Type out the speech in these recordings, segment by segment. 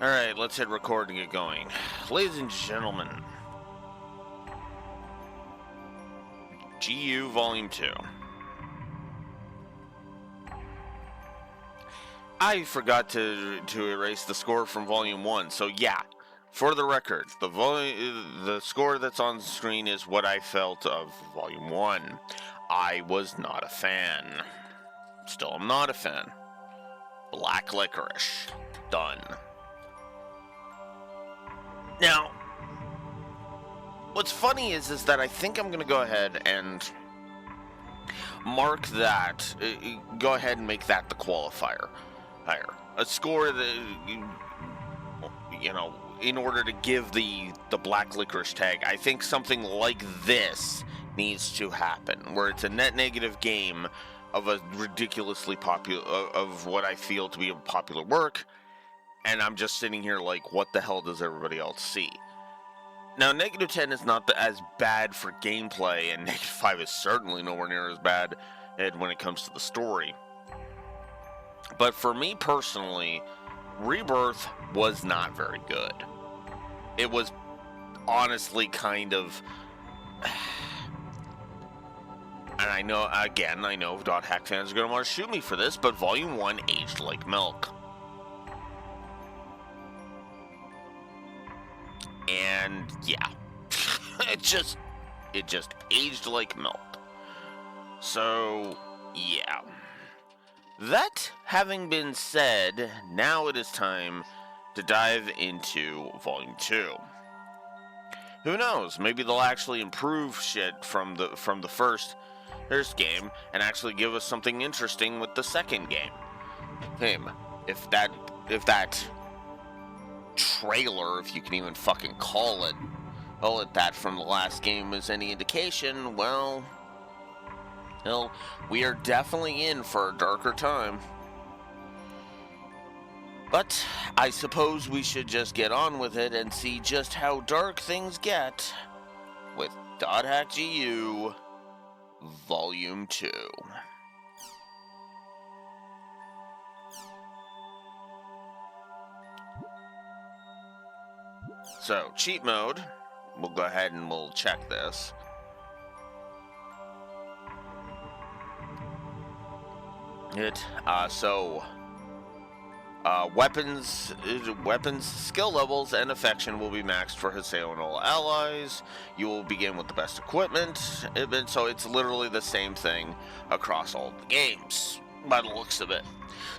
Alright, let's hit record and get going. Ladies and gentlemen, GU Volume 2. I forgot to erase the score from Volume 1, so yeah, for the record, the score that's on the screen is what I felt of Volume 1. I was not a fan. Still am not a fan. Black Licorice. Done. Now, what's funny is that I think I'm going to go ahead and mark that, go ahead and make that the qualifier. A score that, in order to give the Black Licorice tag, I think something like this needs to happen, where it's a net negative game of a ridiculously popular, of what I feel to be a popular work, and I'm just sitting here like, what the hell does everybody else see? Now, negative 10 is not as bad for gameplay, and negative 5 is certainly nowhere near as bad when it comes to the story. But for me personally, Rebirth was not very good. It was honestly kind of... And I know .hack fans are going to want to shoot me for this, but Volume 1 aged like milk. And yeah, it just aged like milk. So yeah. That having been said, now it is time to dive into Volume 2. Who knows? Maybe they'll actually improve shit from the first game and actually give us something interesting with the second game. If that trailer, if you can even fucking call it that, from the last game is any indication, well, we are definitely in for a darker time. But I suppose we should just get on with it and see just how dark things get with .hack GU Volume 2. So, cheat mode, we'll go ahead and we'll check this. Weapons, skill levels, and affection will be maxed for Haseo and all allies. You will begin with the best equipment, so it's literally the same thing across all the games, by the looks of it.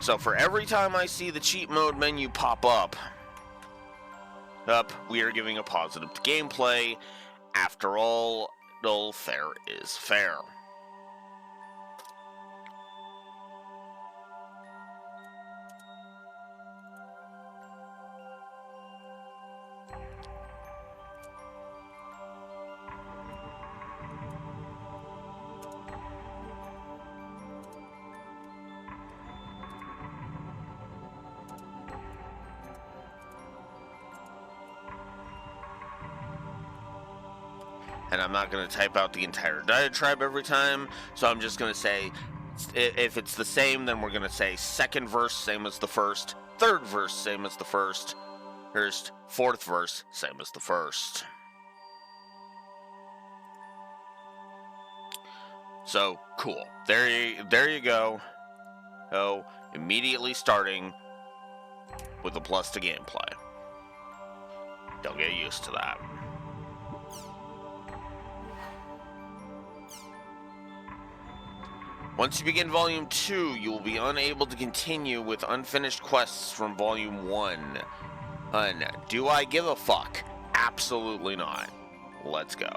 So for every time I see the cheat mode menu pop up, we are giving a positive to gameplay. After all, fair is fair. And I'm not going to type out the entire diatribe every time, so I'm just going to say, if it's the same, then we're going to say second verse, same as the first, third verse, same as the first, fourth verse, same as the first. So, cool. There you go. So, immediately starting with a plus to gameplay. Don't get used to that. Once you begin Volume 2, you will be unable to continue with unfinished quests from Volume 1. Do I give a fuck? Absolutely not. Let's go.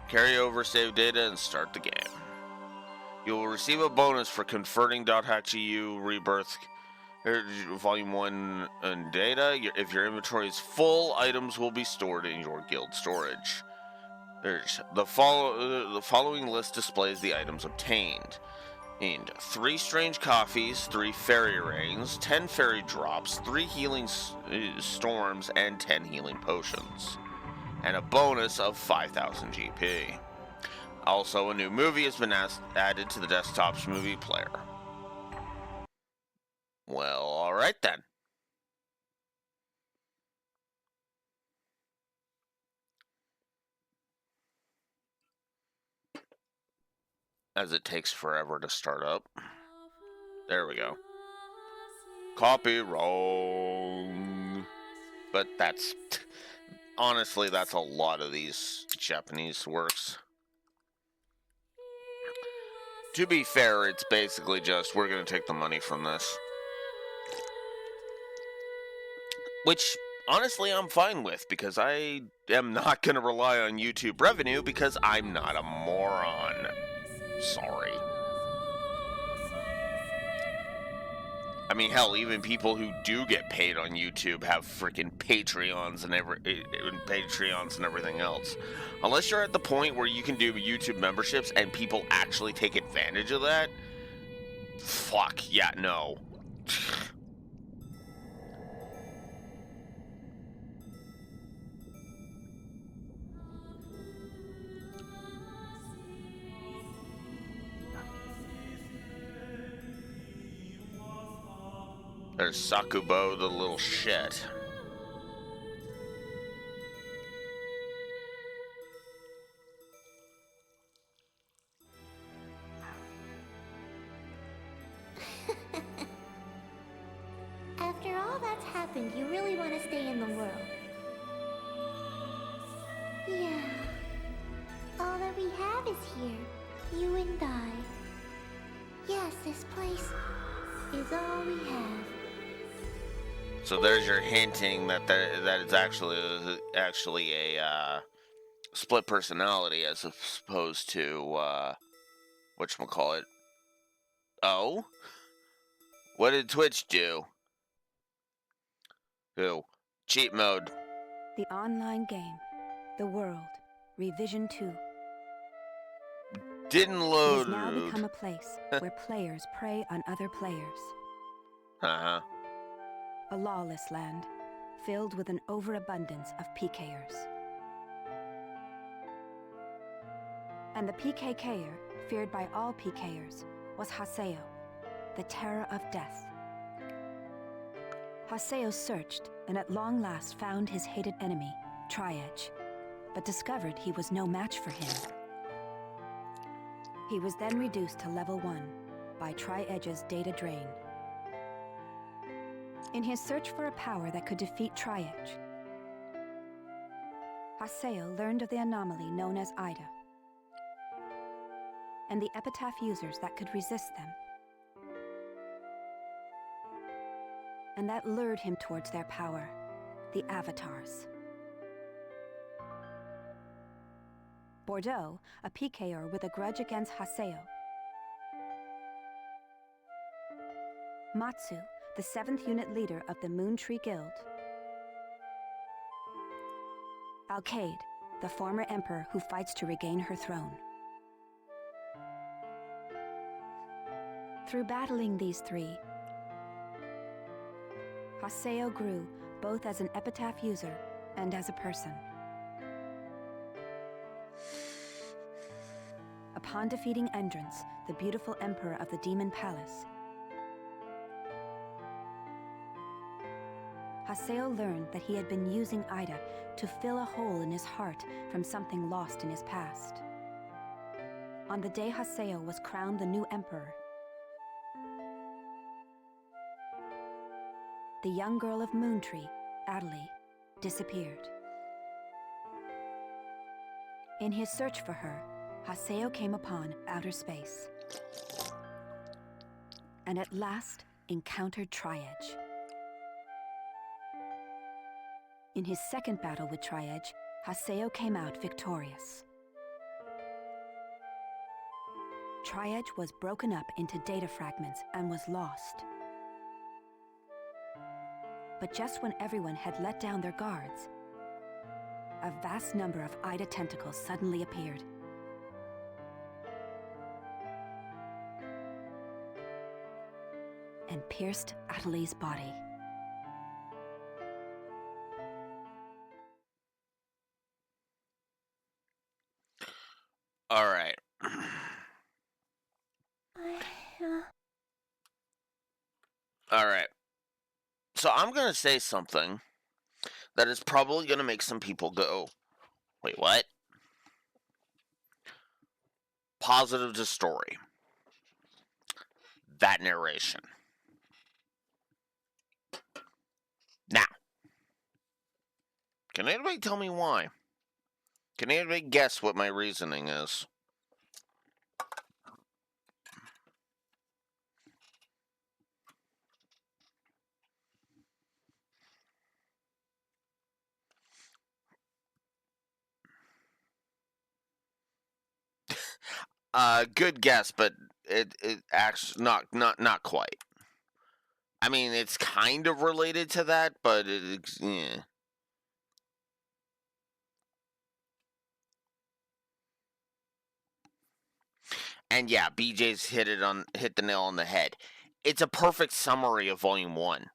Carry over save data and start the game. You will receive a bonus for converting .hack GU Rebirth Volume 1 and data. If your inventory is full, items will be stored in your guild storage. The following list displays the items obtained. 3 strange coffees, 3 fairy rings, 10 fairy drops, 3 healing storms, and 10 healing potions. And a bonus of 5,000 GP. Also, a new movie has been added to the desktop's movie player. Well, alright then. As it takes forever to start up. There we go. Copy wrong. But that's... honestly, that's a lot of these Japanese works. To be fair, it's basically just, we're going to take the money from this. Which, honestly, I'm fine with, because I am not going to rely on YouTube revenue, because I'm not a moron. Sorry. I mean, hell, even people who do get paid on YouTube have freaking Patreons and everything else. Unless you're at the point where you can do YouTube memberships and people actually take advantage of that, fuck, yeah, no. There's Sakubo, the little shit. After all that's happened, you really want to stay in the world. Yeah. All that we have is here. You and I. Yes, this place is all we have. So there's your hinting that that is actually a split personality as opposed to whatchamacallit. Oh? What did Twitch do? Who? Cheat mode. The online game. The world. Revision 2. Didn't load. It has now become a place where players prey on other players. Uh-huh. A lawless land, filled with an overabundance of PKers. And the PKKer, feared by all PKers, was Haseo, the terror of death. Haseo searched, and at long last found his hated enemy, Tri-Edge, but discovered he was no match for him. He was then reduced to level 1 by Tri-Edge's data drain. In his search for a power that could defeat Tri-Edge, Haseo learned of the anomaly known as Ida, and the epitaph users that could resist them. And that lured him towards their power, the Avatars. Bordeaux, a PKer with a grudge against Haseo. Matsu, the 7th unit leader of the Moon Tree Guild. Alkaid, the former emperor who fights to regain her throne. Through battling these three, Haseo grew both as an epitaph user and as a person. Upon defeating Endrance, the beautiful emperor of the Demon Palace, Haseo learned that he had been using Ida to fill a hole in his heart from something lost in his past. On the day Haseo was crowned the new emperor, the young girl of Moontree, Adelie, disappeared. In his search for her, Haseo came upon outer space, and at last encountered Tri-Edge. In his second battle with Tri-Edge, Haseo came out victorious. Tri-Edge was broken up into data fragments and was lost. But just when everyone had let down their guards, a vast number of Ida tentacles suddenly appeared. And pierced Adelie's body. All right. All right. So I'm going to say something that is probably going to make some people go, wait, what? Positive to story. That narration. Now, can anybody tell me why? Can anybody guess what my reasoning is? Good guess, but it actually not quite. I mean, it's kind of related to that, but yeah. And yeah, BJ's hit the nail on the head. It's a perfect summary of Volume 1.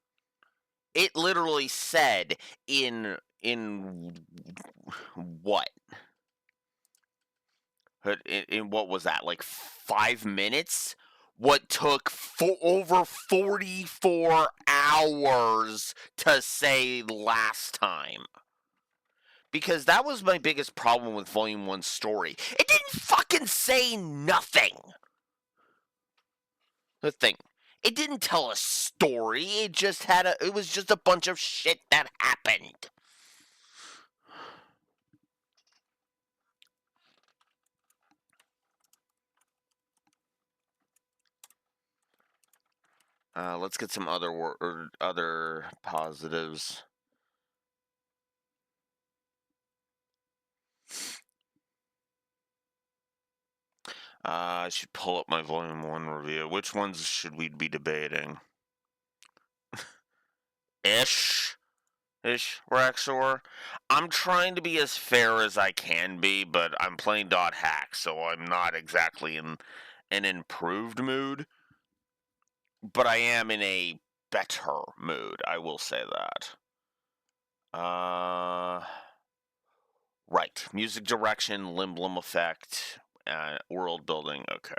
It literally said in what? In what was that? Like 5 minutes? What took over 44 hours to say last time? Because that was my biggest problem with Volume 1's story. It didn't fucking say nothing. The thing. It didn't tell a story. It was just a bunch of shit that happened. Let's get some other positives. I should pull up my Volume 1 review. Which ones should we be debating? Ish, Raxor. I'm trying to be as fair as I can be, but I'm playing dot hack, so I'm not exactly in an improved mood. But I am in a better mood, I will say that. Right. Music direction, limblem effect, world building, okay.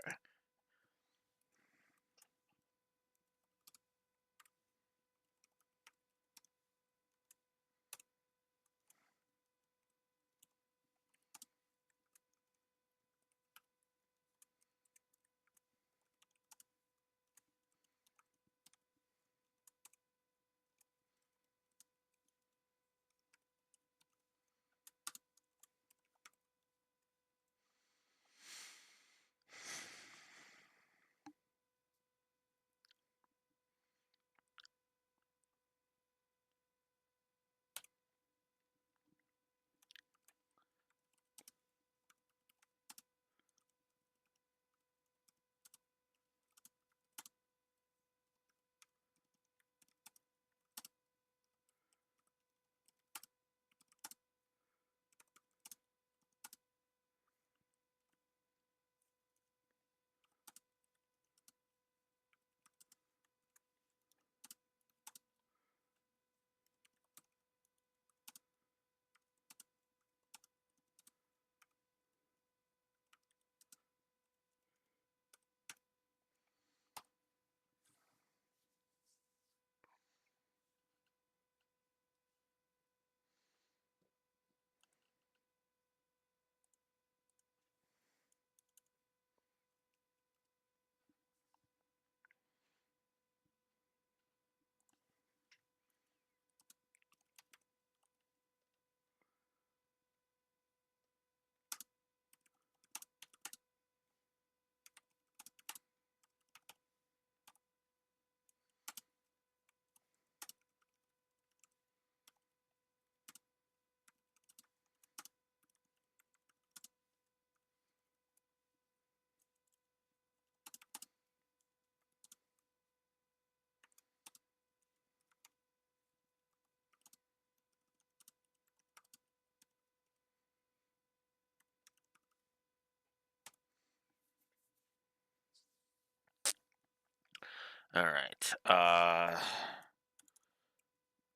Alright.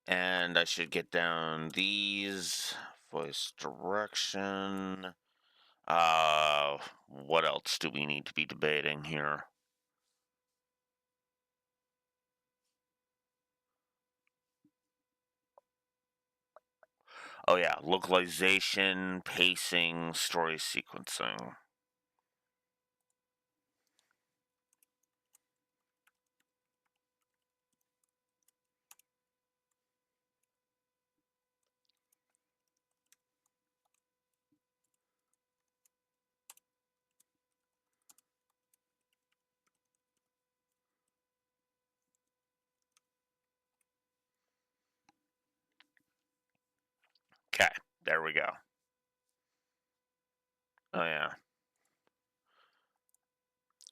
And I should get down these. Voice direction. What else do we need to be debating here? Oh yeah, localization, pacing, story sequencing. Okay, there we go. Oh yeah.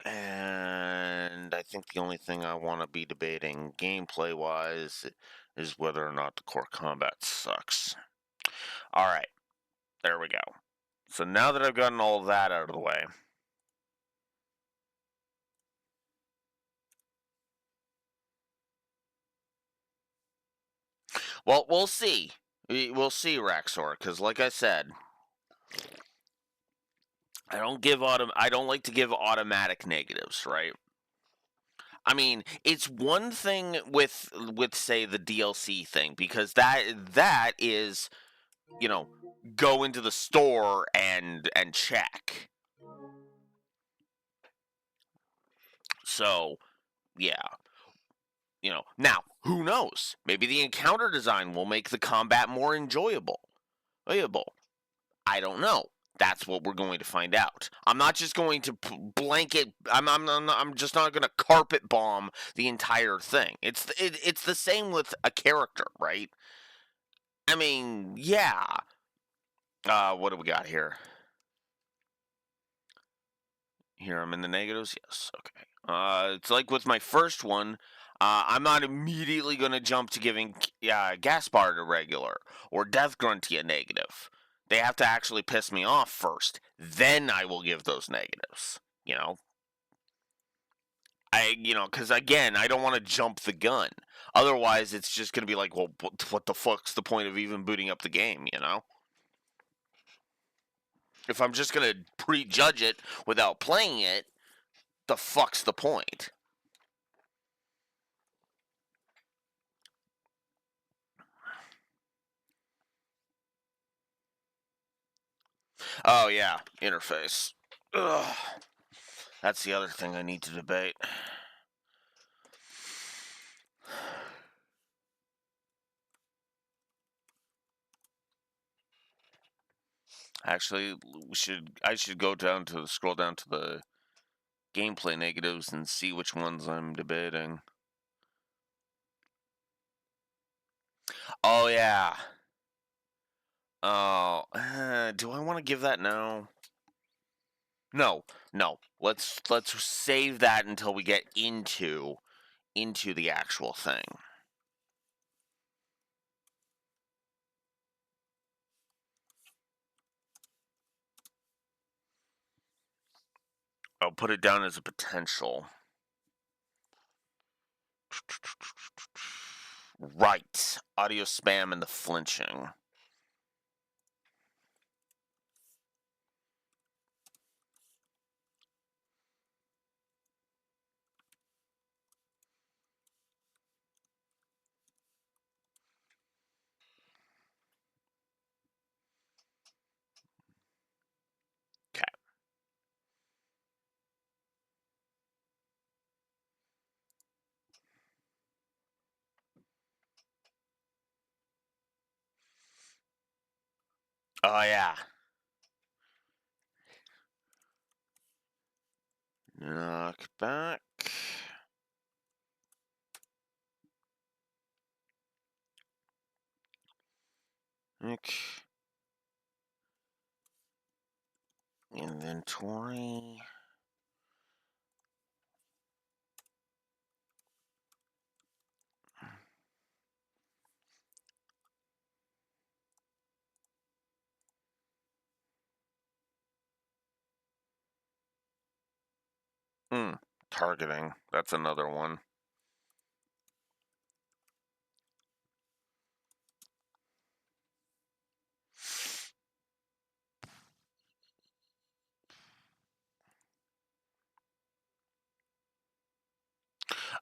And I think the only thing I want to be debating gameplay wise is whether or not the core combat sucks. Alright, there we go. So now that I've gotten all of that out of the way. Well, we'll see. We'll see, Raxor, because like I said, I don't like to give automatic negatives, right? I mean, it's one thing with say the DLC thing because that is, you know, go into the store and check. So, yeah. Now, who knows? Maybe the encounter design will make the combat more enjoyable. I don't know. That's what we're going to find out. I'm not just going to blanket. I'm just not going to carpet bomb the entire thing. It's the same with a character, right? I mean, yeah. What do we got here? Here I'm in the negatives. Yes. Okay. It's like with my first one. I'm not immediately going to jump to giving Gaspard a regular or Death Grunty a negative. They have to actually piss me off first. Then I will give those negatives. Because again, I don't want to jump the gun. Otherwise, it's just going to be like, well, what the fuck's the point of even booting up the game, If I'm just going to prejudge it without playing it, the fuck's the point? Oh, yeah, interface. Ugh. That's the other thing I need to debate. Actually, I should scroll down to the gameplay negatives and see which ones I'm debating. Oh yeah. Oh, do I want to give that now? No, no. Let's save that until we get into the actual thing. I'll put it down as a potential. Right. Audio spam and the flinching. Okay. Oh yeah. Knock back. Okay. Inventory. Targeting. That's another one.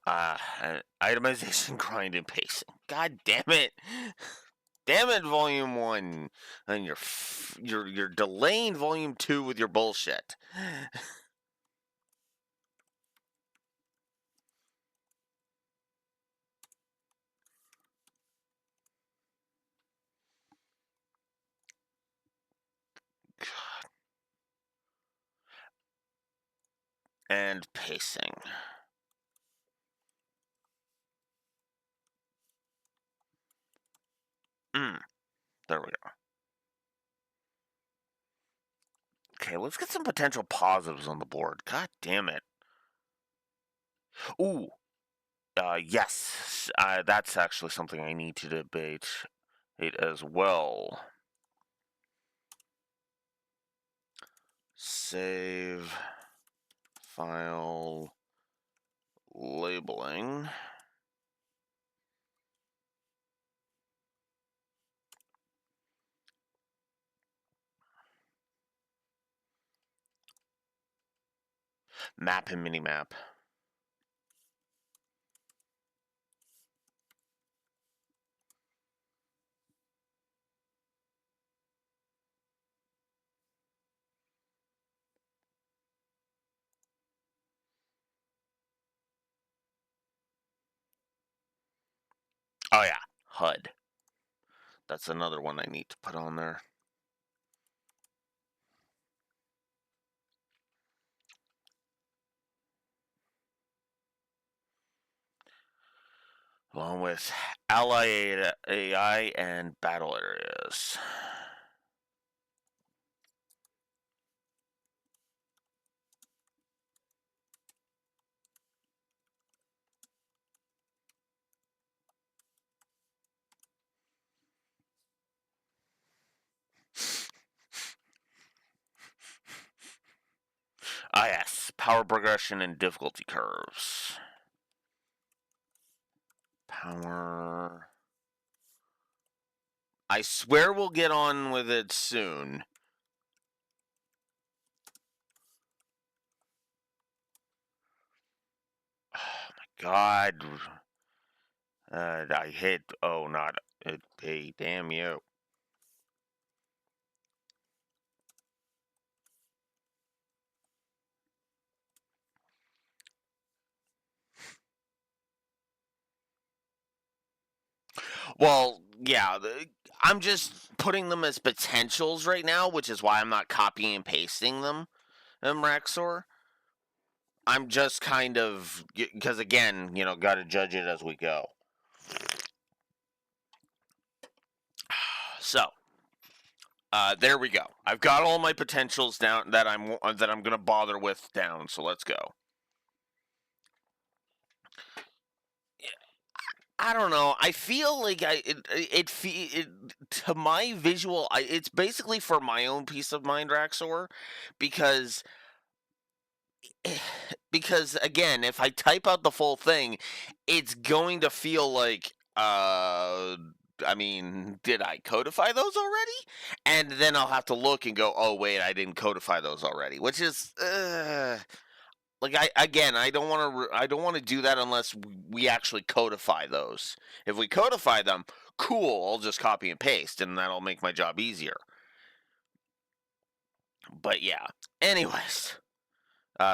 Uh, itemization, grind, and pacing. God damn it. Damn it, Volume 1. And you're delaying Volume 2 with your bullshit. And pacing. There we go. Okay, let's get some potential positives on the board. God damn it. Ooh. Yes. That's actually something I need to debate it as well. Save. File. Labeling. Map and minimap. Oh yeah, HUD. That's another one I need to put on there. Along with ally AI and battle areas. Ah yes, power progression and difficulty curves. Power. I swear we'll get on with it soon. Oh my god. I hit. Oh, not. Hey, damn you. Well, yeah, I'm just putting them as potentials right now, which is why I'm not copying and pasting them in Raxor. I'm just kind of, because again, got to judge it as we go. So, there we go. I've got all my potentials down that I'm gonna bother with down. So let's go. I don't know. I feel like to my visual, it's basically for my own peace of mind, Raxor, because again, if I type out the full thing, it's going to feel like I mean, did I codify those already? And then I'll have to look and go, oh wait, I didn't codify those already, which is like I don't want to do that unless we actually codify those. If we codify them, cool, I'll just copy and paste and that'll make my job easier. But yeah. Anyways,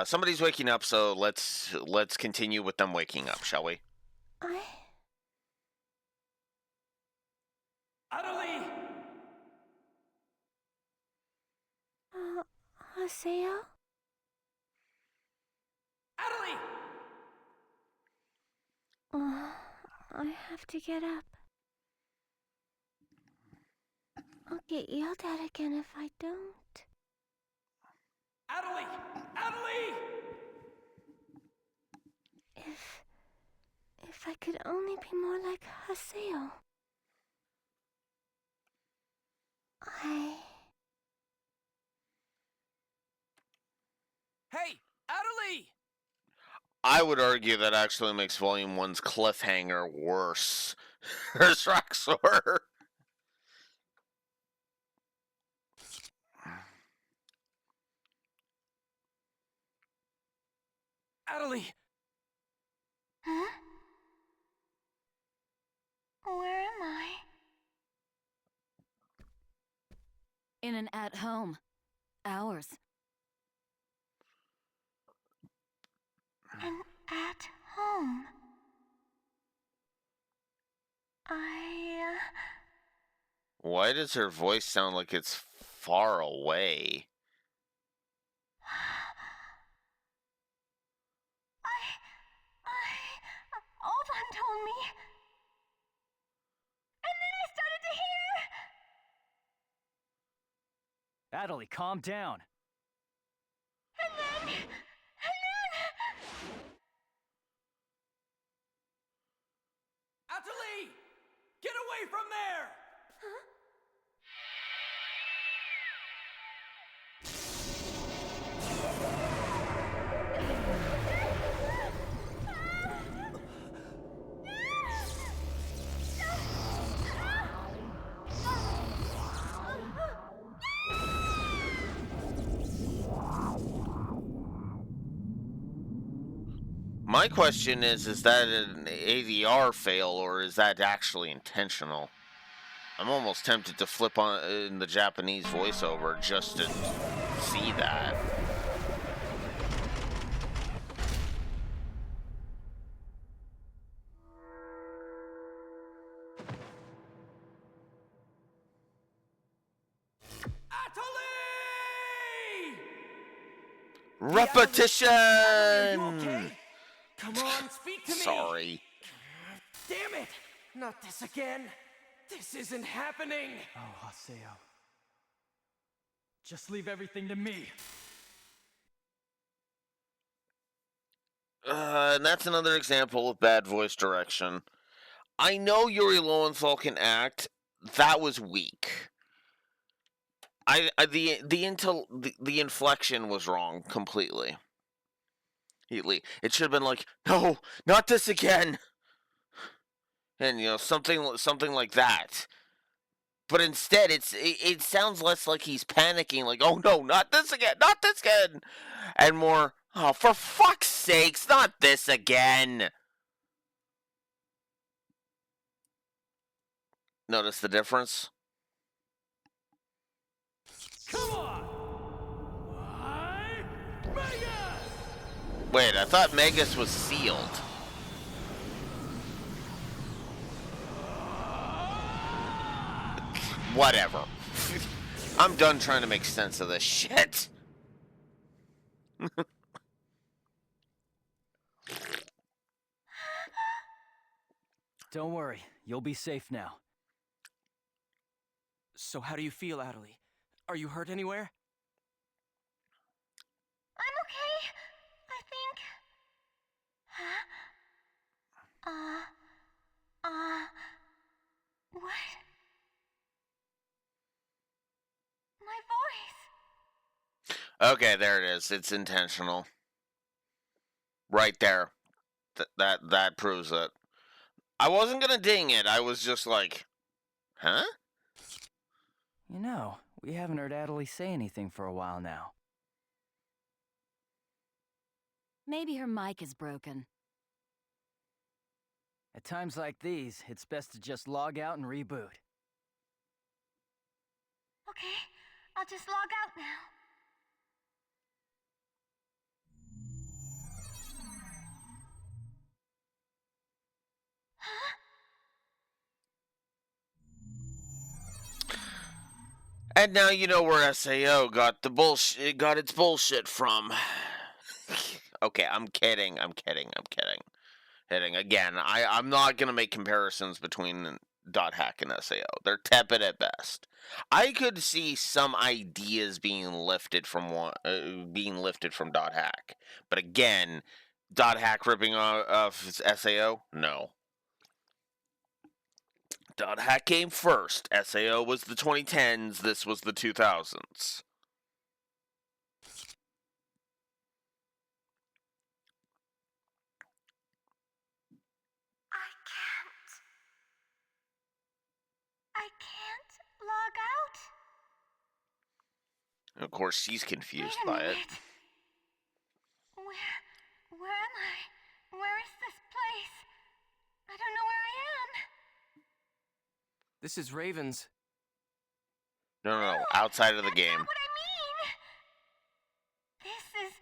somebody's waking up, so let's continue with them waking up, shall we? Utterly! Haseo? Utterly! I have to get up. I'll get yelled at again if I don't. Utterly! Utterly! If I could only be more like Haseo. Hey! Utterly! I would argue that actually makes Volume 1's cliffhanger worse. Here's Roxor. Utterly! Huh? Where am I? In an at-home. Ours. And at home. Why does her voice sound like it's far away? Alban told me. And then I started to hear. Adelie, calm down. And then. Adelie! Get away from there! Huh? My question is that an ADR fail or is that actually intentional? I'm almost tempted to flip on in the Japanese voiceover just to see that. Adelie! Repetition! Adelie, are you okay? Come on, speak to me! Sorry. Damn it! Not this again! This isn't happening! Oh, Haseo. Just leave everything to me. And that's another example of bad voice direction. I know Yuri Lowenthal can act. That was weak. The inflection was wrong completely. It should have been like, no, not this again, and something like that. But instead, it sounds less like he's panicking, like, oh no, not this again, and more, oh, for fuck's sakes, not this again. Notice the difference? Come on! Megas! Wait, I thought Megas was sealed. Whatever. I'm done trying to make sense of this shit. Don't worry, you'll be safe now. So how do you feel, Adelie? Are you hurt anywhere? I'm okay, I think. Huh? What? My voice. Okay, there it is. It's intentional. Right there. That proves it. I wasn't gonna ding it. I was just like, huh? You know, we haven't heard Adelie say anything for a while now. Maybe her mic is broken. At times like these, it's best to just log out and reboot. Okay, I'll just log out now. Huh? And now you know where SAO got its bullshit from. Okay, I'm kidding. Again, I'm not gonna make comparisons between Dot Hack and SAO. They're tepid at best. I could see some ideas being lifted from Dot Hack, but again, Dot Hack ripping off SAO, no. Dot Hack came first. SAO was the 2010s. This was the 2000s. I can't log out? Of course, she's confused Wait a by it. minute. Where am I? Where is this place? I don't know where I am. This is Raven's. No, outside of the That's game. not what I mean! This is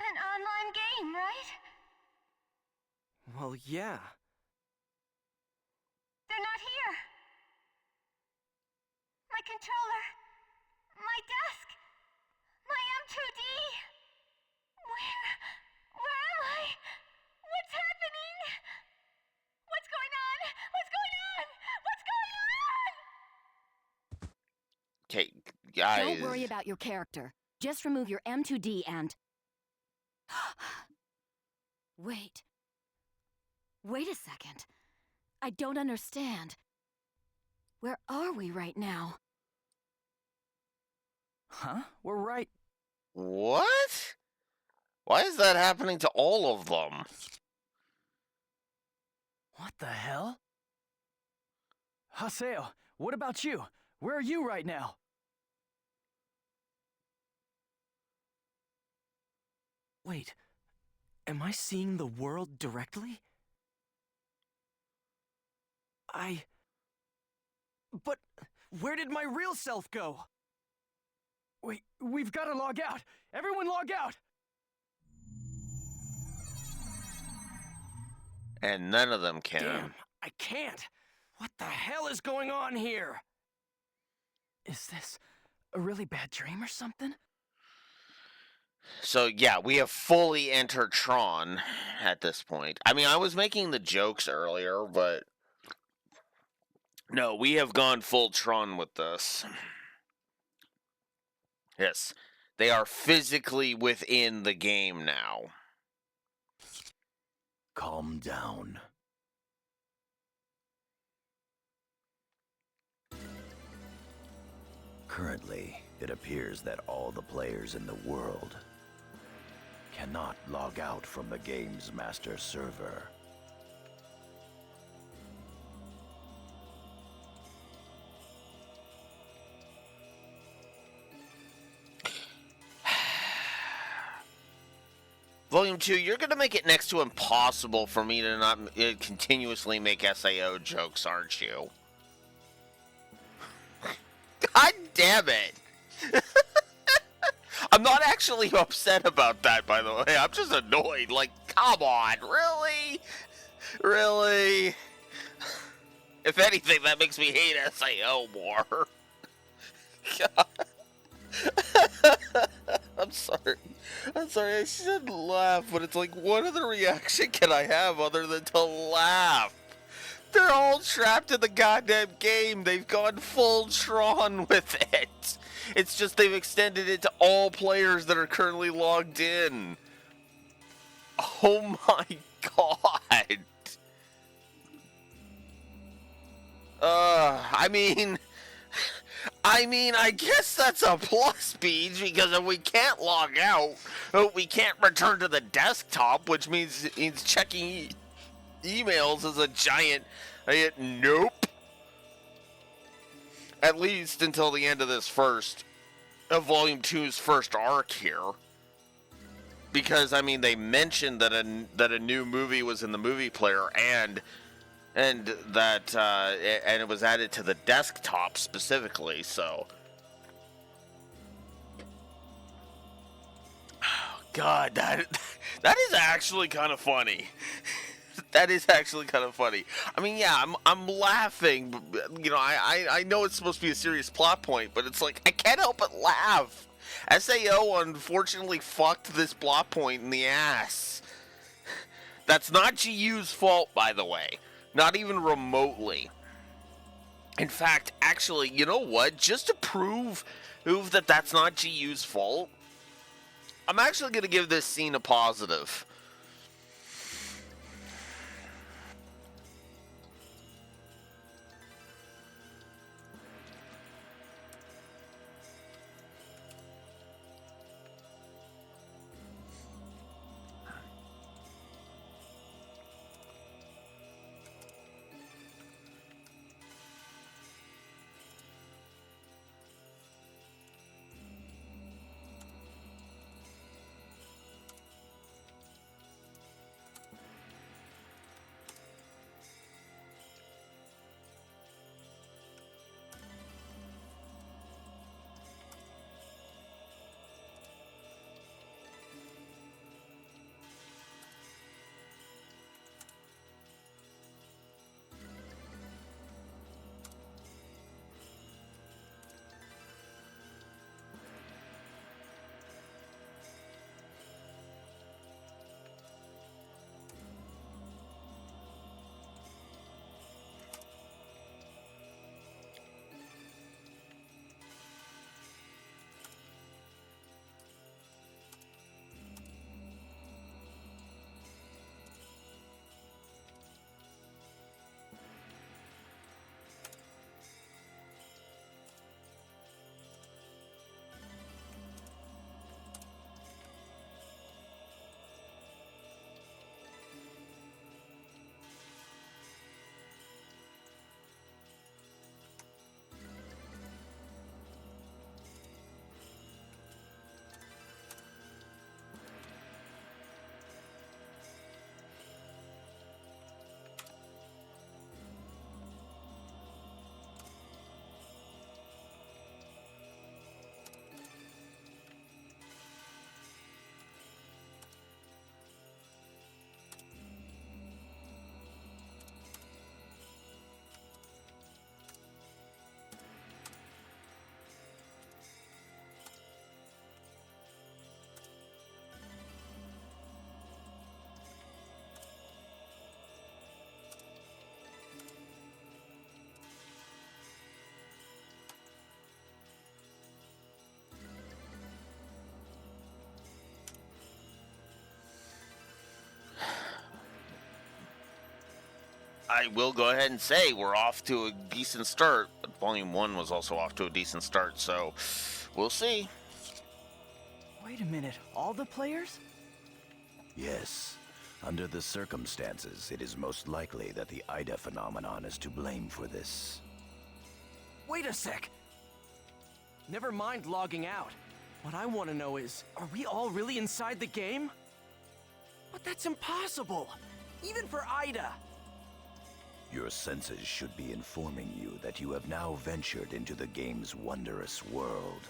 an online game, right? Well, yeah. They're not here. My controller. My desk. My M2D. Where am I? What's happening? What's going on? What's going on? What's going on? Okay, guys. Don't worry about your character. Just remove your M2D and... Wait. Wait a second. I don't understand. Where are we right now? Huh? We're right. What? Why is that happening to all of them? What the hell? Haseo, what about you? Where are you right now? Wait, am I seeing the world directly? But where did my real self go? Wait, we've got to log out! Everyone log out! And none of them can. Damn, I can't! What the hell is going on here? Is this a really bad dream or something? So yeah, we have fully entered Tron at this point. I mean, I was making the jokes earlier, but no, we have gone full Tron with this. Yes, they are physically within the game now. Calm down. Currently, it appears that all the players in the world cannot log out from the game's master server. Volume 2, you're going to make it next to impossible for me to not continuously make SAO jokes, aren't you? God damn it! I'm not actually upset about that, by the way. I'm just annoyed. Like, come on, really? Really? If anything, that makes me hate SAO more. God. I'm sorry. I shouldn't laugh, but it's like, what other reaction can I have other than to laugh? They're all trapped in the goddamn game. They've gone full Tron with it. It's just they've extended it to all players that are currently logged in. Oh my god. I guess that's a plus, Beach, because if we can't log out, we can't return to the desktop, which means checking emails is a giant nope. At least until the end of this Volume 2's first arc here. Because, I mean, they mentioned that a new movie was in the movie player, and that and it was added to the desktop specifically, so. Oh, God, that is actually kind of funny. That is actually kind of funny. I mean, yeah, I'm laughing. You know, I know it's supposed to be a serious plot point, but it's like I can't help but laugh. SAO unfortunately fucked this plot point in the ass. That's not GU's fault, by the way. Not even remotely. In fact, actually, you know what? Just to prove that that's not GU's fault, I'm actually going to give this scene a positive. I will go ahead and say we're off to a decent start, but Volume 1 was also off to a decent start, so we'll see. Wait a minute, all the players? Yes. Under the circumstances, it is most likely that the Ida phenomenon is to blame for this. Wait a sec. Never mind logging out. What I want to know is, are we all really inside the game? But that's impossible, even for Ida. Your senses should be informing you that you have now ventured into the game's wondrous world.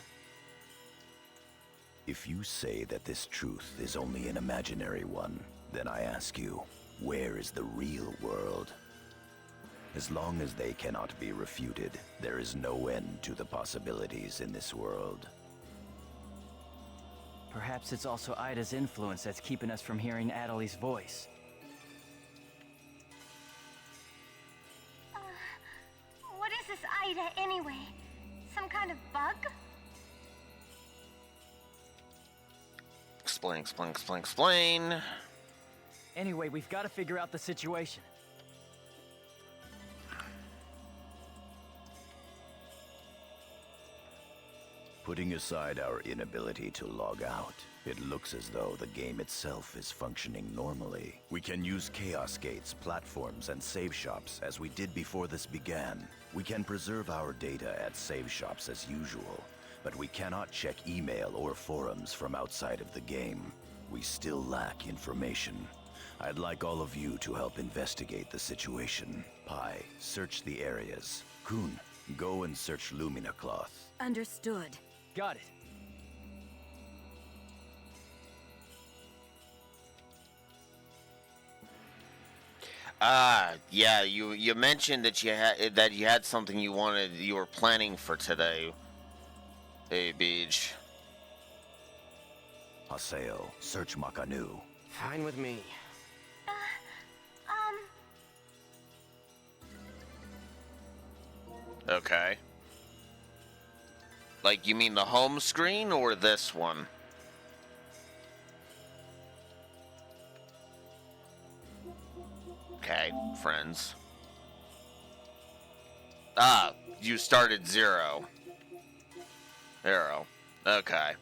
If you say that this truth is only an imaginary one, then I ask you, where is the real world? As long as they cannot be refuted, there is no end to the possibilities in this world. Perhaps it's also Ida's influence that's keeping us from hearing Adelie's voice. What is this Ida anyway? Some kind of bug? Explain. Anyway, we've got to figure out the situation. Putting aside our inability to log out, it looks as though the game itself is functioning normally. We can use chaos gates, platforms, and save shops as we did before this began. We can preserve our data at save shops as usual, but we cannot check email or forums from outside of the game. We still lack information. I'd like all of you to help investigate the situation. Pi, search the areas. Kun, go and search Lumina Cloth. Understood. Got it. Yeah, you mentioned that you had something you were planning for today. Hey, Beach. Haseo, search Makanu. Fine with me. Okay. Like, you mean the home screen or this one? Okay, friends. You started 0. 0. Okay.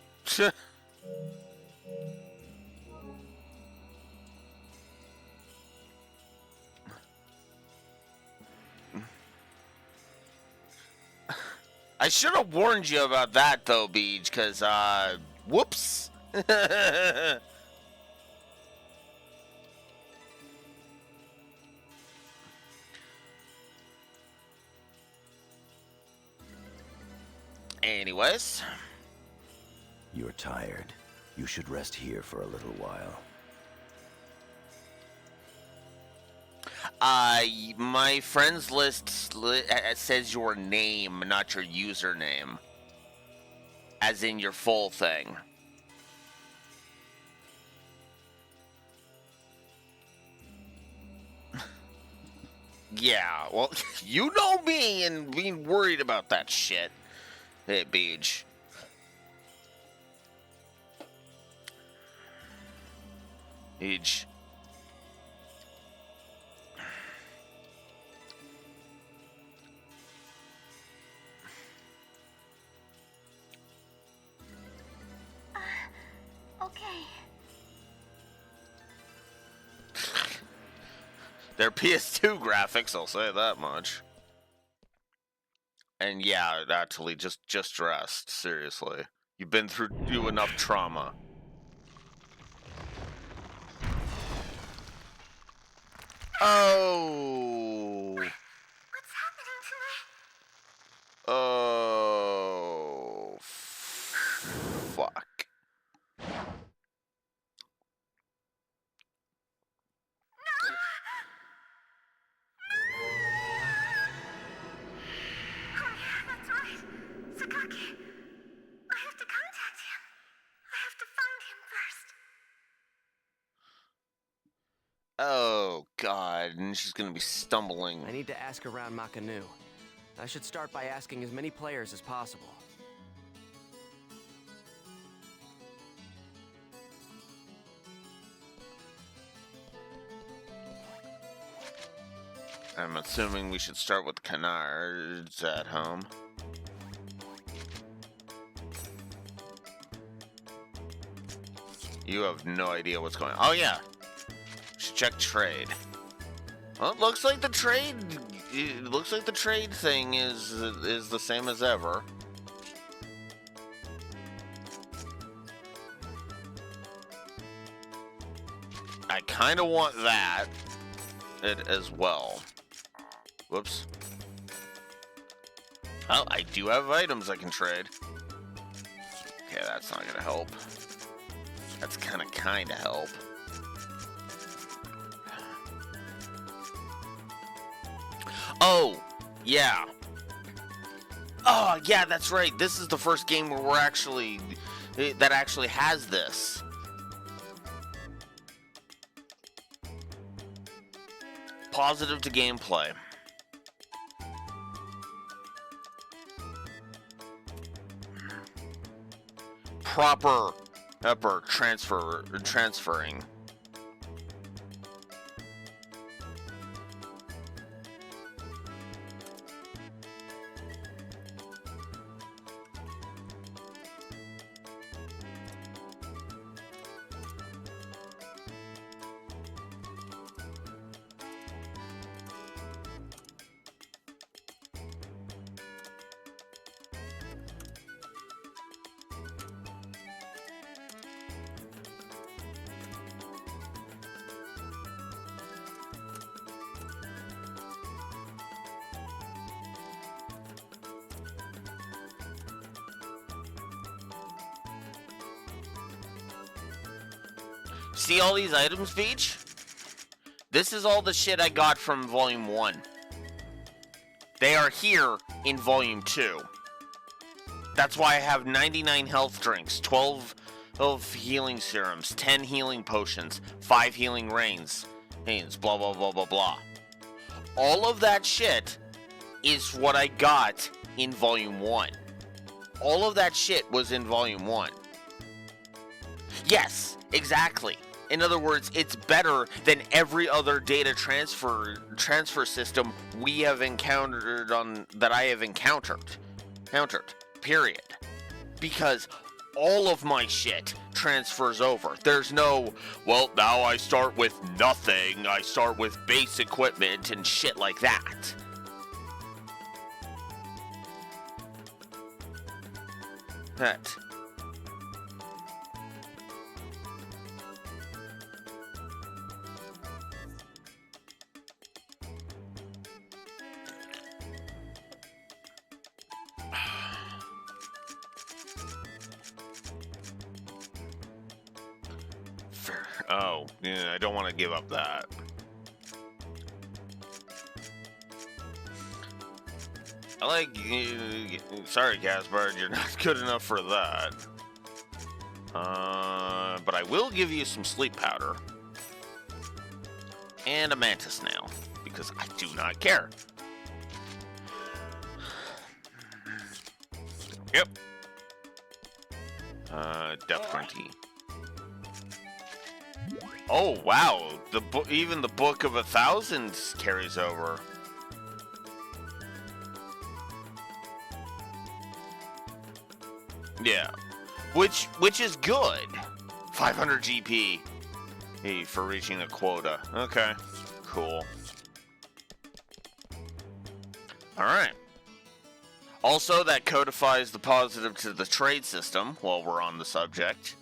I should have warned you about that, though, Beej, because, whoops. Anyways. You're tired. You should rest here for a little while. My friends list says your name, not your username. As in your full thing. Yeah, well, you know me and being worried about that shit. Hey, Beej. Beej. Okay. They're PS2 graphics, I'll say that much. And yeah, actually, just rest. Seriously, you've been through enough trauma. Oh. What's happening to me? Oh. Fuck. That's right. Sakaki. I have to contact him. I have to find him first. Oh, God. And she's gonna be stumbling. I need to ask around Makanu. I should start by asking as many players as possible. I'm assuming we should start with canards at home. You have no idea what's going on. Oh yeah, should check trade. Well, it looks like the trade. It looks like the trade thing is the same as ever. I kind of want that as well. Whoops. Oh, I do have items I can trade. Okay, that's not gonna help. That's gonna kinda help. Oh, yeah. Oh, yeah, that's right. This is the first game where we're actually that actually has this. Positive to gameplay. Proper transferring. See all these items, Beach? This is all the shit I got from Volume 1. They are here in Volume 2. That's why I have 99 health drinks, 12 healing serums, 10 healing potions, 5 healing rains, blah blah blah blah blah. All of that shit is what I got in Volume 1. All of that shit was in Volume 1. Yes, exactly. In other words, it's better than every other data transfer system we have encountered that I have encountered. Period. Because all of my shit transfers over. There's no, well, now I start with nothing. I start with base equipment and shit like that. That. Oh, yeah, I don't want to give up that. I like... sorry, Gaspard, you're not good enough for that. But I will give you some sleep powder. And a mantis snail. Because I do not care. Yep. Depth 20. Oh wow, even the Book of 1,000 carries over. Yeah, which is good. 500 GP. Hey, for reaching a quota. Okay, cool. All right. Also, that codifies the positive to the trade system. While we're on the subject.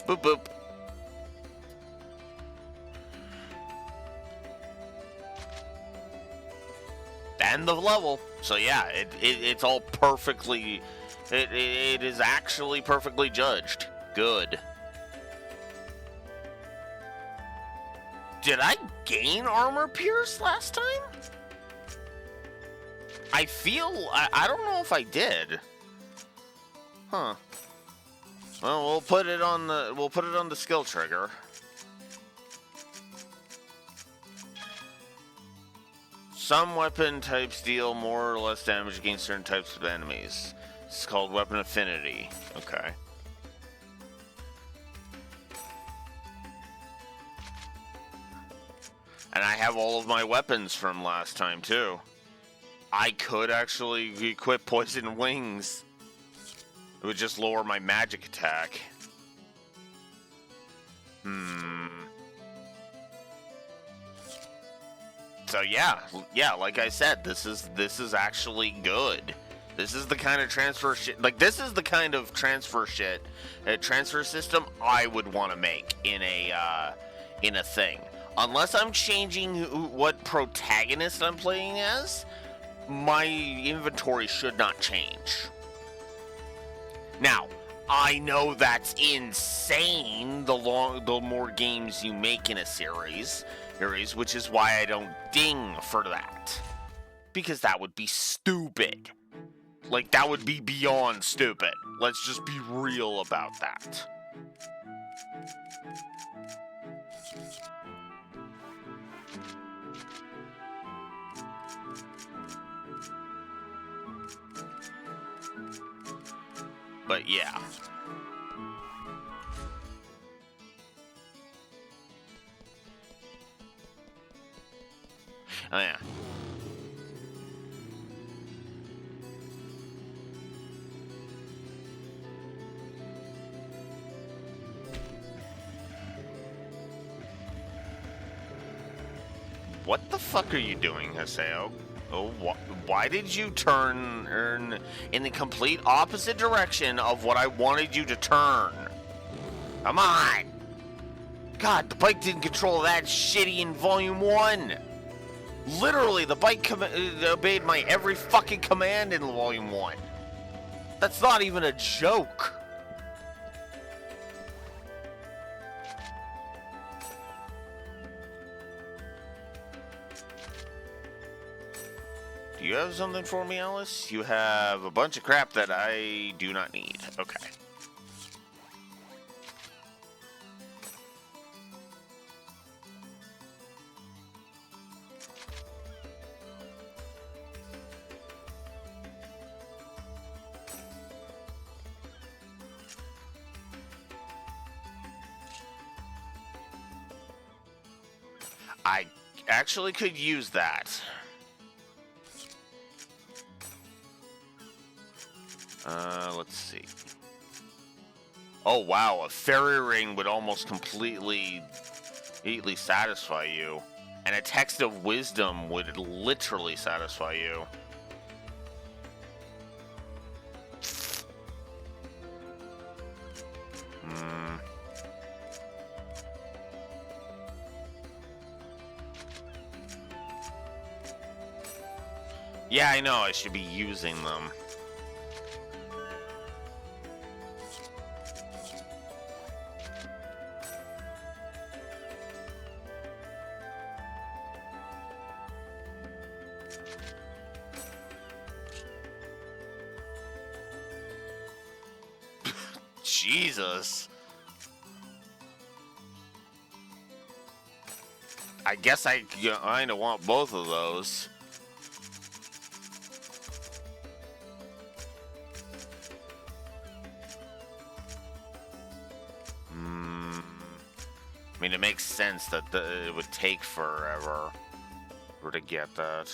Boop boop. And the level. So yeah, it's all perfectly. It is actually perfectly judged. Good. Did I gain armor pierce last time? I don't know if I did. Huh. Well, we'll put it on the skill trigger. Some weapon types deal more or less damage against certain types of enemies. It's called weapon affinity. Okay. And I have all of my weapons from last time too. I could actually equip poison wings. It would just lower my magic attack. So yeah, like I said, this is actually good. This is the kind of transfer shit. Like, this is the kind of transfer system I would want to make in a thing. Unless I'm changing what protagonist I'm playing as, my inventory should not change. Now, I know that's insane. The more games you make in a series, which is why I don't ding for that, because that would be stupid. Like, that would be beyond stupid. Let's just be real about that. But yeah. Oh yeah. What the fuck are you doing, Haseo? Oh, why did you turn in the complete opposite direction of what I wanted you to turn? Come on! God, the bike didn't control that shitty in Volume 1! Literally, the bike obeyed my every fucking command in Volume 1. That's not even a joke. Do you have something for me, Alice? You have a bunch of crap that I do not need. Okay. I actually could use that. Let's see. Oh wow, a fairy ring would almost completely satisfy you. And a text of wisdom would literally satisfy you. Yeah, I know, I should be using them. Jesus. I guess I kind of want both of those. I mean, it makes sense that it would take forever to get that.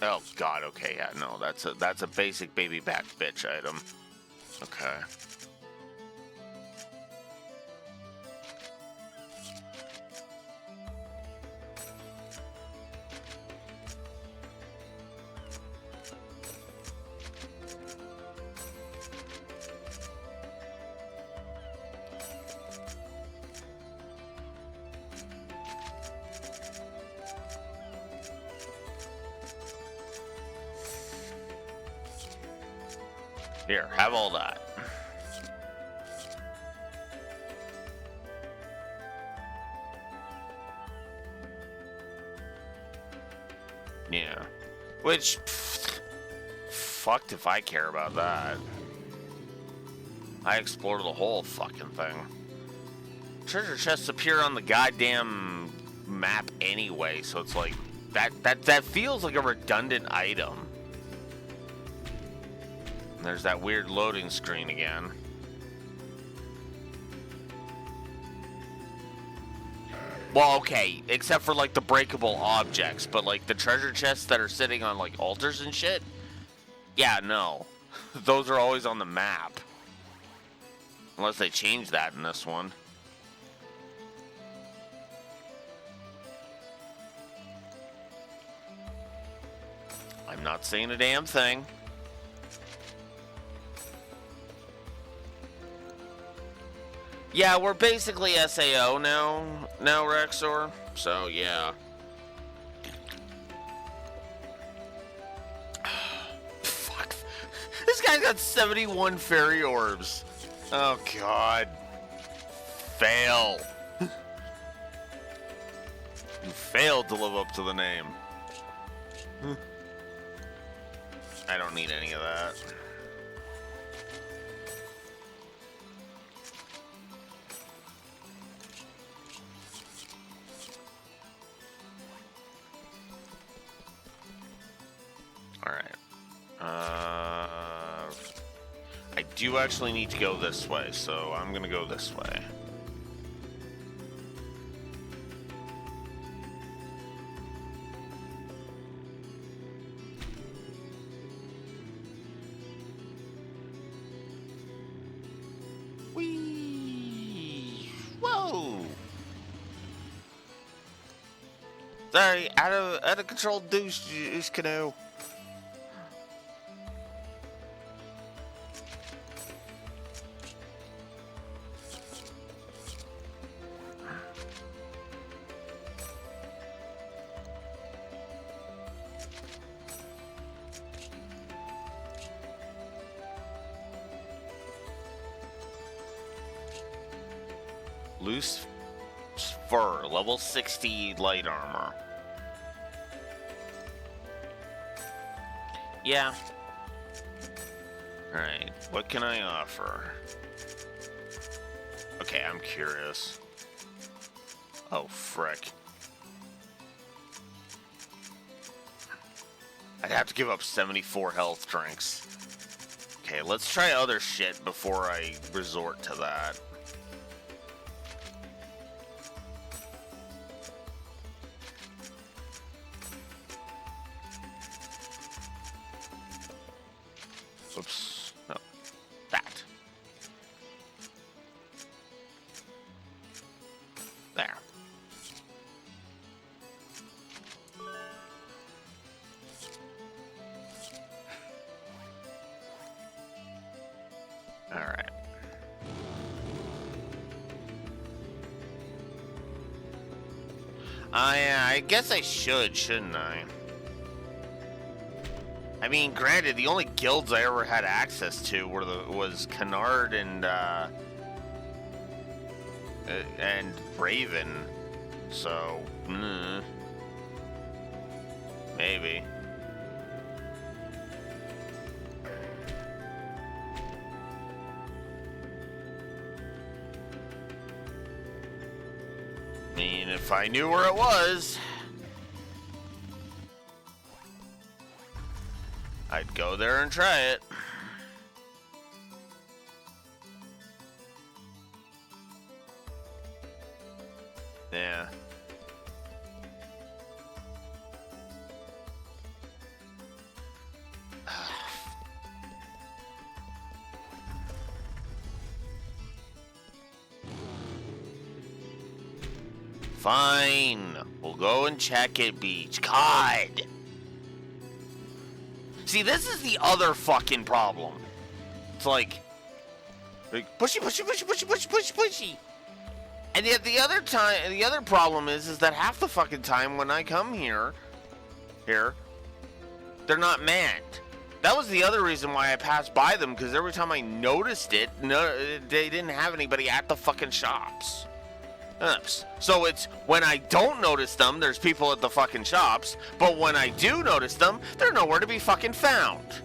Oh God, okay, yeah, no, that's a basic baby back bitch item. Okay. Here, have all that. Yeah. Which, fucked if I care about that. I explored the whole fucking thing. Treasure chests appear on the goddamn map anyway, so it's like that feels like a redundant item. And there's that weird loading screen again. Well, okay, except for like the breakable objects, but like the treasure chests that are sitting on like altars and shit. Yeah, no. Those are always on the map. Unless they change that in this one. I'm not saying a damn thing. Yeah, we're basically SAO now, Rexor. So, yeah. Fuck. This guy's got 71 fairy orbs. Oh, God. Fail. You failed to live up to the name. I don't need any of that. Alright. I do actually need to go this way, so I'm gonna go this way. Whee! Whoa! Sorry, out of control douche canoe. Loose fur, level 60 light armor. Yeah. Alright, what can I offer? Okay, I'm curious. Oh, frick. I'd have to give up 74 health drinks. Okay, let's try other shit before I resort to that. Oops. No. That. There. Alright. I guess I should, shouldn't I? I mean, granted, the only guilds I ever had access to was Canard and Raven, so maybe. I mean, if I knew where it was, I'd go there and try it. Yeah. Fine. We'll go and check it, Beach. God. See, this is the other fucking problem. It's like pushy, pushy, pushy, pushy, pushy, pushy, pushy. And yet the other problem is that half the fucking time when I come here, they're not manned. That was the other reason why I passed by them, because every time I noticed it, they didn't have anybody at the fucking shops. Oops. So it's when I don't notice them, there's people at the fucking shops, but when I do notice them, they're nowhere to be fucking found.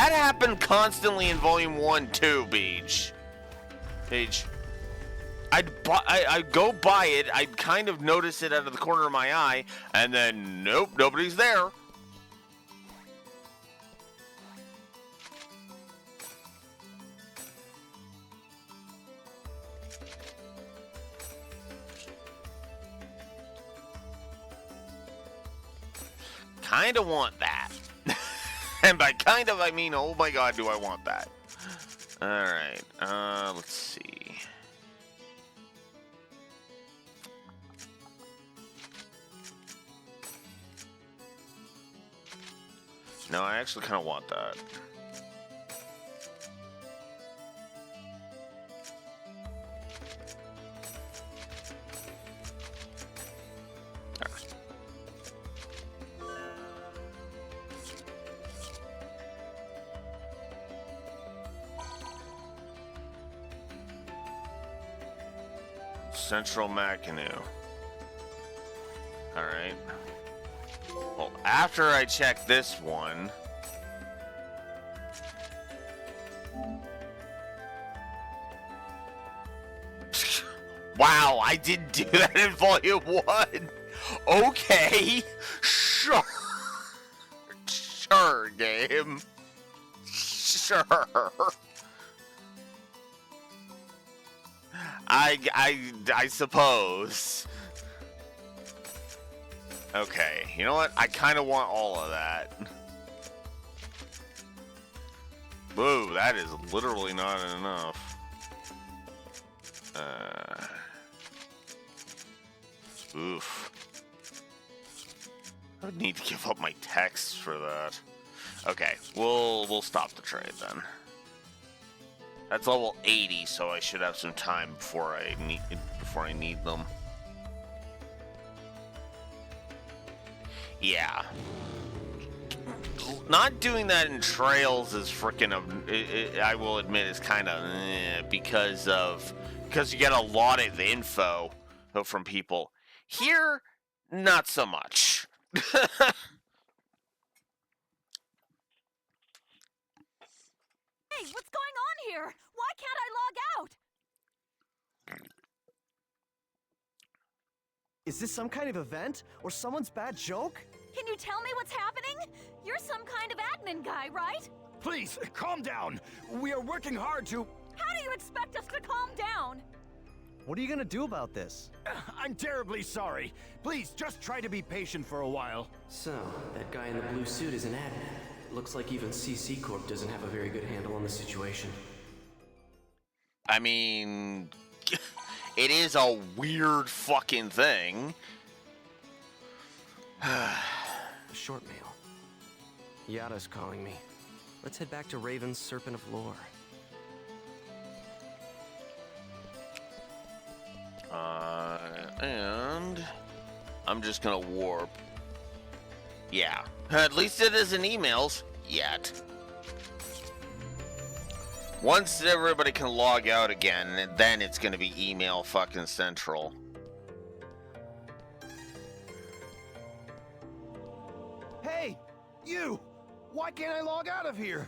That happened constantly in Volume 1 too, Beach. I'd go by it, I'd kind of notice it out of the corner of my eye, and then, nope, nobody's there. Kind of want that. And by kind of, I mean, oh my god, do I want that. Alright, let's see. No, I actually kind of want that. Central Macanu. Alright. Well, after I check this one... Wow, I didn't do that in Volume 1! Okay! Sure! Sure, game. Sure. I suppose. Okay, you know what? I kind of want all of that. Whoa, that is literally not enough. Oof. I would need to give up my text for that. Okay, we'll stop the trade then. That's level 80, so I should have some time before I need them. Yeah. Not doing that in Trails is freaking, I will admit, is kind of because you get a lot of info from people. Here, not so much. Hey, what's going on here? Why can't I log out? Is this some kind of event? Or someone's bad joke? Can you tell me what's happening? You're some kind of admin guy, right? Please, calm down. We are working hard to... How do you expect us to calm down? What are you gonna do about this? I'm terribly sorry. Please, just try to be patient for a while. So, that guy in the blue suit is an admin. Looks like even CC Corp doesn't have a very good handle on the situation. I mean, it is a weird fucking thing. Short mail. Yada's calling me. Let's head back to Raven's Serpent of Lore. And I'm just gonna warp. Yeah, at least it isn't emails yet. Once everybody can log out again, then it's gonna be email fucking central. Hey, you! Why can't I log out of here?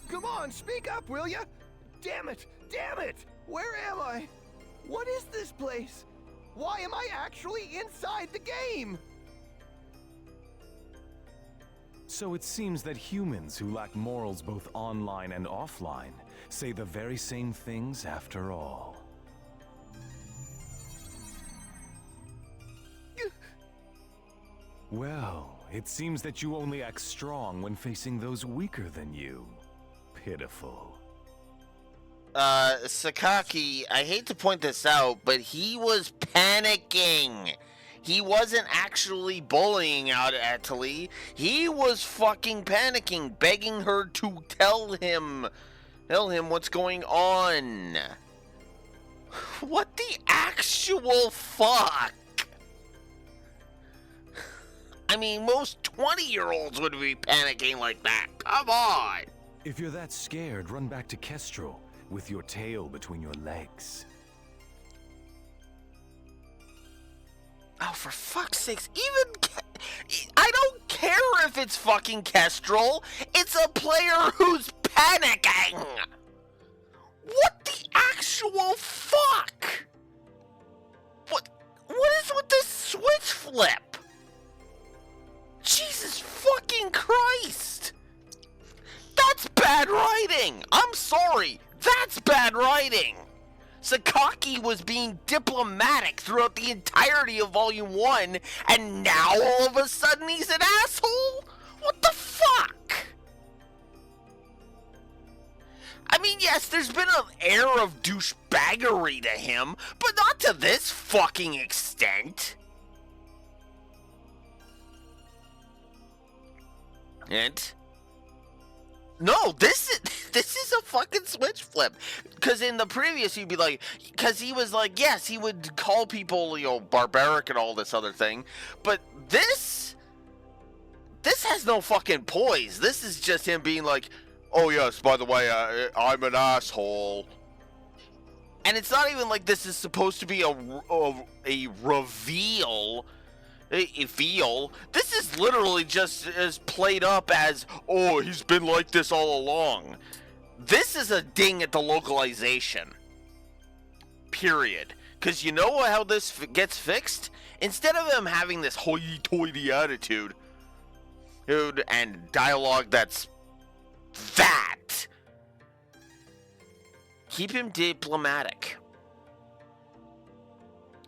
Come on, speak up, will ya? Damn it! Damn it! Where am I? What is this place? Why am I actually inside the game? So it seems that humans who lack morals both online and offline say the very same things after all. Well, it seems that you only act strong when facing those weaker than you. Pitiful. Sakaki, I hate to point this out, but he was panicking. He wasn't actually bullying out at Atali. He was fucking panicking, begging her to tell him what's going on. What the actual fuck? I mean, most 20-year-olds would be panicking like that. Come on. If you're that scared, run back to Kestrel with your tail between your legs. Oh, for fuck's sakes, even I don't care care if it's fucking Kestrel. It's a player who's panicking. What the actual fuck? What is with this switch flip? Jesus fucking Christ. That's bad writing. I'm sorry. That's bad writing. Sakaki was being diplomatic throughout the entirety of Volume 1, and now all of a sudden he's an asshole? What the fuck? I mean, yes, there's been an air of douchebaggery to him, but not to this fucking extent. And no, this is a fucking switch flip. Because in the previous, you'd be like, because he was like, yes, he would call people, you know, barbaric and all this other thing. But this has no fucking poise. This is just him being like, oh yes, by the way, I'm an asshole. And it's not even like this is supposed to be a reveal. This is literally just as played up as, oh, he's been like this all along. This is a ding at the localization. Period. Because you know how this gets fixed? Instead of him having this hoity-toity attitude, dude, and dialogue that's that, keep him diplomatic.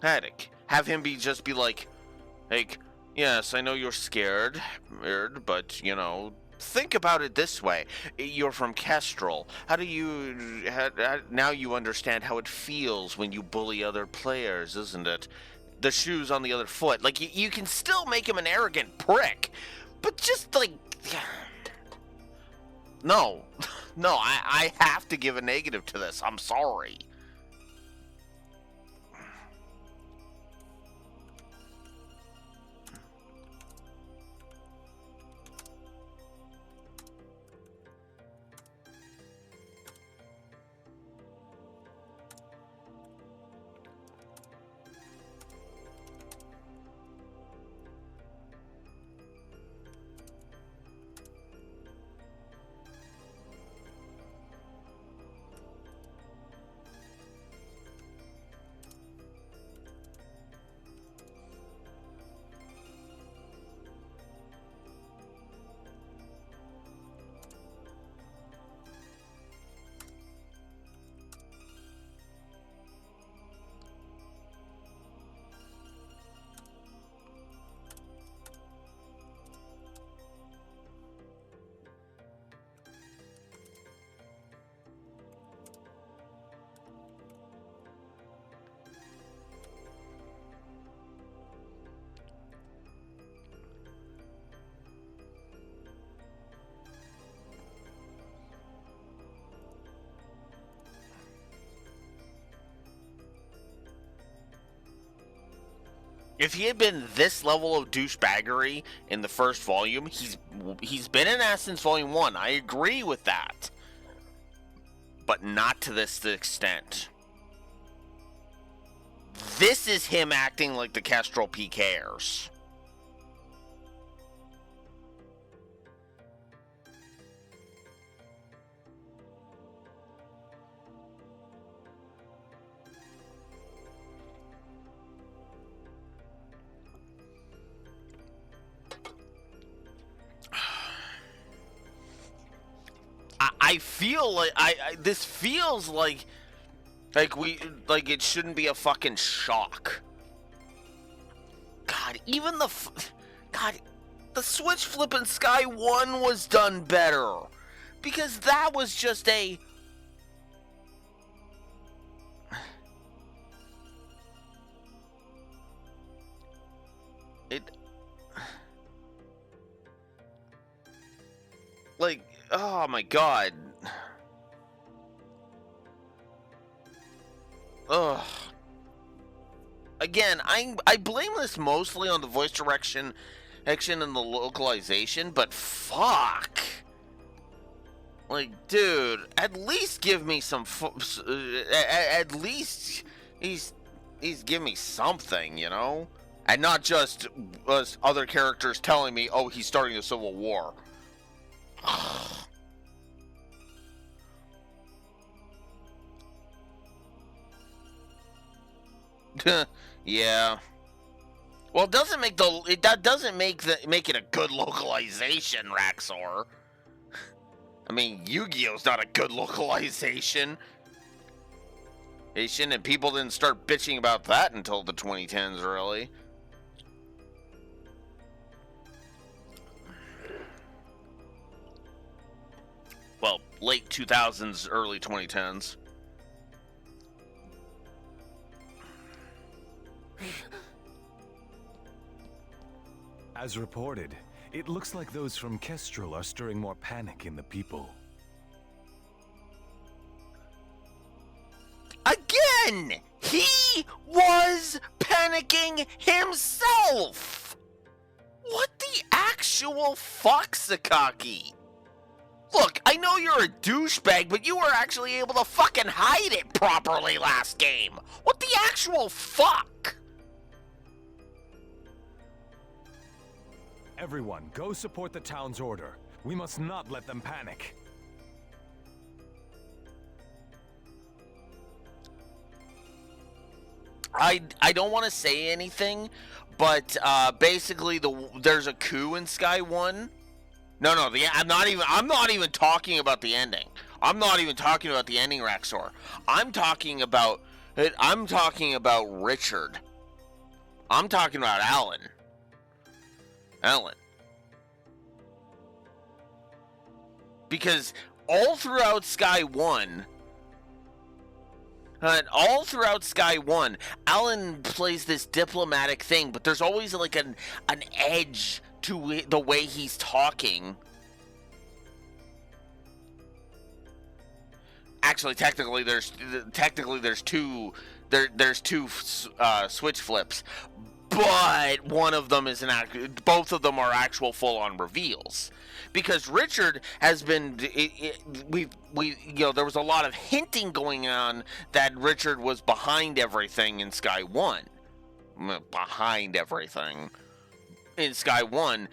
Have him just be like, yes, I know you're scared, but, you know, think about it this way. You're from Kestrel. Now you understand how it feels when you bully other players, isn't it? The shoe's on the other foot. Like, you can still make him an arrogant prick, but just, like, no. No, I have to give a negative to this. I'm sorry. If he had been this level of douchebaggery in the first volume, he's been an ass since Volume 1. I agree with that. But not to this extent. This is him acting like the Kestrel PKers. I feel like this feels like it shouldn't be a fucking shock. God, even the switch flip in Sky 1 was done better, because that was just a like, oh my god. Ugh. Again, I blame this mostly on the voice direction and the localization, but fuck. Like, dude, at least give me some at least he's give me something, you know? And not just other characters telling me, oh, he's starting a civil war. Yeah. Well, it doesn't make that doesn't make it a good localization, Raxor. I mean, Yu-Gi-Oh's not a good localization. And people didn't start bitching about that until the 2010s, really. Well, late 2000s, early 2010s. As reported, it looks like those from Kestrel are stirring more panic in the people. Again! He was panicking himself! What the actual fuck, Sakaki? Look, I know you're a douchebag, but you were actually able to fucking hide it properly last game. What the actual fuck? Everyone, go support the town's order. We must not let them panic. I don't want to say anything, but basically there's a coup in Sky 1. No, I'm not even talking about the ending. I'm not even talking about the ending, Raxor. I'm talking about Richard. I'm talking about Alan. Because all throughout Sky 1, Alan plays this diplomatic thing, but there's always like an edge to the way he's talking. Actually, technically, there's two switch flips, but one of them is both of them are actual full-on reveals. Because Richard has been, there was a lot of hinting going on that Richard was behind everything in Sky 1. Behind everything in Sky 1.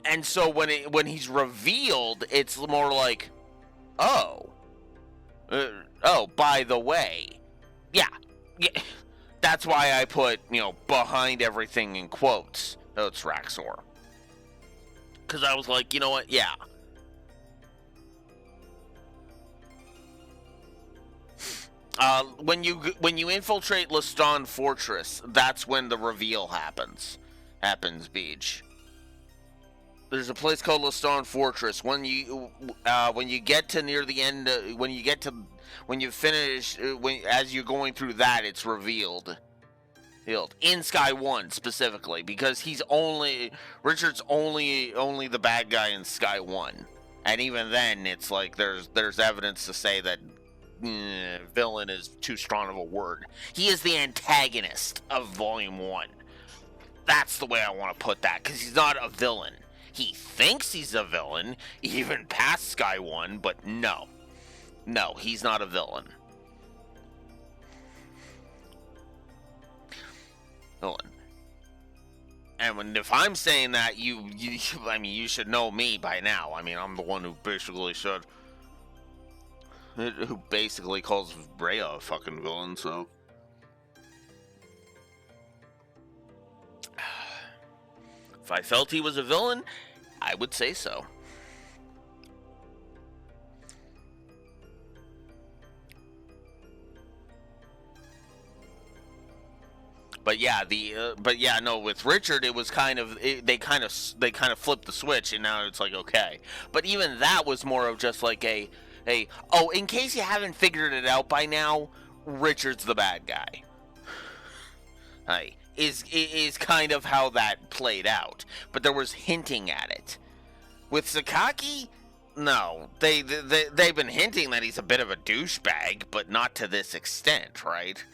And so when he's revealed, it's more like, oh, by the way. Yeah. That's why I put, behind everything in quotes. It's Raxor. Because I was like, you know what? Yeah. When you infiltrate Leston Fortress, that's when the reveal happens. There's a place called Leston Fortress. When you get to near the end, as you're going through that, it's revealed. In Sky 1 specifically, because Richard's only the bad guy in Sky 1, and even then it's like there's evidence to say that villain is too strong of a word. He is the antagonist of Volume 1. That's the way I want to put that, because he's not a villain. He thinks he's a villain, even past Sky 1, but no, he's not a villain. And if I'm saying that, you should know me by now. I mean, I'm the one who basically calls Rhea a fucking villain, so. If I felt he was a villain, I would say so. But with Richard, it was they kind of flipped the switch, and now it's like, okay. But even that was more of just like in case you haven't figured it out by now, Richard's the bad guy. Is kind of how that played out. But there was hinting at it. With Sakaki, no, they've been hinting that he's a bit of a douchebag, but not to this extent, right?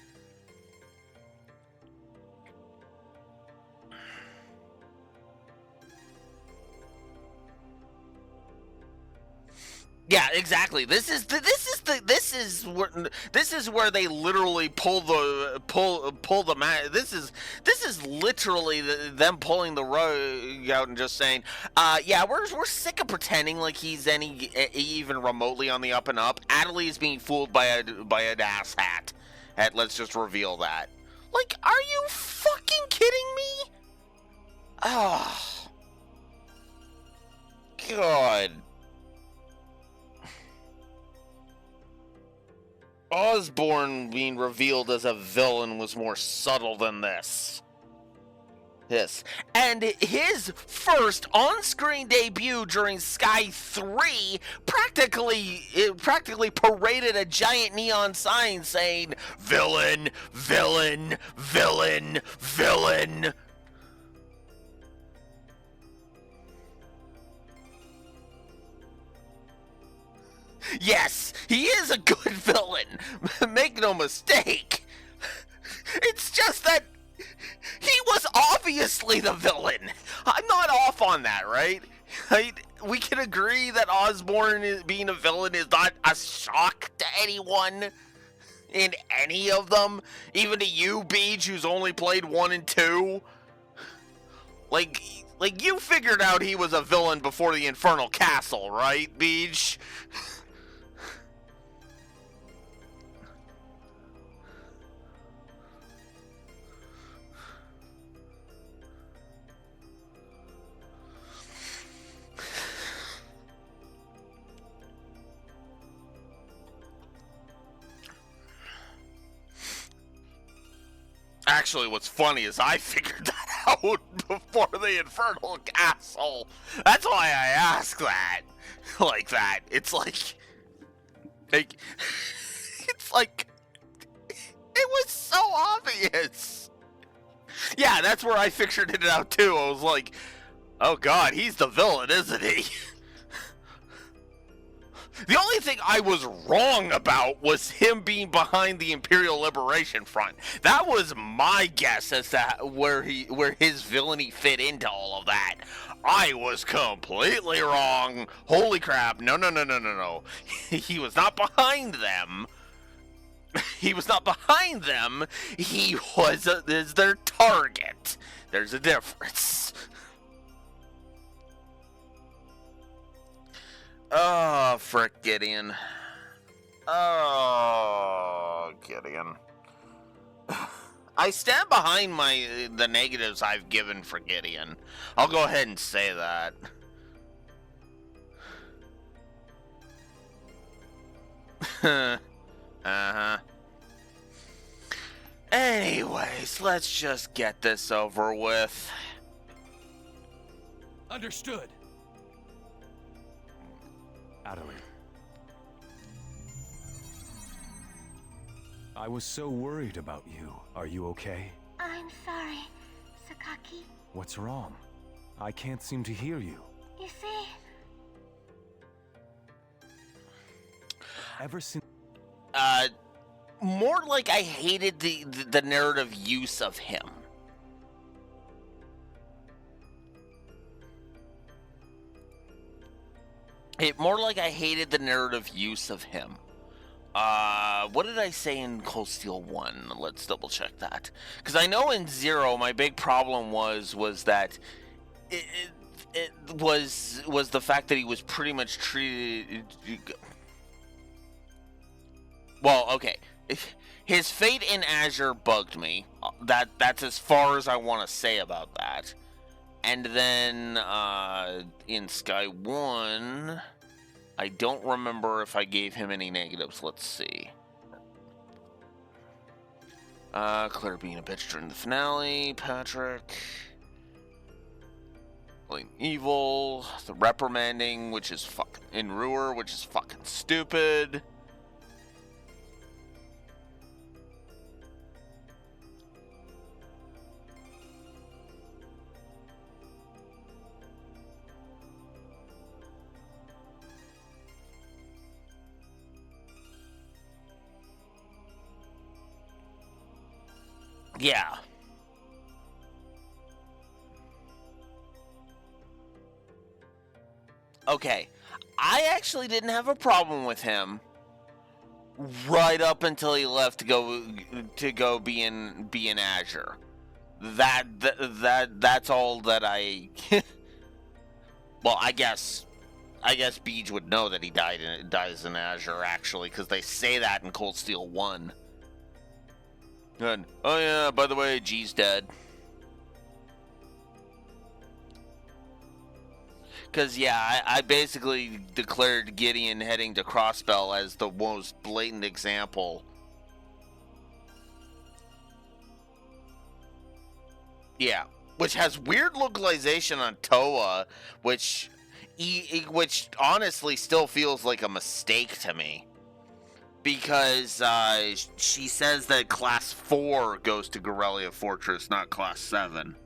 Yeah, exactly. This is where they literally pull the this is literally them pulling the rug out and just saying, yeah, we're sick of pretending like he's even remotely on the up and up. Adelie is being fooled by an ass hat. Let's just reveal that. Like, are you fucking kidding me? Oh, God. Osborn being revealed as a villain was more subtle than this. And his first on-screen debut during Sky 3 practically paraded a giant neon sign saying, "Villain, villain, villain, villain." Yes, he is a good villain. Make no mistake. It's just that he was obviously the villain. I'm not off on that, right? We can agree that Osborn being a villain is not a shock to anyone in any of them. Even to you, Beach, who's only played 1 and 2. Like you figured out he was a villain before the Infernal Castle, right, Beach? Actually, what's funny is I figured that out before the Infernal Castle. That's why I asked that. Like that. It's like it's like, it was so obvious. Yeah, that's where I figured it out too. I was like, oh God, he's the villain, isn't he? The only thing I was wrong about was him being behind the Imperial Liberation Front. That was my guess as to where his villainy fit into all of that. I was completely wrong. Holy crap. No. He was not behind them. He was not behind them. He is their target. There's a difference. Oh, frick, Gideon. Oh, Gideon. I stand behind the negatives I've given for Gideon. I'll go ahead and say that. Uh-huh. Anyways, let's just get this over with. Understood. Adelie. I was so worried about you. Are you okay? I'm sorry, Sakaki. What's wrong? I can't seem to hear you. You see, Ever since... More like I hated the narrative use of him. More like I hated the narrative use of him. What did I say in Cold Steel 1? Let's double check that. Because I know in 0, my big problem was that it was the fact that he was pretty much treated... Well, okay. His fate in Azure bugged me. That's as far as I want to say about that. And then in Sky 1, I don't remember if I gave him any negatives. Let's see. Claire being a bitch during the finale. Patrick. Playing evil. The reprimanding, which is fucking... In Ruhr, which is fucking stupid. Yeah. Okay. I actually didn't have a problem with him right up until he left to go be in Azure. That's all that I. Well, I guess Beej would know that he dies in Azure actually, because they say that in Cold Steel 1. And oh yeah, by the way, G's dead. Because, yeah, I basically declared Gideon heading to Crossbell as the most blatant example. Yeah, which has weird localization on Toa, which honestly still feels like a mistake to me. Because she says that Class 4 goes to Gorelia Fortress, not Class 7.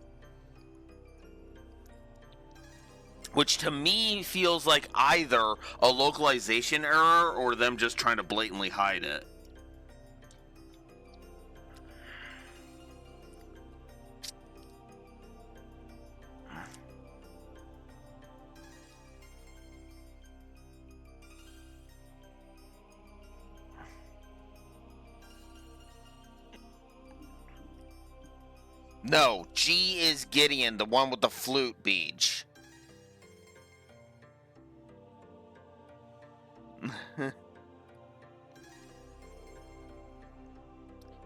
Which to me feels like either a localization error or them just trying to blatantly hide it. No, G is Gideon, the one with the flute, Beach.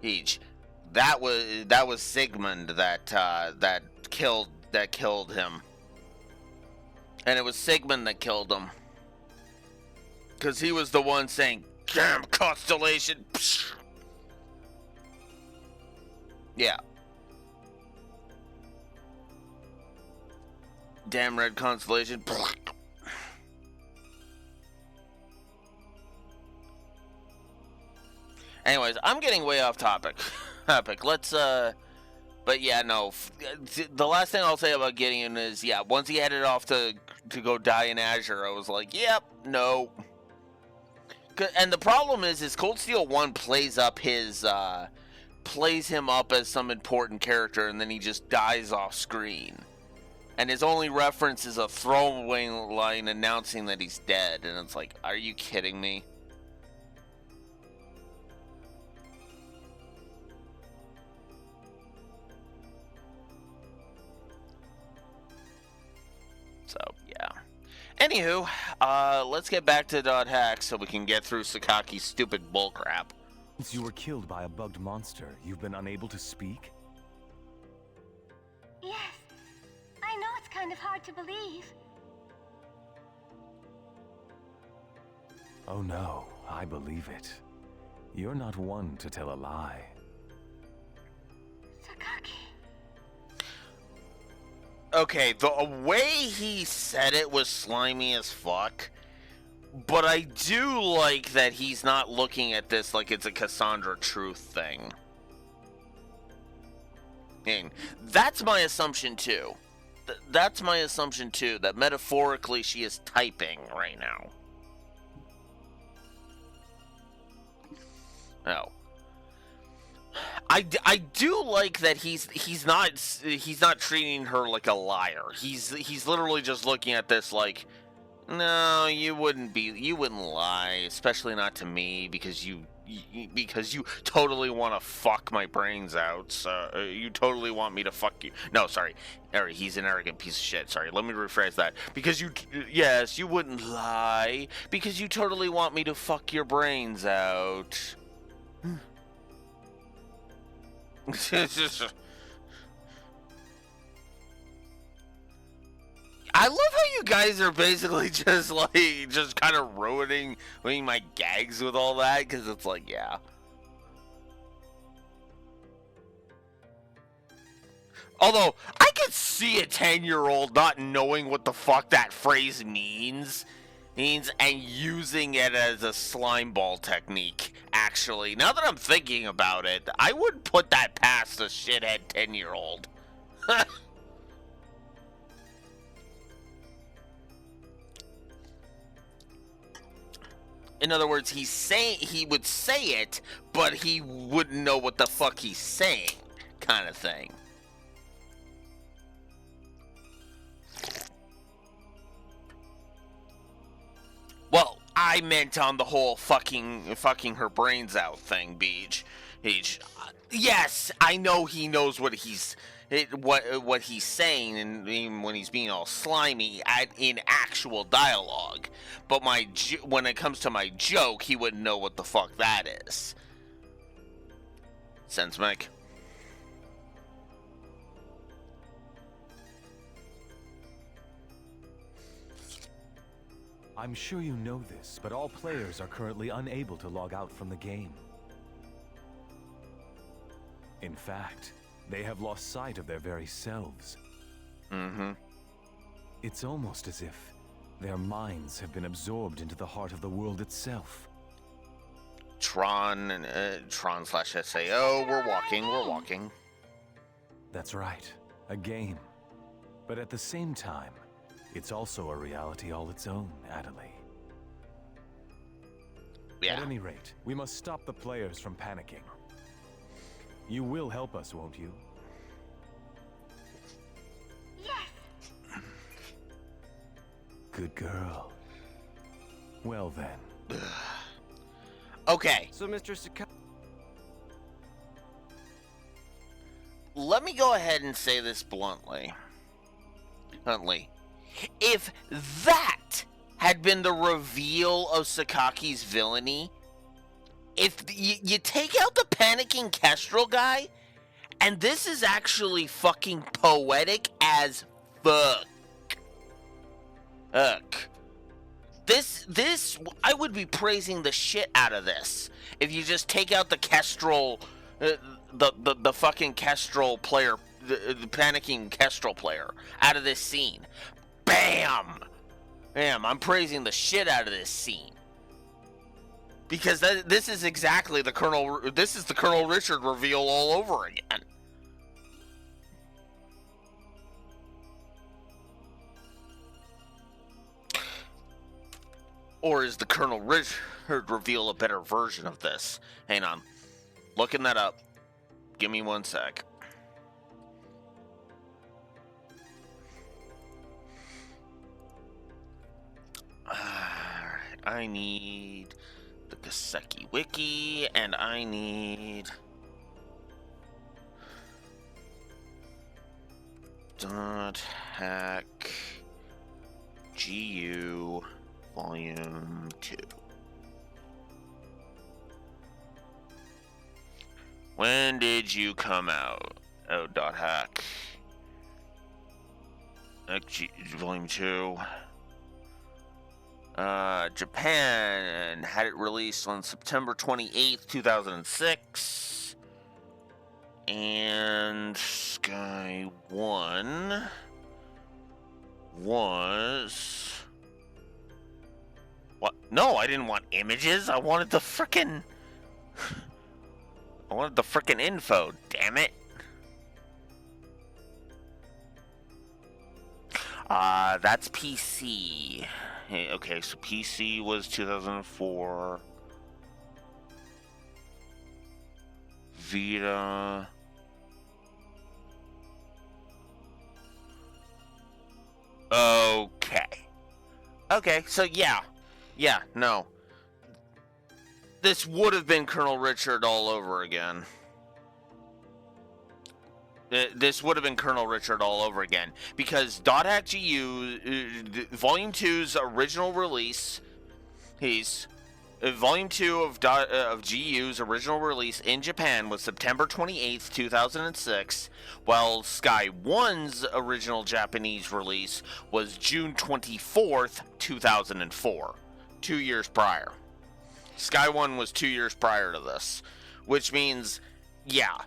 Beach. That was Sigmund that killed him. And it was Sigmund that killed him. Cause he was the one saying, "Damn Constellation." Yeah. Damn red Constellation. Anyways, I'm getting way off topic. Let's but yeah, no. The last thing I'll say about Gideon is, yeah, once he headed off to go die in Azure, I was like, yep, no. And the problem is Cold Steel 1 plays him up as some important character, and then he just dies off screen. And his only reference is a throwaway line announcing that he's dead, and it's like, are you kidding me? So, yeah. Anywho, let's get back to .hack so we can get through Sakaki's stupid bullcrap. Since you were killed by a bugged monster, you've been unable to speak? Yes. I know it's kind of hard to believe. Oh no, I believe it. You're not one to tell a lie. Sakaki. Okay, the way he said it was slimy as fuck, but I do like that he's not looking at this like it's a Cassandra truth thing. And that's my assumption too. That's my assumption too, that metaphorically she is typing right now. Oh. I do like that he's not treating her like a liar. He's literally just looking at this like, no, you wouldn't lie, especially not to me, because you totally want to fuck my brains out. So you totally want me to fuck you. No, sorry. He's an arrogant piece of shit. Sorry, let me rephrase that. Because you wouldn't lie, because you totally want me to fuck your brains out. I love how you guys are basically just kind of ruining my gags with all that, because it's like, yeah. Although, I could see a 10-year-old not knowing what the fuck that phrase means and using it as a slime ball technique, actually. Now that I'm thinking about it, I wouldn't put that past a shithead 10-year-old. In other words, he would say it, but he wouldn't know what the fuck he's saying, kind of thing. I meant on the whole fucking her brains out thing, Beach. Yes, I know he knows what he's saying, and even when he's being all slimy in actual dialogue. But when it comes to my joke, he wouldn't know what the fuck that is. Sense, Mike? I'm sure you know this, but all players are currently unable to log out from the game. In fact, they have lost sight of their very selves. Mm-hmm. It's almost as if their minds have been absorbed into the heart of the world itself. Tron/SAO, we're walking. That's right, a game. But at the same time, it's also a reality all its own, Adelaide. Yeah. At any rate, we must stop the players from panicking. You will help us, won't you? Yes. Good girl. Well then. Okay. So, Mr. Sakai... Let me go ahead and say this bluntly. If that had been the reveal of Sakaki's villainy, if you take out the panicking Kestrel guy, and this is actually fucking poetic as fuck. This, I would be praising the shit out of this if you just take out the Kestrel, the fucking Kestrel player, the panicking Kestrel player out of this scene. Bam! Bam, I'm praising the shit out of this scene. Because this is exactly the Colonel Richard reveal all over again. Or is the Colonel Richard reveal a better version of this? Hang on. Looking that up. Give me 1 sec. Alright, I need the Gaseki Wiki, and I need... .hack GU Volume 2. When did you come out? Oh, .hack. Volume 2. Japan had it released on September 28th, 2006. And Sky 1 was... What? No, I didn't want images. I wanted the frickin'... I wanted the frickin' info, damn it. That's PC. Okay, so PC was 2004. Vita. Okay, so yeah, no. This would have been Colonel Richard all over again. This would have been Colonel Richard all over again. Because .hack GU, Volume 2's original release, Volume 2 of GU's original release in Japan was September 28th, 2006, while Sky 1's original Japanese release was June 24th, 2004. 2 years prior. Sky 1 was 2 years prior to this. Which means, yeah,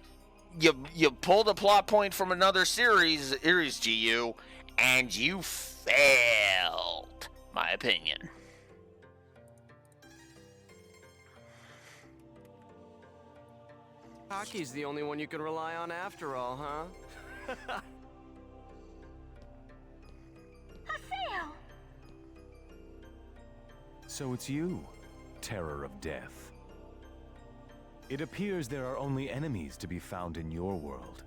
you pulled a plot point from another series GU, and you failed, my opinion. Sakaki's the only one you can rely on after all, huh? Haseo! So it's you, Terror of Death. It appears there are only enemies to be found in your world.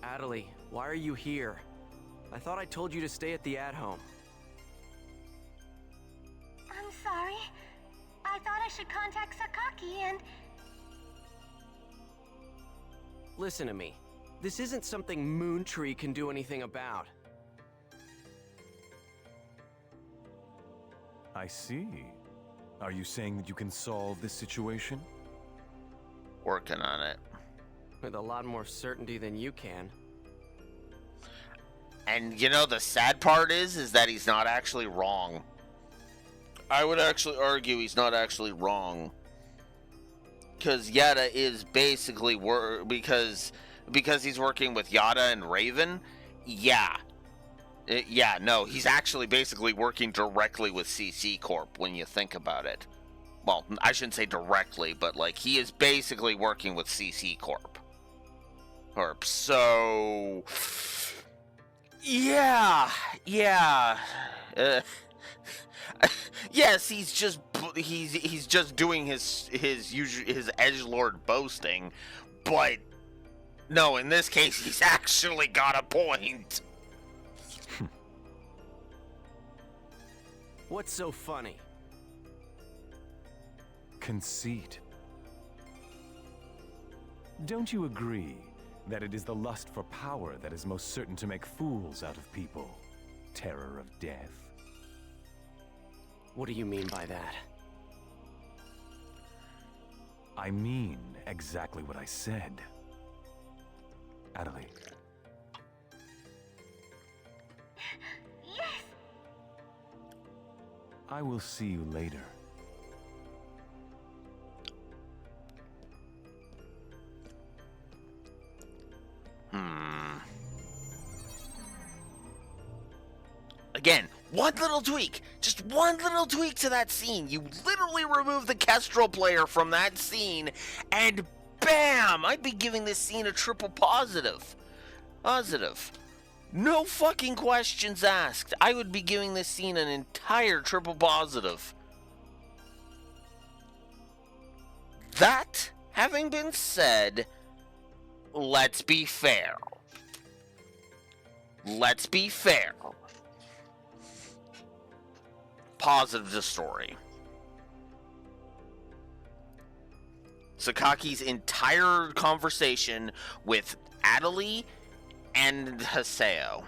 Adelaide, why are you here? I thought I told you to stay at the at-home. I'm sorry. I thought I should contact Sakaki and... Listen to me. This isn't something Moontree can do anything about. I see. Are you saying that you can solve this situation? Working on it. With a lot more certainty than you can. And you know, the sad part is that he's not actually wrong. I would actually argue he's not actually wrong. Because Yada is basically because he's working with Yada and Raven. Yeah. No, he's actually basically working directly with CC Corp when you think about it. Well, I shouldn't say directly, but like he is basically working with CC Corp. So yeah. Yes, he's just doing his edgelord boasting, but no, in this case he's actually got a point. What's so funny? Conceit. Don't you agree that it is the lust for power that is most certain to make fools out of people? Terror of death. What do you mean by that? I mean exactly what I said. Adelie. Yes! I will see you later. Again, one little tweak. Just one little tweak to that scene. You literally remove the Kestrel player from that scene, and bam! I'd be giving this scene a triple positive. No fucking questions asked. I would be giving this scene an entire triple positive. That having been said, let's be fair. Positive to story. Sakaki's entire conversation with Adelie and Haseo.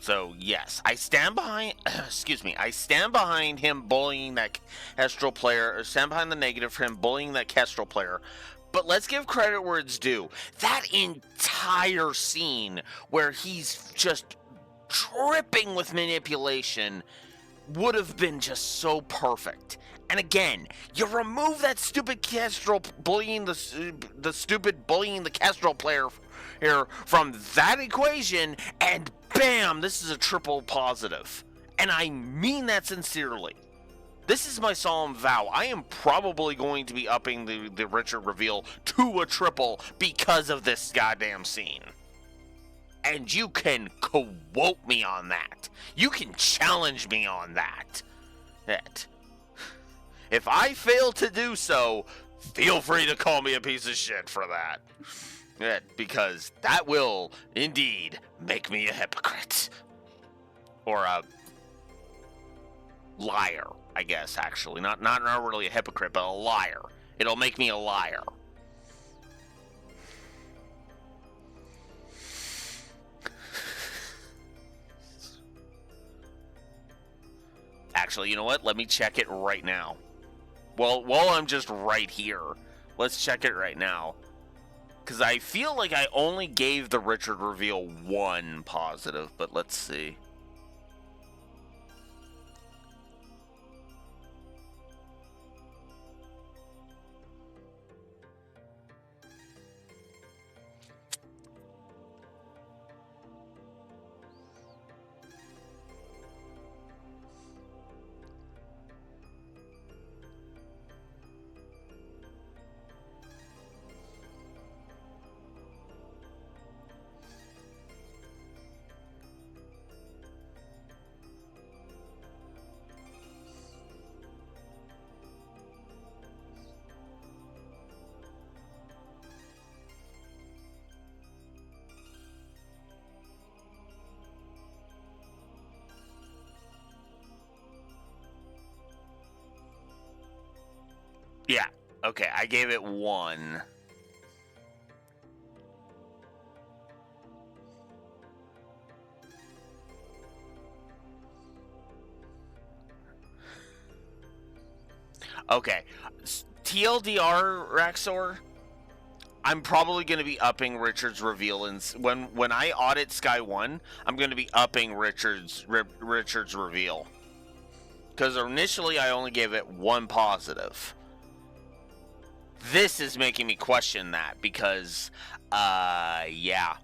So yes, I stand behind. I stand behind him bullying that Kestrel player, or stand behind the negative for him bullying that Kestrel player. But let's give credit where it's due. That entire scene where he's just dripping with manipulation would have been just so perfect. And again, you remove that stupid Kestrel bullying the stupid bullying the Kestrel player here from that equation, and bam, this is a triple positive. And I mean that sincerely. This is my solemn vow. I am probably going to be upping the Richard reveal to a triple because of this goddamn scene. And you can quote me on that. You can challenge me on that. If I fail to do so, feel free to call me a piece of shit for that. Because that will, indeed, make me a hypocrite. Or a liar, I guess, actually. Not really a hypocrite, but a liar. It'll make me a liar. Actually, you know what? Let me check it right now. Well, while I'm just right here, let's check it right now. Because I feel like I only gave the Richard reveal 1 positive, but let's see. Yeah, okay, I gave it 1. Okay, TLDR, Raxor, I'm probably going to be upping Richard's reveal. And when I audit Sky 1, I'm going to be upping Richard's reveal. Because initially I only gave it 1 positive. This is making me question that because, yeah.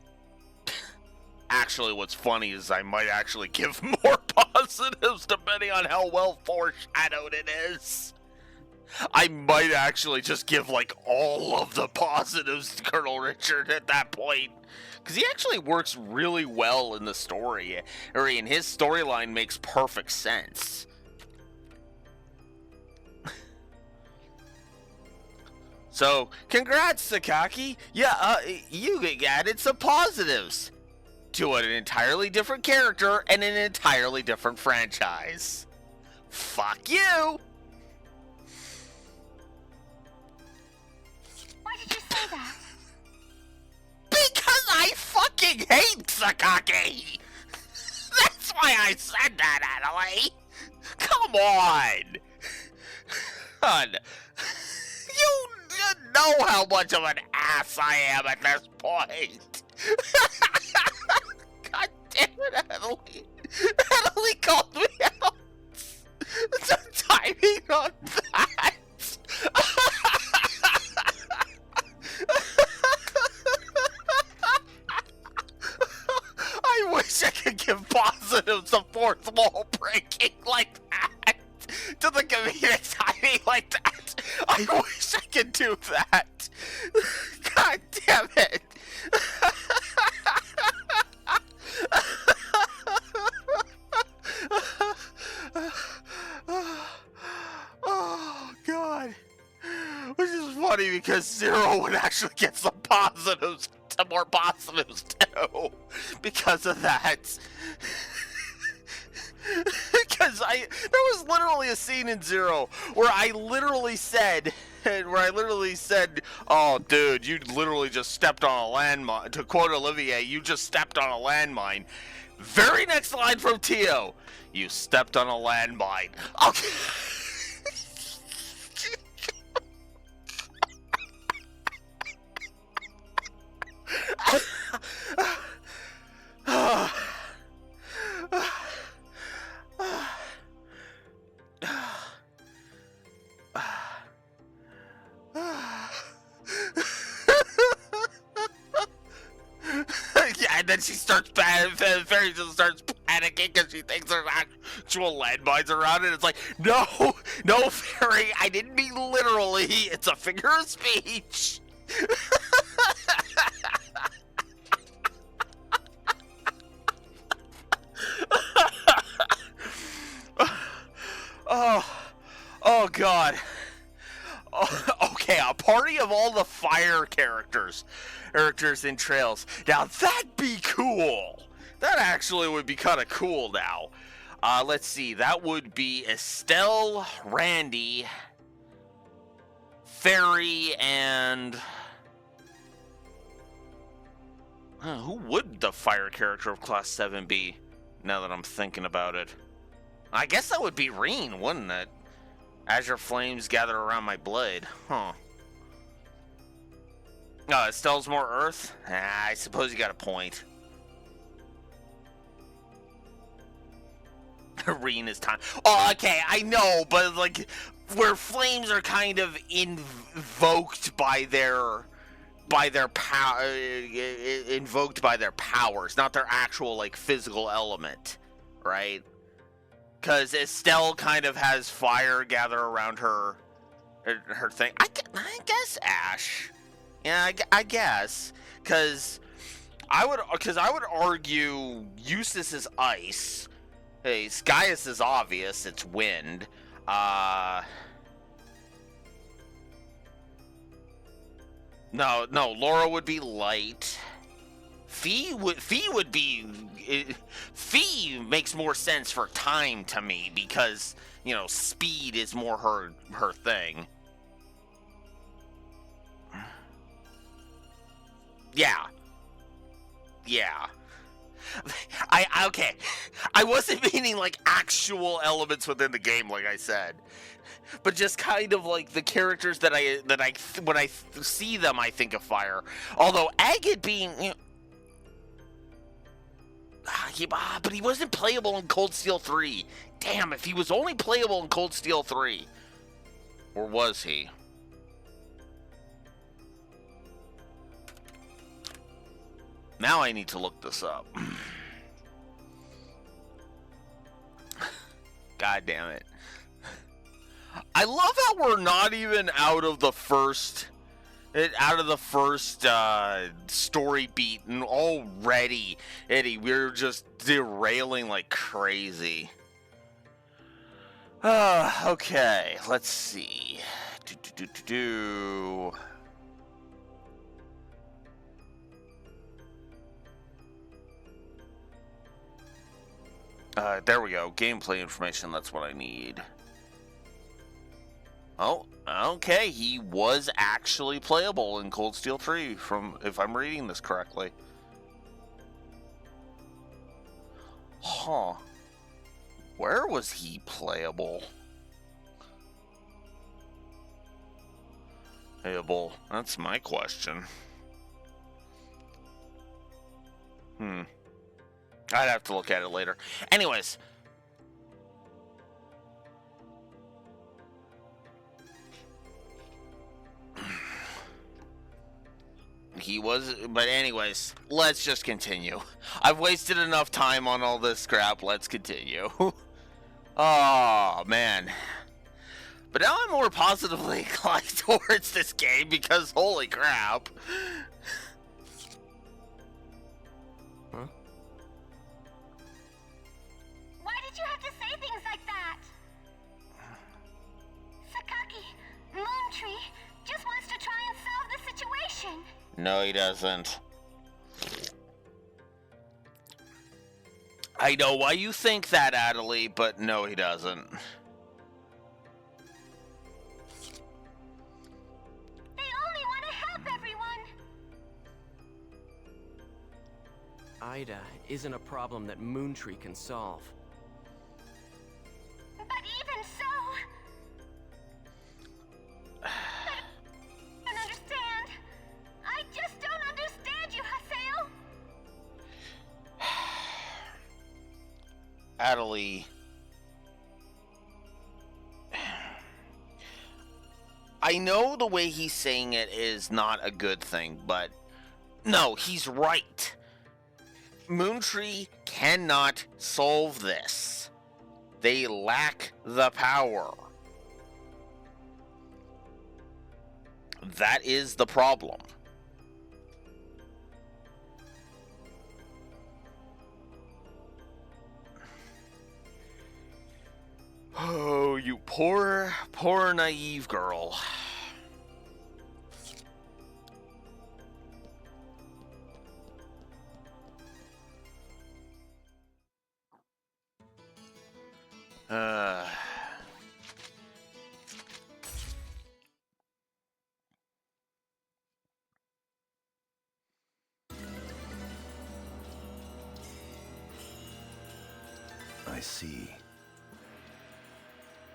Actually, what's funny is I might actually give more positives depending on how well foreshadowed it is. I might actually just give, like, all of the positives to Colonel Richard at that point. Because he actually works really well in the story. Or in his storyline makes perfect sense. So, congrats, Sakaki. Yeah, you added some positives to an entirely different character and an entirely different franchise. Fuck you! Why did you say that? Because I fucking hate Sakaki! That's why I said that, Adelaide! Come on! Hun, you know how much of an ass I am at this point! God damn it, Adelaide! Adelaide called me out! The timing on that! I wish I could give positives a fourth wall breaking like that to the comedic timing like that. I wish I could do that. God damn it. Oh, God. Which is funny because Zero would actually get some positives, some more positives too, because of that. Because there was literally a scene in Zero where I literally said, oh, dude, you literally just stepped on a landmine. To quote Olivier, you just stepped on a landmine. Very next line from Tio, you stepped on a landmine. Okay. Yeah, and then she starts Fairy just starts panicking because she thinks there's actual landmines around it. It's like, no, no, Fairy, I didn't mean literally. It's a figure of speech. Oh God. Oh, okay, a party of all the fire characters in Trails. Now that'd be cool. That actually would be kind of cool now. Let's see. That would be Estelle, Randy, Fairy, and who would the fire character of Class 7 be? Now that I'm thinking about it, I guess that would be Reen, wouldn't it? As your flames gather around my blade. Huh. Estelle's more Earth? I suppose you got a point. Reen is time. Oh, okay, I know, but like, where flames are kind of invoked by their power, invoked by their powers, not their actual like physical element, right? Because Estelle kind of has fire gather around her thing. I guess Ash. Yeah, I guess. Because I would argue Eustace is ice. Hey, Skyus is obvious. It's wind. No, Laura would be light. Fee makes more sense for time to me because, you know, speed is more her thing. Yeah. Okay. I wasn't meaning like actual elements within the game, like I said, but just kind of like the characters that when I see them, I think of fire. Although Agate being, you know, but he wasn't playable in Cold Steel 3. Damn, if he was only playable in Cold Steel 3. Or was he? Now I need to look this up. God damn it. I love how we're not even out of the first story beat, and already, Eddie, we're just derailing like crazy. Okay, let's see. There we go. Gameplay information, that's what I need. Oh, okay. He was actually playable in Cold Steel 3, if I'm reading this correctly. Huh. Where was he playable? Playable. That's my question. I'd have to look at it later. Anyways. He was, but anyways, let's just continue. I've wasted enough time on all this crap. Let's continue. Oh, man. But now I'm more positively inclined towards this game because holy crap. Huh? Why did you have to say things like that? Sakaki, Moontree, just wants to try and solve the situation. No, he doesn't. I know why you think that, Adelie, but no, he doesn't. They only want to help everyone. Ida isn't a problem that Moontree can solve. But even so... I don't understand. I just don't understand you, Haseo. Adelie. I know the way he's saying it is not a good thing, but no, he's right. Moontree cannot solve this. They lack the power. That is the problem. Oh, you poor, poor naive girl. Uh... I see.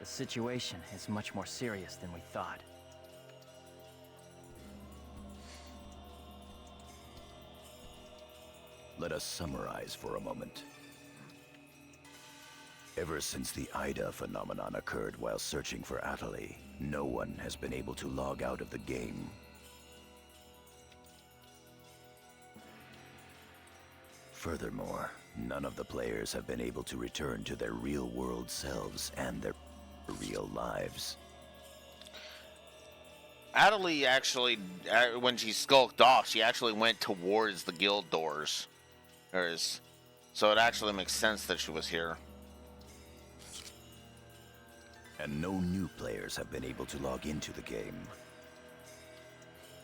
The situation is much more serious than we thought. Let us summarize for a moment. Ever since the Ida phenomenon occurred while searching for Atali, no one has been able to log out of the game. Furthermore, none of the players have been able to return to their real-world selves and their real lives. Atali actually, when she skulked off, she actually went towards the guild doors. So it actually makes sense that she was here. And no new players have been able to log into the game.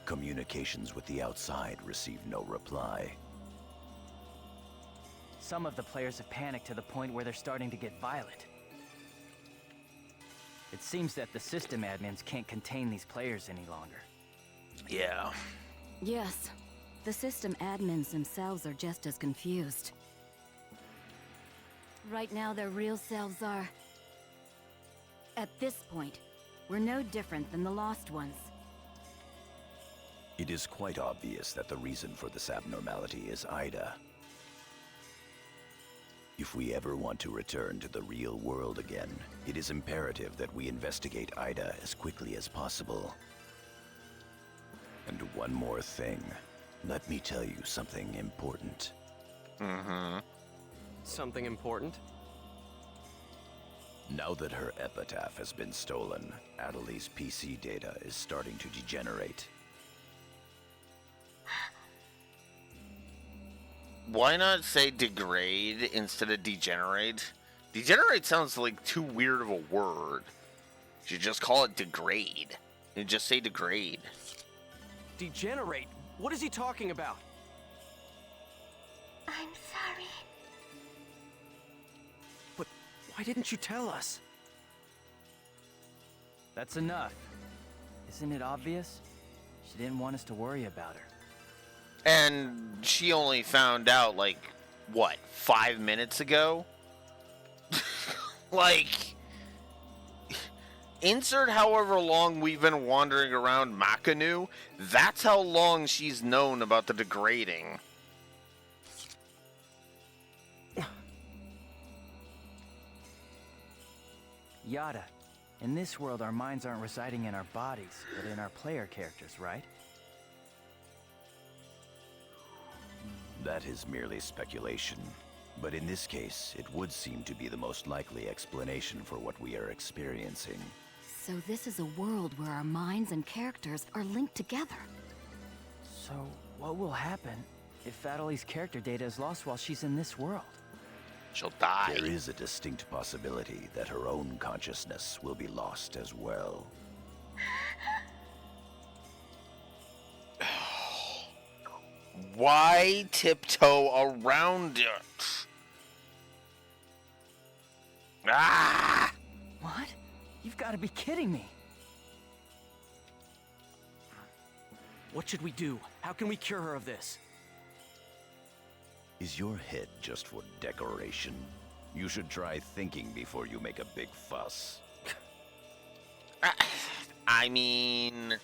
Communications with the outside receive no reply. Some of the players have panicked to the point where they're starting to get violent. It seems that the system admins can't contain these players any longer. Yeah. Yes, the system admins themselves are just as confused. Right now, their real selves are... At this point, we're no different than the Lost Ones. It is quite obvious that the reason for this abnormality is Ida. If we ever want to return to the real world again, it is imperative that we investigate Ida as quickly as possible. And one more thing. Let me tell you something important. Something important? Now that her epitaph has been stolen, Atali's PC data is starting to degenerate. Why not say degrade instead of degenerate? Degenerate sounds like too weird of a word. You should just call it degrade. And just say degrade. Degenerate? What is he talking about? I'm sorry. But why didn't you tell us? That's enough. Isn't it obvious? She didn't want us to worry about her. And she only found out, like, what, 5 minutes ago? Like, insert however long we've been wandering around Makanu, that's how long she's known about the degrading. Yada, in this world our minds aren't residing in our bodies, but in our player characters, right? That is merely speculation. But in this case, it would seem to be the most likely explanation for what we are experiencing. So this is a world where our minds and characters are linked together. So, what will happen if Atali's character data is lost while she's in this world? She'll die. There is a distinct possibility that her own consciousness will be lost as well. Why tiptoe around it? Ah! What? You've got to be kidding me. What should we do? How can we cure her of this? Is your head just for decoration? You should try thinking before you make a big fuss. I mean...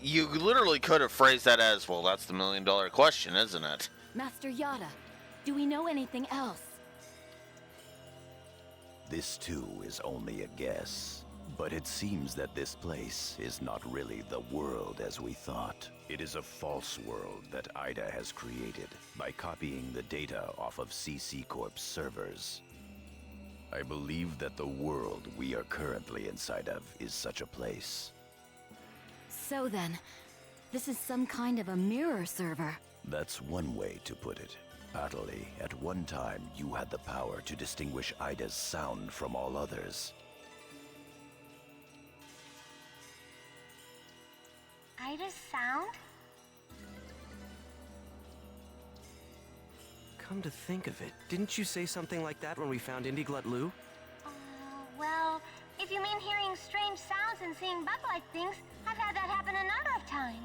You literally could have phrased that as, well, that's the million-dollar question, isn't it? Master Yada, do we know anything else? This too is only a guess. But it seems that this place is not really the world as we thought. It is a false world that Ida has created by copying the data off of CC Corp's servers. I believe that the world we are currently inside of is such a place. So then, this is some kind of a mirror server. That's one way to put it. Atali, at one time you had the power to distinguish Ida's sound from all others. Ida's sound? Come to think of it, didn't you say something like that when we found Indiglut Lu? Well, if you mean hearing strange sounds and seeing bug-like things, I've had that happen a number of times.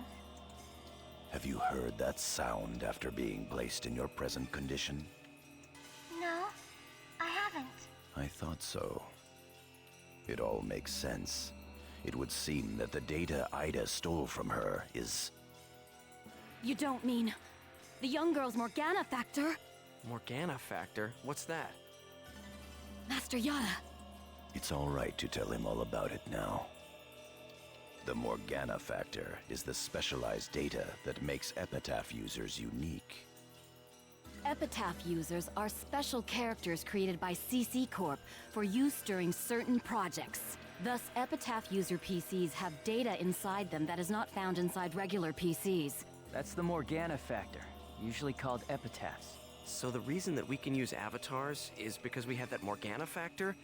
Have you heard that sound after being placed in your present condition? No, I haven't. I thought so. It all makes sense. It would seem that the data Ida stole from her is... You don't mean the young girl's Morgana factor? Morgana factor? What's that? Master Yada. It's all right to tell him all about it now. The Morgana factor is the specialized data that makes Epitaph users unique. Epitaph users are special characters created by CC Corp for use during certain projects. Thus, Epitaph user PCs have data inside them that is not found inside regular PCs. That's the Morgana factor, usually called epitaphs. So the reason that we can use avatars is because we have that Morgana factor?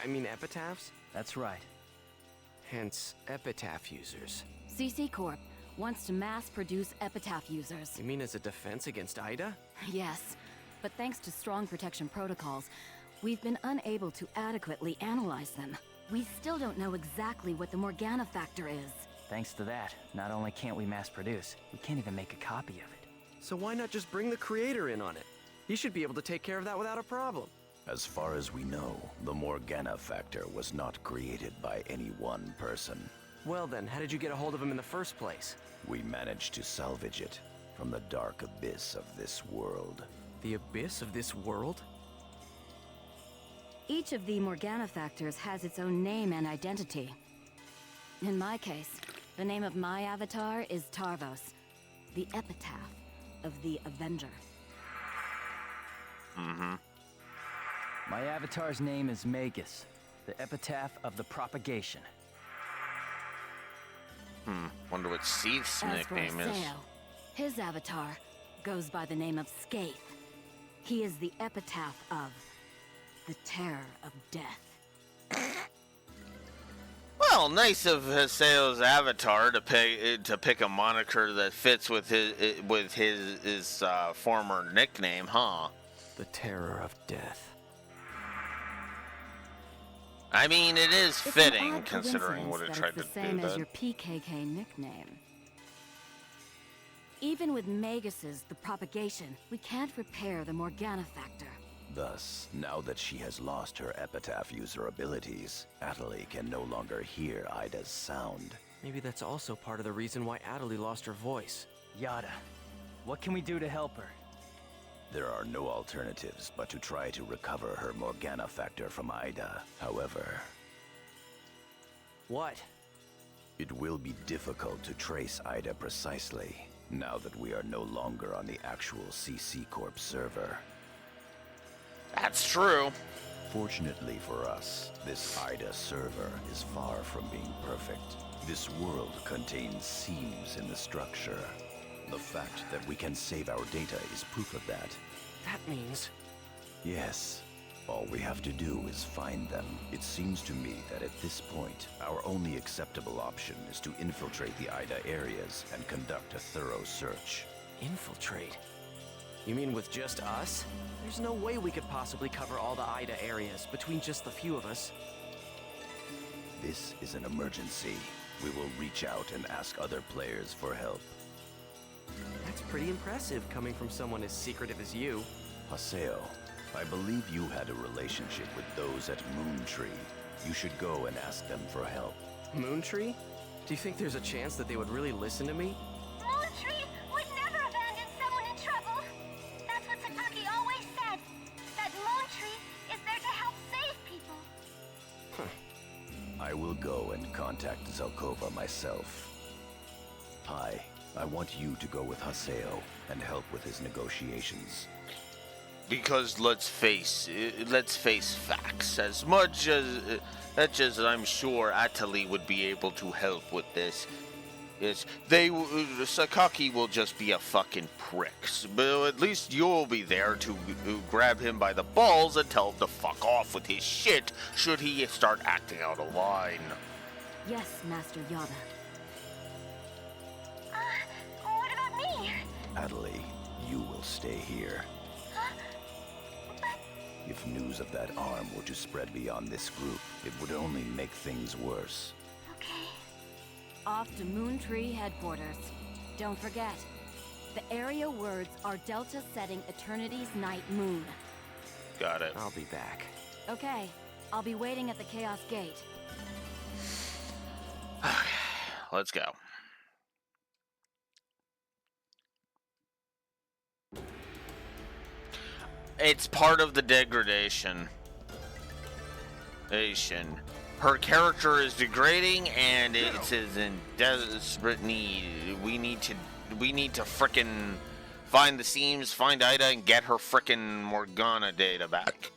I mean epitaphs? That's right. Hence, epitaph users. CC Corp wants to mass-produce Epitaph users. You mean as a defense against Ida? Yes, but thanks to strong protection protocols, we've been unable to adequately analyze them. We still don't know exactly what the Morgana factor is. Thanks to that, not only can't we mass produce, we can't even make a copy of it. So why not just bring the creator in on it? He should be able to take care of that without a problem. As far as we know, the Morgana factor was not created by any one person. Well then, how did you get a hold of him in the first place? We managed to salvage it from the dark abyss of this world. The abyss of this world? Each of the Morgana factors has its own name and identity. In my case, the name of my avatar is Tarvos, the epitaph of the Avenger. My avatar's name is Magus, the epitaph of the propagation. Wonder what Seath's As for nickname is. Aseo, his avatar goes by the name of Skaith. He is the epitaph of the terror of death. Well, nice of Haseo's avatar to pick a moniker that fits with his former nickname, huh? The terror of death. I mean, it is It's an fitting odd considering what it coincidence tried that to it's the same do. as your PKK nickname. Even with Magus's the propagation, we can't repair the Morgana factor. Thus, now that she has lost her epitaph user abilities, Atali can no longer hear Ida's sound. Maybe that's also part of the reason why Atali lost her voice. Yada, what can we do to help her? There are no alternatives but to try to recover her Morgana factor from Ida. However, What? it will be difficult to trace Ida precisely, now that we are no longer on the actual CC Corp server. That's true. Fortunately for us, this Ida server is far from being perfect. This world contains seams in the structure. The fact that we can save our data is proof of that. That means... Yes. All we have to do is find them. It seems to me that at this point, our only acceptable option is to infiltrate the Ida areas and conduct a thorough search. infiltrate? You mean with just us? There's no way we could possibly cover all the Ida areas between just the few of us. This is an emergency. We will reach out and ask other players for help. That's pretty impressive coming from someone as secretive as you. Haseo, I believe you had a relationship with those at Moontree. You should go and ask them for help. Moontree? Do you think there's a chance that they would really listen to me? Moontree would never abandon someone in trouble. That's what Sakaki always said. That Moontree is there to help save people. I will go myself. Pi, I want you to go with Haseo and help with his negotiations. Because let's face facts. As much as I'm sure Atali would be able to help with this, is Sakaki will just be a fucking prick. But at least you'll be there to grab him by the balls and tell him to fuck off with his shit should he start acting out of line. Yes, Master Yada. What about me? Atali, you will stay here. If news of that arm were to spread beyond this group, it would only make things worse. Okay. Off to Moon Tree headquarters. Don't forget, the area words are Delta setting Eternity's night moon. Got it. I'll be back. Okay, I'll be waiting at the Chaos Gate. Let's go. It's part of the degradation. Her character is degrading, and it's in desperate need. We need to frickin' find the seams, find Ida, and get her frickin' Morgana data back.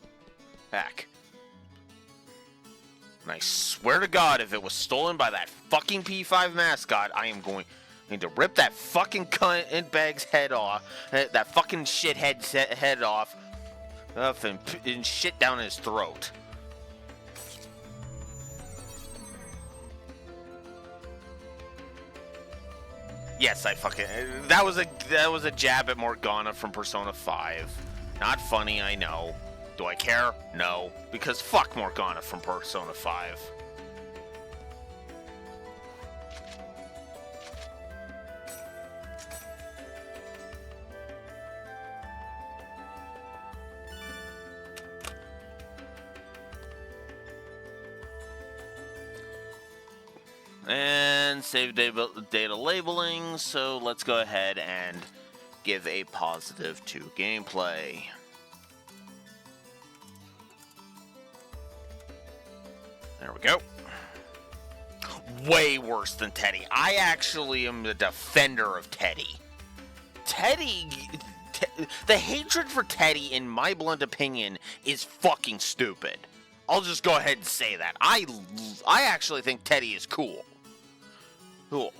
And I swear to God, if it was stolen by that fucking P5 mascot, I need to rip that fucking cunt bag's head off, that fucking shithead's head off, and shit down his throat. Yes, that was a jab at Morgana from Persona 5. Not funny, I know. Do I care? No, because fuck Morgana from Persona 5. And save data labeling, so let's go ahead and give a positive to gameplay. There we go. Way worse than Teddy. I actually am the defender of Teddy. The hatred for Teddy, in my blunt opinion, is fucking stupid. I'll just go ahead and say that. I actually think Teddy is cool. Cool.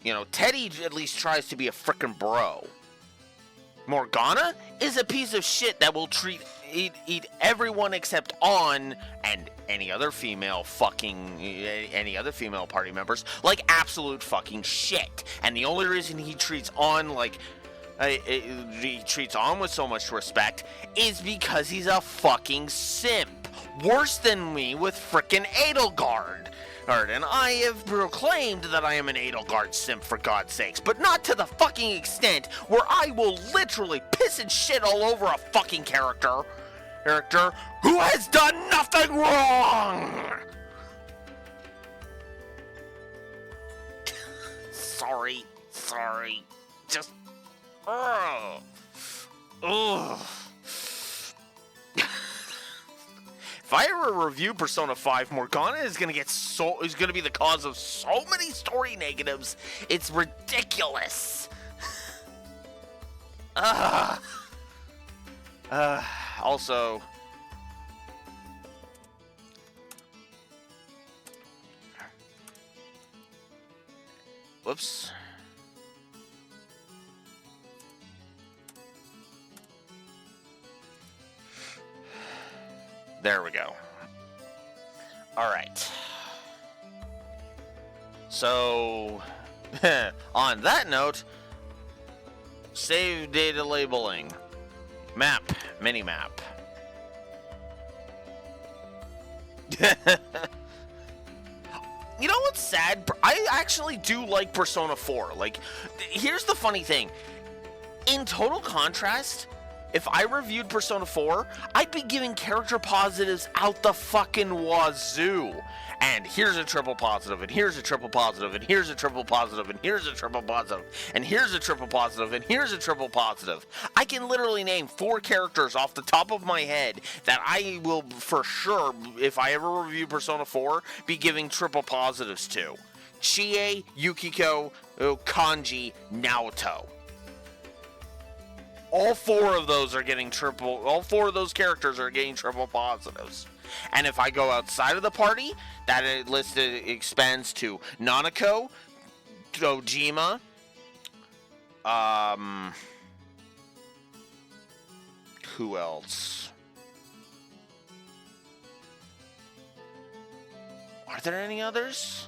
You know, Teddy at least tries to be a frickin' bro. Morgana is a piece of shit that will eat everyone except On and any other female party members like absolute fucking shit. And the only reason he treats On like he treats On with so much respect is because he's a fucking simp. Worse than me with frickin' Edelgard. And I have proclaimed that I am an Edelgard simp, for God's sakes, but not to the fucking extent where I will literally piss and shit all over a fucking character who has done nothing wrong! Sorry. Just... Ugh. If I ever review Persona 5, Morgana is gonna be the cause of so many story negatives. It's ridiculous. Also, whoops. There we go. Alright. So, on that note, save data labeling. Map. Minimap. You know what's sad? I actually do like Persona 4. Like, here's the funny thing. In total contrast, if I reviewed Persona 4, I'd be giving character positives out the fucking wazoo. And here's a triple positive, and here's a triple positive, and here's a triple positive, and here's a triple positive, and here's a triple positive, and here's a triple positive. I can literally name 4 characters off the top of my head that I will, for sure, if I ever review Persona 4, be giving triple positives to. Chie, Yukiko, Kanji, Naoto. All four of those characters are getting triple positives. And if I go outside of the party, that list expands to Nanako, Dojima, who else? Are there any others?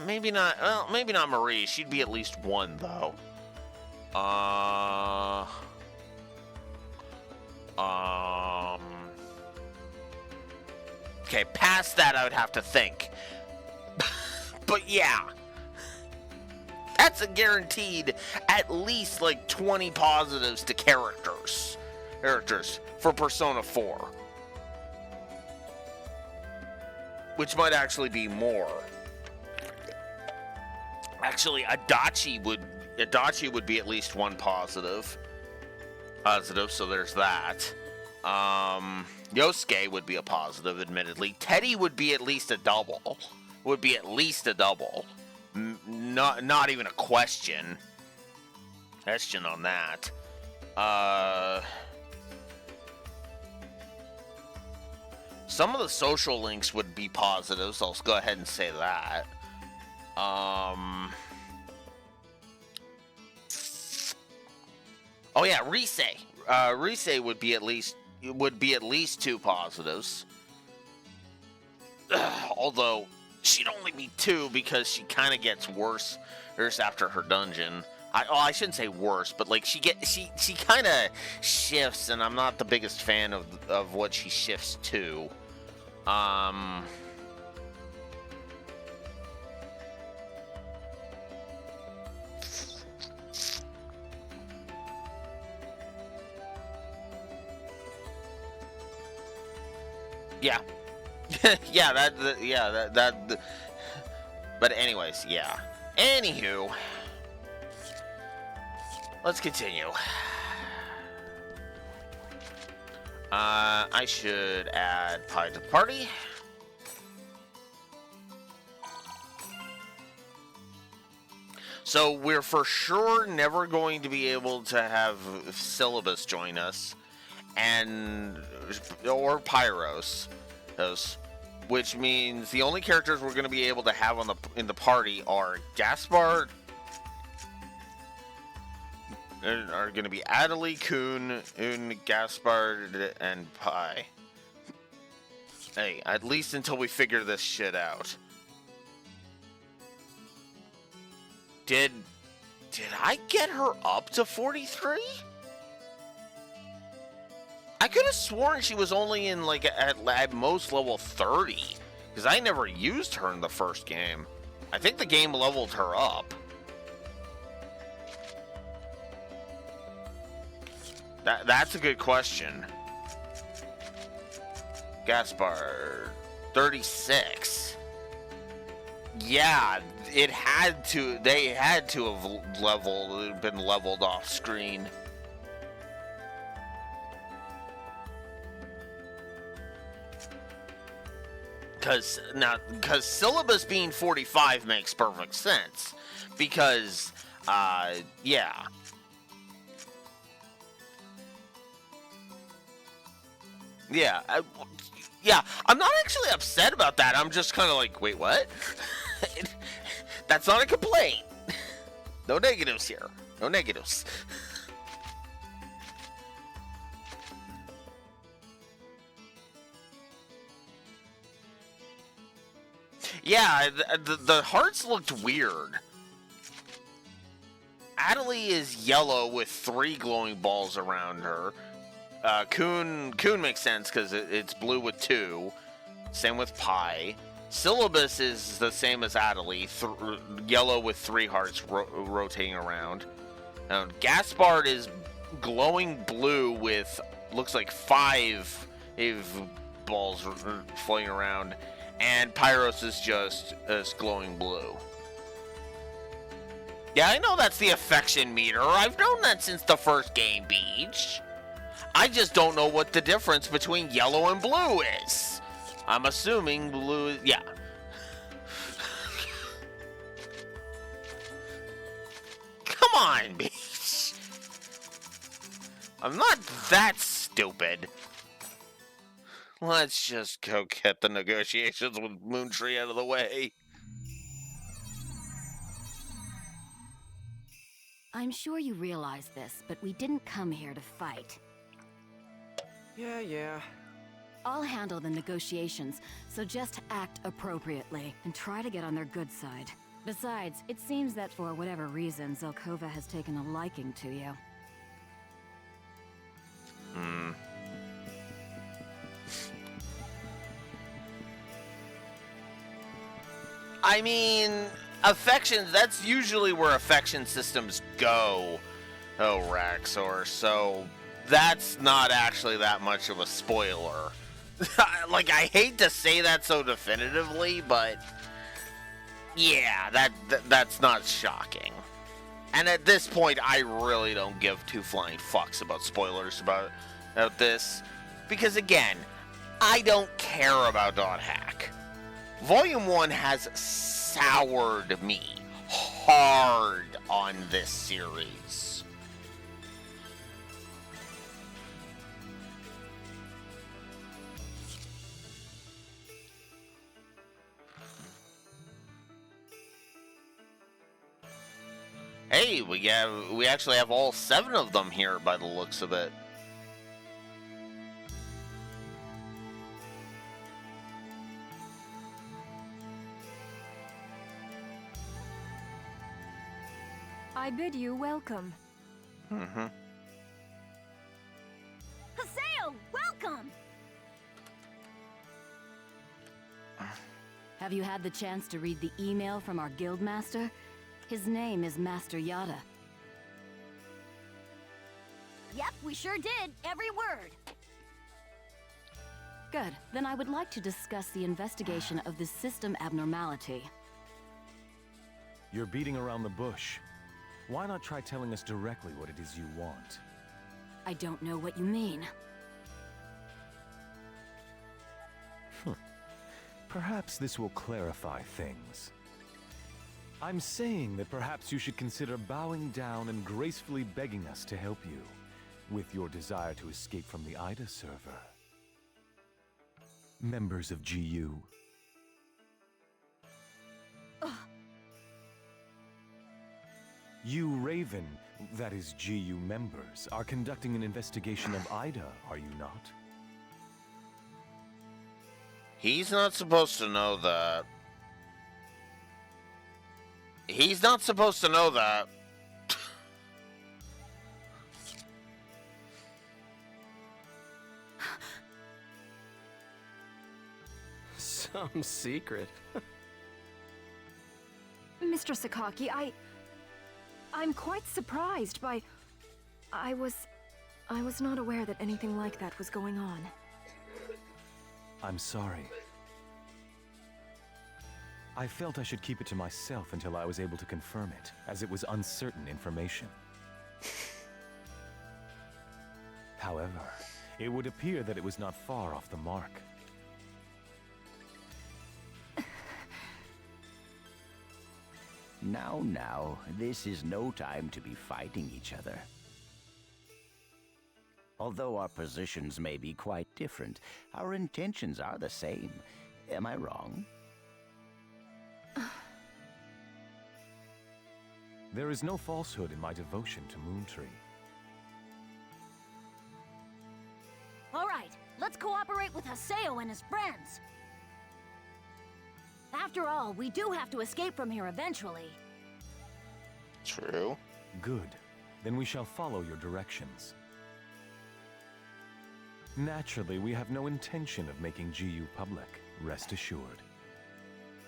Maybe not. Well, maybe not Marie. She'd be at least one, though. Okay, past that I would have to think. But yeah. That's a guaranteed at least like 20 positives to characters for Persona 4. Which might actually be more. Actually, Adachi would be at least one positive. So there's that. Yosuke would be a positive, admittedly. Teddy would be at least a double. Not even a question. Question on that. Some of the social links would be positives. I'll go ahead and say that. Oh yeah, Rise. Rise would be at least 2 positives. Although she'd only be 2 because she kind of gets worse after her dungeon. I shouldn't say worse, but like she kind of shifts, and I'm not the biggest fan of what she shifts to. Yeah. But anyways, yeah. Anywho, let's continue. I should add Pi to the party. So we're for sure never going to be able to have Syllabus join us, or Pyros, which means the only characters we're going to be able to have in the party are Gaspard, are going to be Adelie, Kun, Gaspard, and Pi. Hey, at least until we figure this shit out. Did I get her up to 43? I could have sworn she was only in like at most level 30, because I never used her in the first game. I think the game leveled her up. That's a good question. Gaspard, 36. Yeah, they had to have been leveled off screen. Because Syllabus being 45 makes perfect sense. Because, yeah. Yeah, I'm not actually upset about that. I'm just kind of like, wait, what? That's not a complaint. No negatives here. No negatives. Yeah, the hearts looked weird. Adelie is yellow with 3 glowing balls around her. Kun makes sense because it's blue with 2. Same with Pi. Syllabus is the same as Adelie, yellow with 3 hearts rotating around. Gaspard is glowing blue with, looks like 5 balls floating around. And Pyros is just glowing blue. Yeah, I know that's the affection meter. I've known that since the first game, Beach. I just don't know what the difference between yellow and blue is. I'm assuming blue is... Yeah. on, bitch. I'm not that stupid. Let's just go get the negotiations with Moontree out of the way. I'm sure you realize this, but we didn't come here to fight. Yeah. I'll handle the negotiations, so just act appropriately and try to get on their good side. Besides, it seems that for whatever reason, Zelkova has taken a liking to you. I mean, affections, that's usually where affection systems go, oh, Raxor, so that's not actually that much of a spoiler. Like, I hate to say that so definitively, but yeah, that's not shocking. And at this point, I really don't give two flying fucks about spoilers about this, because again, I don't care about .hack. Volume 1 has soured me hard on this series. Hey, we actually have all 7 of them here by the looks of it. I bid you welcome. Mm-hmm. Haseo, welcome! Have you had the chance to read the email from our guildmaster? His name is Master Yada. Yep, we sure did. Every word. Good. Then I would like to discuss the investigation of this system abnormality. You're beating around the bush. Why not try telling us directly what it is you want? I don't know what you mean. Perhaps this will clarify things. I'm saying that perhaps you should consider bowing down and gracefully begging us to help you with your desire to escape from the Ida server. Members of GU. You, Raven, that is GU members, are conducting an investigation of Ida, are you not? He's not supposed to know that. He's not supposed to know that. Some secret. Mr. Sakaki, I'm quite surprised by... I was not aware that anything like that was going on. I'm sorry. I felt I should keep it to myself until I was able to confirm it, as it was uncertain information. However, it would appear that it was not far off the mark. Now, this is no time to be fighting each other. Although our positions may be quite different, our intentions are the same. Am I wrong? There is no falsehood in my devotion to Moontree. All right, let's cooperate with Haseo and his friends. After all, we do have to escape from here eventually. True. Good. Then we shall follow your directions. Naturally, we have no intention of making GU public, rest assured.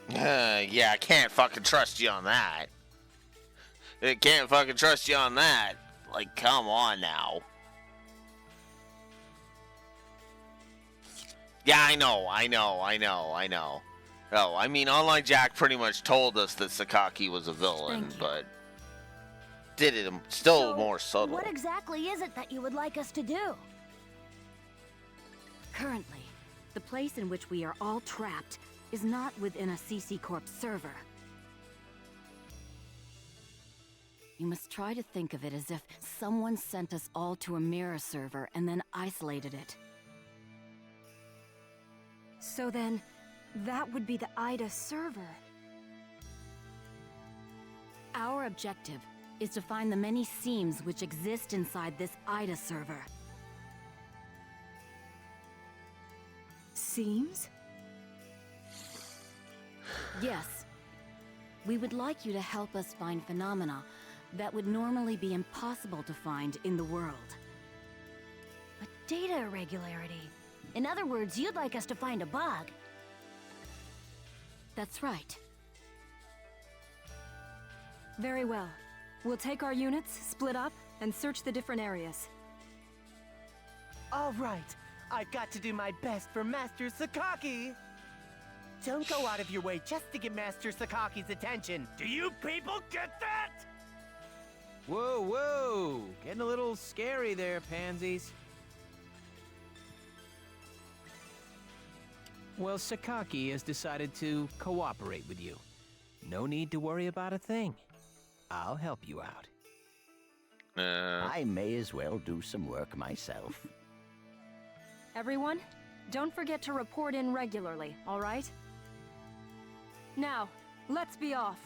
Yeah, I can't fucking trust you on that. I can't fucking trust you on that. Like, come on now. Yeah, I know. Oh, I mean, Online Jack pretty much told us that Sakaki was a villain, Thank you. but did it still So, more subtle. What exactly is it that you would like us to do? Currently, the place in which we are all trapped is not within a CC Corp server. You must try to think of it as if someone sent us all to a mirror server and then isolated it. So then, that would be the AIDA server. Our objective is to find the many seams which exist inside this AIDA server. Seams? Yes. We would like you to help us find phenomena that would normally be impossible to find in the world. A data irregularity. In other words, you'd like us to find a bug. That's right. Very well. We'll take our units, split up, and search the different areas. All right, I've got to do my best for Master Sakaki. Don't go out of your way just to get Master Sakaki's attention. Do you people get that? Whoa, whoa! Getting a little scary there, pansies. Well, Sakaki has decided to cooperate with you. No need to worry about a thing. I'll help you out. I may as well do some work myself. Everyone, don't forget to report in regularly, all right? Now, let's be off.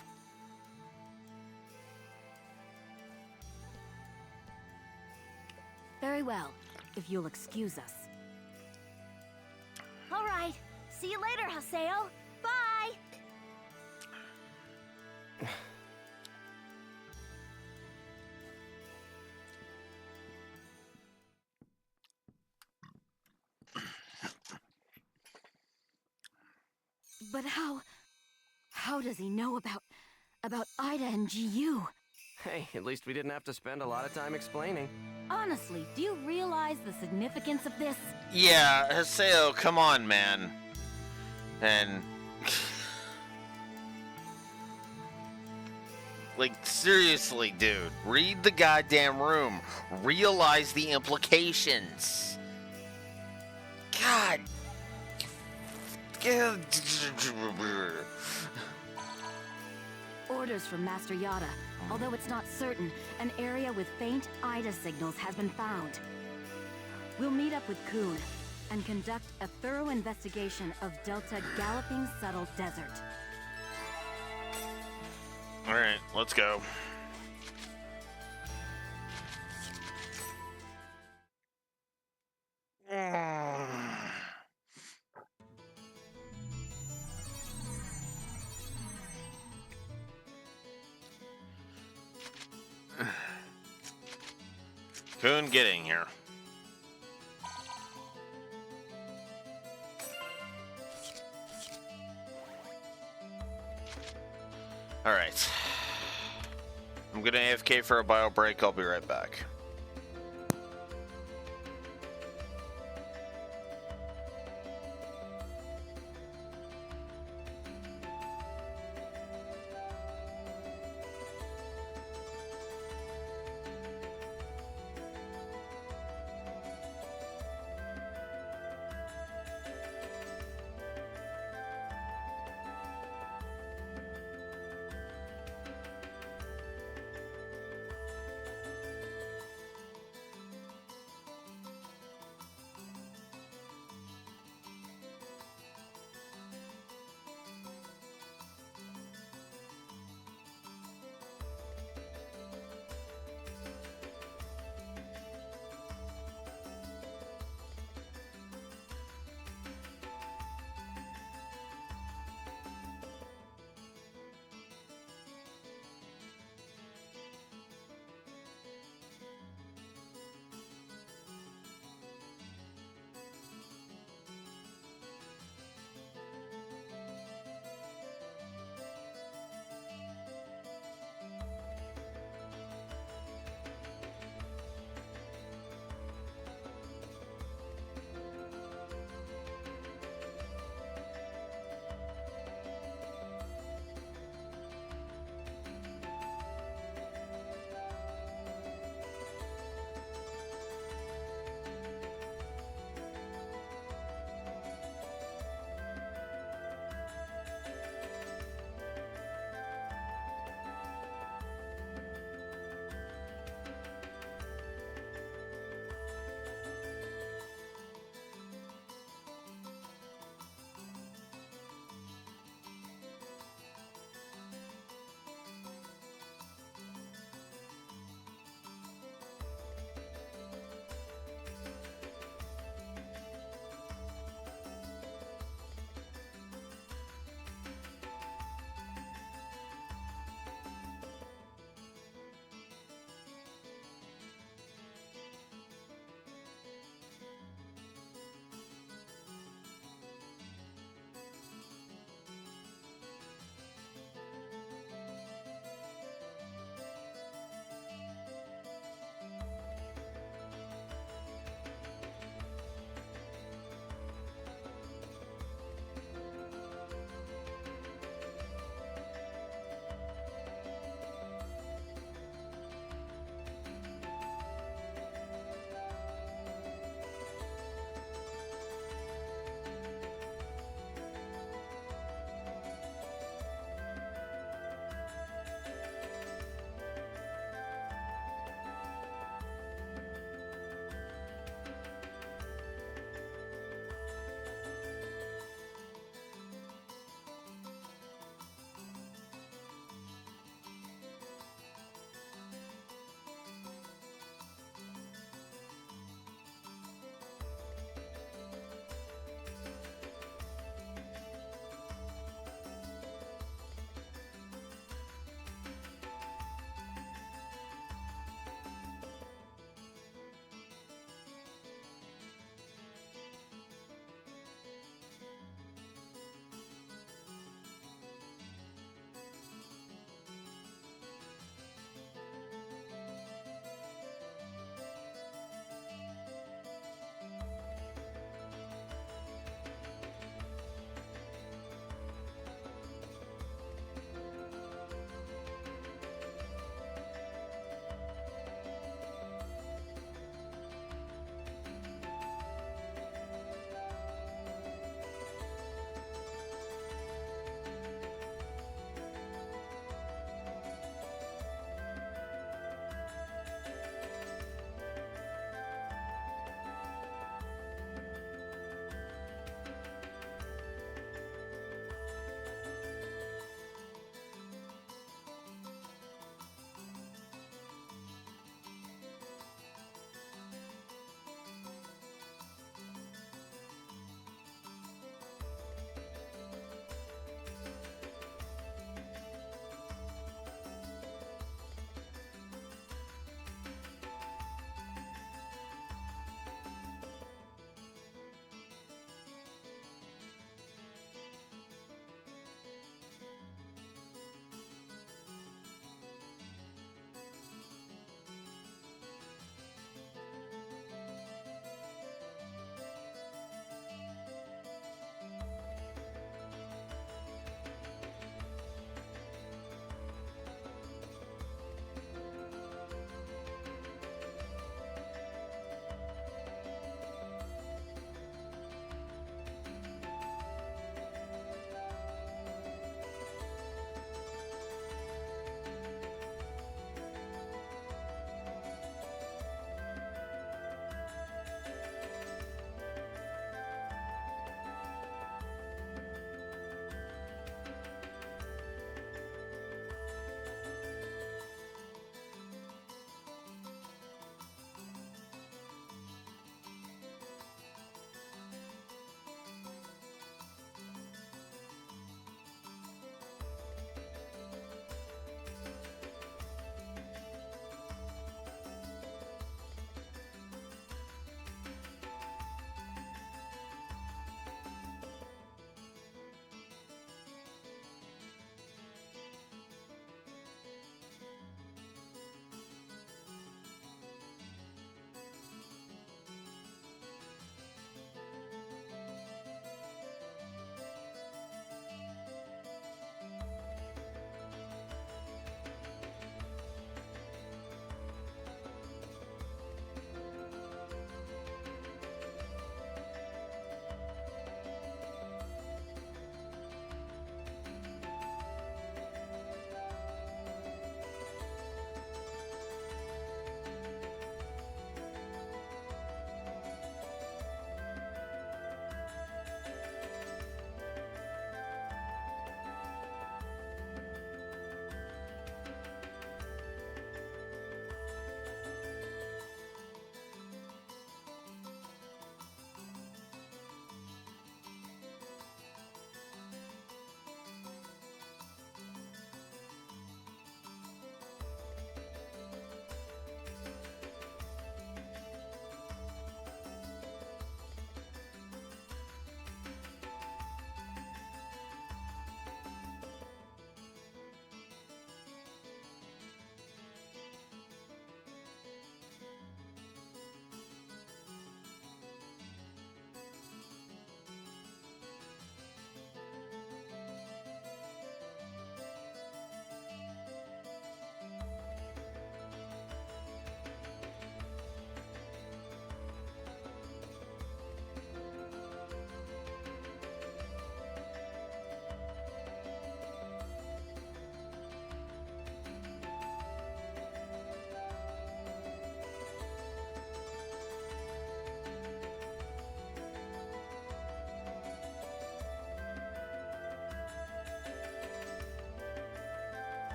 Very well, if you'll excuse us. All right. See you later, Haseo. Bye! But how does he know about AIDA and GU? Hey, at least we didn't have to spend a lot of time explaining. Honestly, do you realize the significance of this? Yeah, Haseo, come on, man. And like, seriously, dude, read the goddamn room. Realize the implications. God. Orders from Master Yada. Although it's not certain, an area with faint AIDA signals has been found. We'll meet up with Kun and conduct a thorough investigation of Delta Galloping Subtle Desert. Alright, let's go. Kun, get in here. Alright. I'm gonna AFK for a bio break. I'll be right back.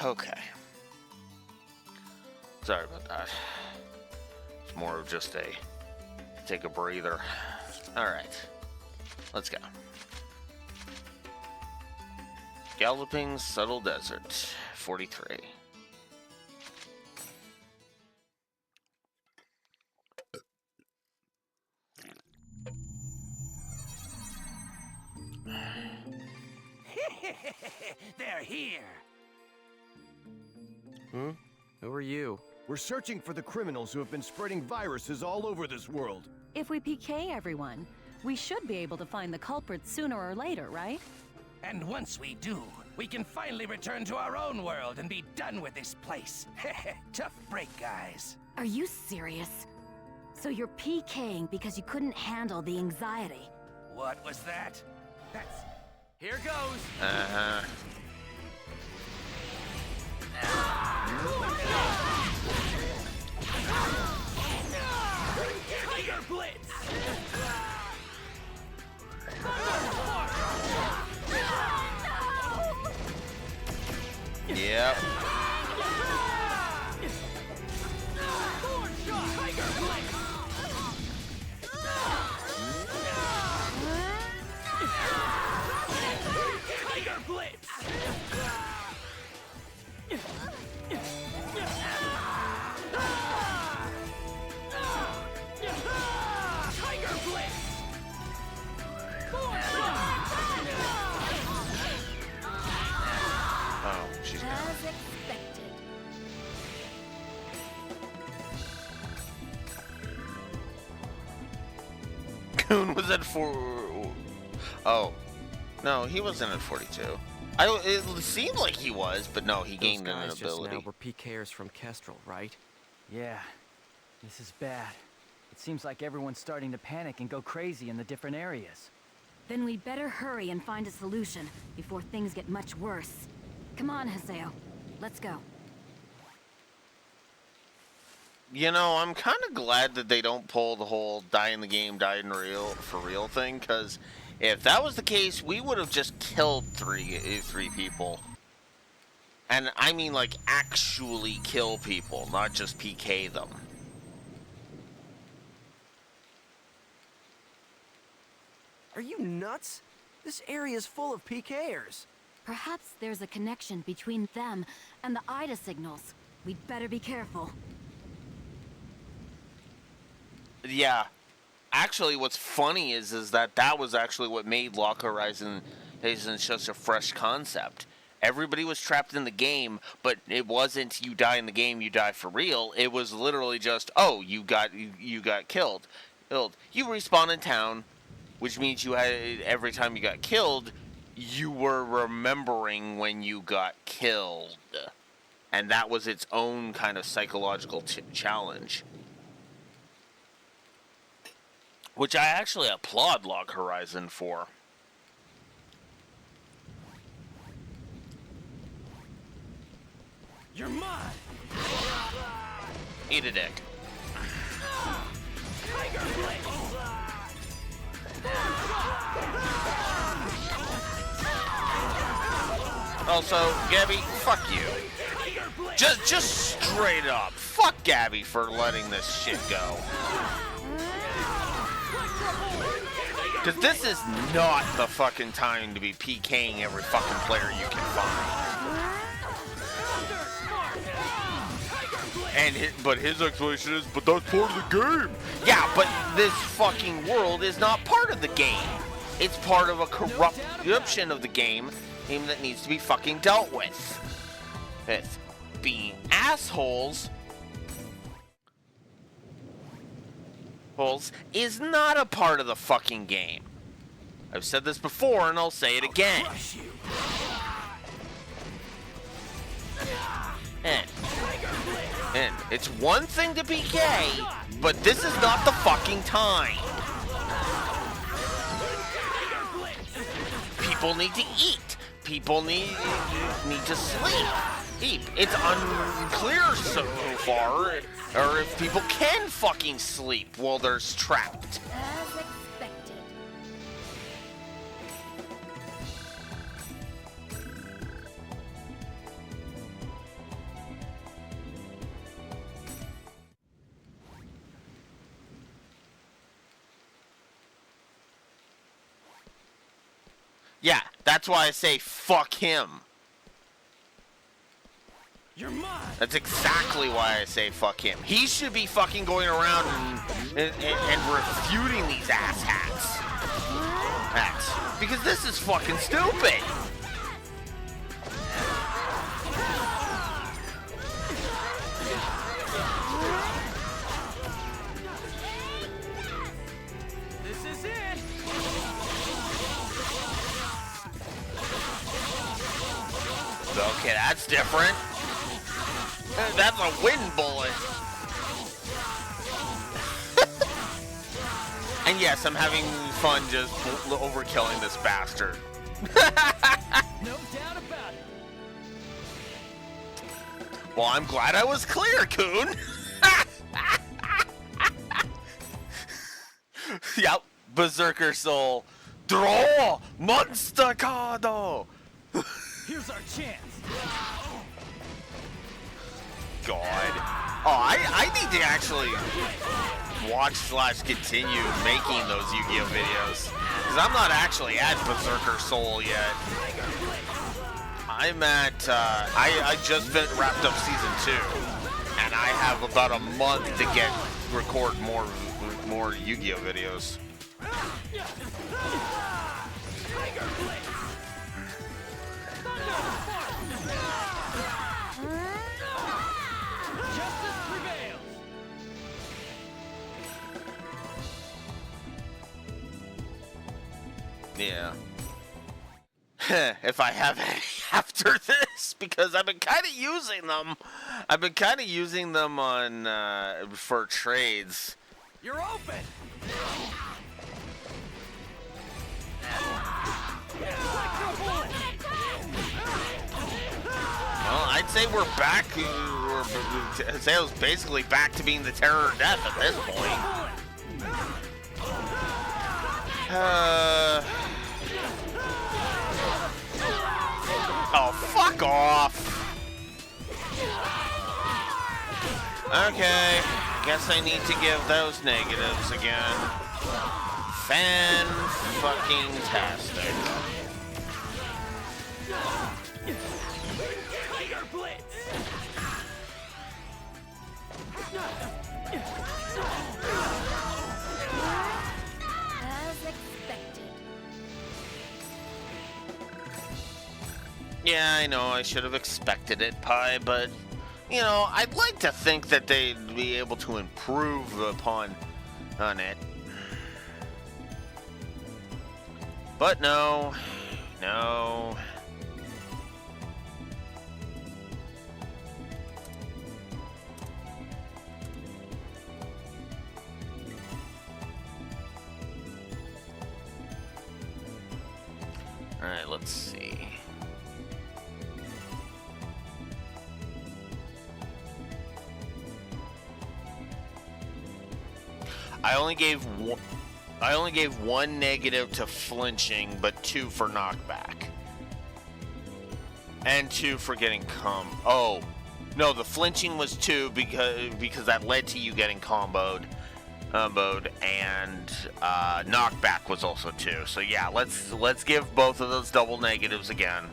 Okay. Sorry about that. It's more of just a take a breather. Alright. Let's go. Galloping Subtle Desert, 43. They're here. Who are you? We're searching for the criminals who have been spreading viruses all over this world. If we PK everyone, we should be able to find the culprits sooner or later, right? And once we do, we can finally return to our own world and be done with this place. Tough break, guys. Are you serious? So you're PKing because you couldn't handle the anxiety? What was that? That's... Here goes! Uh-huh. Tiger Blitz! Yep. Tiger Blitz! Tiger Blitz! Tiger Blitz! Oh, she's gone. As expected. Coon was at 4. Oh. No, he wasn't at 42. It seemed like he was, but no, he gained an Those guys ability. just now were PKers from Kestrel, right? Yeah, this is bad. It seems like everyone's starting to panic and go crazy in the different areas. Then we'd better hurry and find a solution before things get much worse. Come on, Haseo. Let's go. You know, I'm kind of glad that they don't pull the whole die in the game, die in real for real thing, because if that was the case, we would have just killed three people. And I mean, like, actually kill people, not just PK them. Are you nuts? This area is full of PKers. Perhaps there's a connection between them and the Ida signals. We'd better be careful. Yeah. Actually, what's funny is that was actually what made Lock Horizon such a fresh concept. Everybody was trapped in the game, but it wasn't you die in the game, you die for real. It was literally just, oh, you got killed. You respawn in town, which means you had, every time you got killed, you were remembering when you got killed. And that was its own kind of psychological challenge. Which I actually applaud Log Horizon for. You're mine! Eat a dick. Tiger Blitz! Also, Gabby, fuck you. Just straight up, fuck Gabby for letting this shit go. Because this is not the fucking time to be PKing every fucking player you can find. But his explanation is, but that's part of the game. Yeah, but this fucking world is not part of the game. It's part of a corruption of the game that needs to be fucking dealt with. With being assholes is not a part of the fucking game. I've said this before and I'll say it again. And it's one thing to PK, but this is not the fucking time. People need to eat. People need to sleep. It's unclear so far, or if people can fucking sleep while they're trapped. As expected. That's why I say fuck him. You're mine. That's exactly why I say fuck him. He should be fucking going around and refuting these asshats. Because this is fucking stupid. This is it. Okay, that's different. That's a wind bullet. And yes, I'm having fun just overkilling this bastard. No doubt about it. Well, I'm glad I was clear, Coon. Yep, Berserker Soul. Draw! Monster Cardo! Here's our chance. God. Oh, I need to actually watch/continue making those Yu-Gi-Oh videos. Because I'm not actually at Berserker Soul yet. I'm at, I just wrapped up season 2. And I have about a month to record more Yu-Gi-Oh videos. Justice prevails. Yeah. If I have any after this, because I've been kind of using them. I've been kind of using them on for trades. You're open. Well, I'd say we're back. I'd say I was basically back to being the terror of death at this point. Oh, fuck off. Okay, guess I need to give those negatives again. Fan-fucking-tastic. Tiger Blitz. As expected. Yeah, I know, I should have expected it, Pi, but, you know, I'd like to think that they'd be able to improve upon it. But no. No. Alright, let's see. I only gave one negative to flinching, but 2 for knockback. And 2 for getting Oh. No, the flinching was 2 because that led to you getting comboed. And knockback was also 2. So yeah, let's give both of those double negatives again.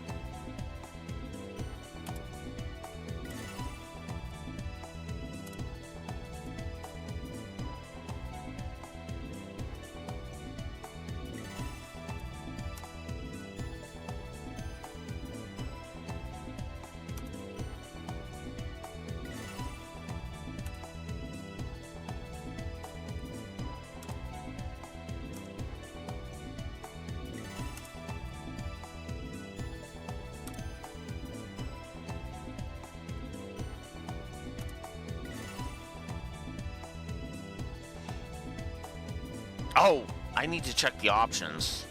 Oh, I need to check the options.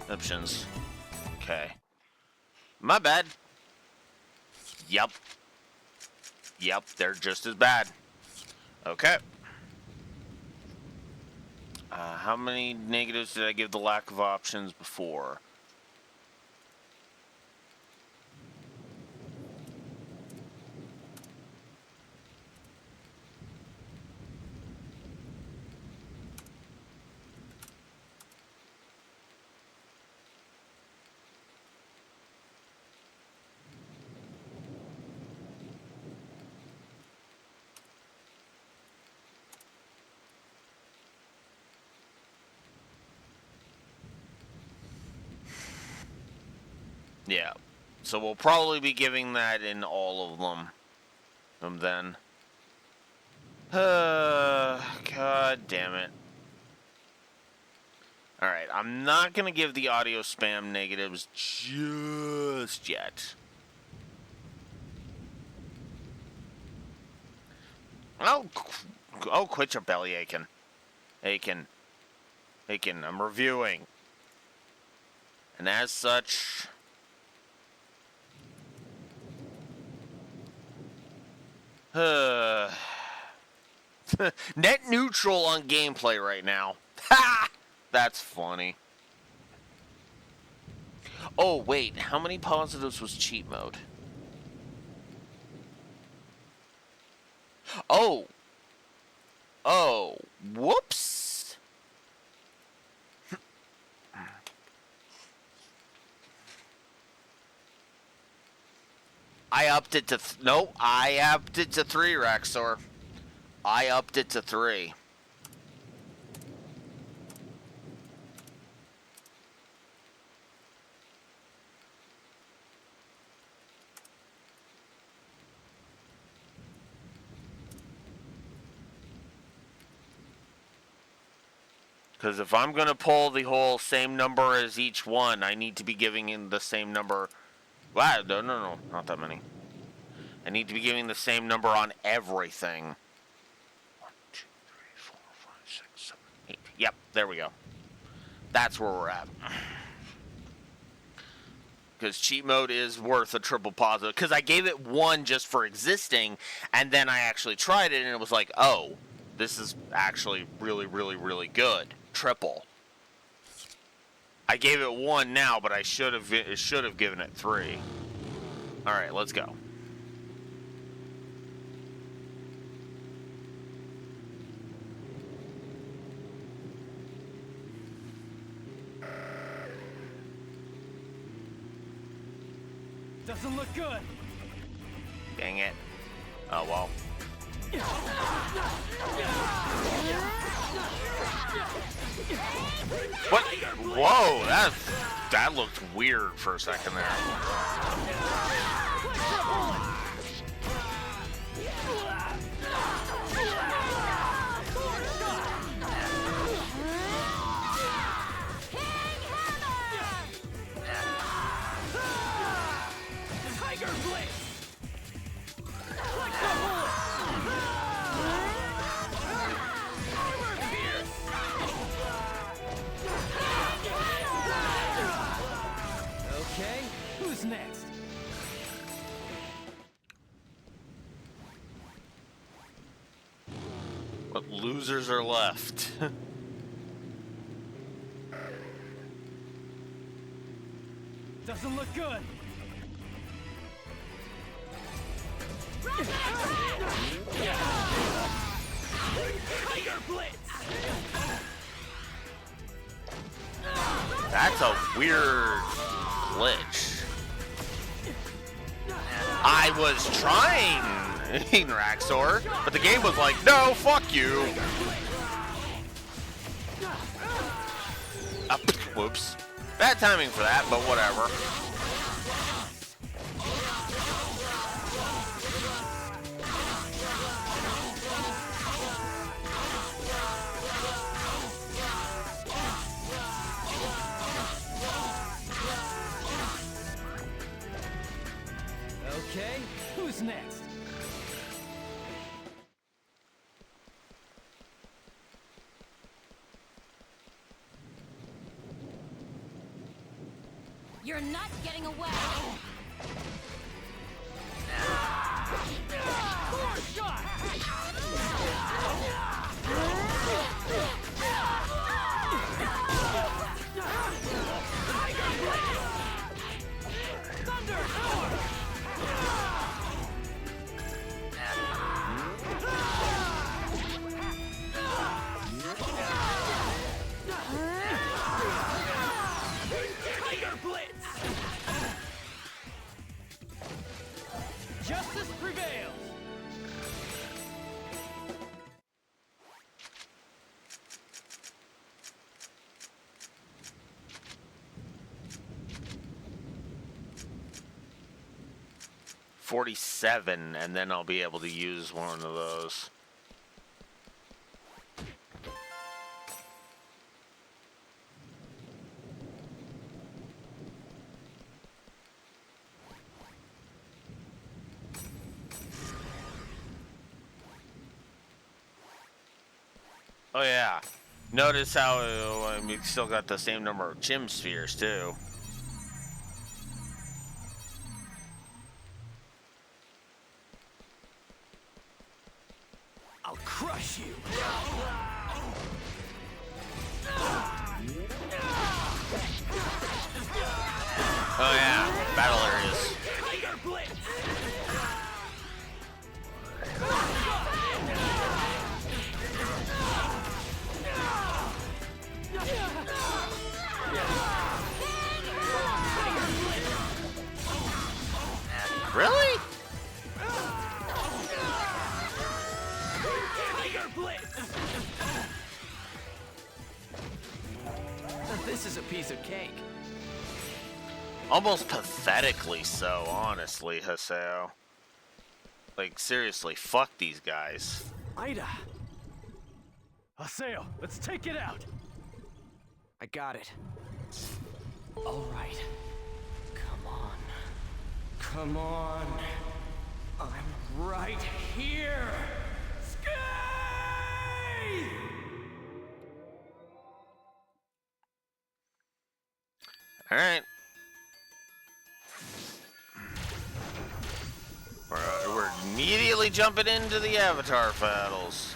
Okay. My bad. Yep, they're just as bad. Okay. How many negatives did I give the lack of options before? Yeah. So we'll probably be giving that in all of them. Then. God damn it. Alright, I'm not going to give the audio spam negatives just yet. Oh, quit your belly aching. Aching, I'm reviewing. And as such... Net neutral on gameplay right now. Ha! That's funny. Oh, wait. How many positives was cheat mode? Oh. Oh. Whoops. I upped it to... Nope. I upped it to 3, Raxor. I upped it to 3. Because if I'm going to pull the whole same number as each one, I need to be giving in the same number. Wow, no, not that many. I need to be giving the same number on everything. 1, 2, 3, 4, 5, 6, 7, 8. Yep, there we go. That's where we're at. Because cheat mode is worth a triple positive. Because I gave it 1 just for existing, and then I actually tried it, and it was like, oh, this is actually really, really, really good. Triple. I gave it 1 now, but I should have given it 3. All right, let's go. Doesn't look good. Dang it. Oh well. What? Whoa, that looked weird for a second there. Okay, who's next? What losers are left? Doesn't look good. Tiger Blitz! That's a weird glitch. I was trying, Raxor, but the game was like, no, fuck you. Whoops. Bad timing for that, but whatever. Okay, who's next? You're not getting away! Four shot! 47, and then I'll be able to use one of those. Oh yeah, notice how we still got the same number of gem spheres too. I'll crush you. Oh yeah, battle areas. Tiger Blitz. Really? Tiger Blitz. This is a piece of cake. Almost pathetically so, honestly, Haseo. Like, seriously, fuck these guys. Ida. Haseo, let's take it out! I got it. All right. Come on. Come on. I'm right here. Sky! All right. We're immediately jumping into the Avatar battles.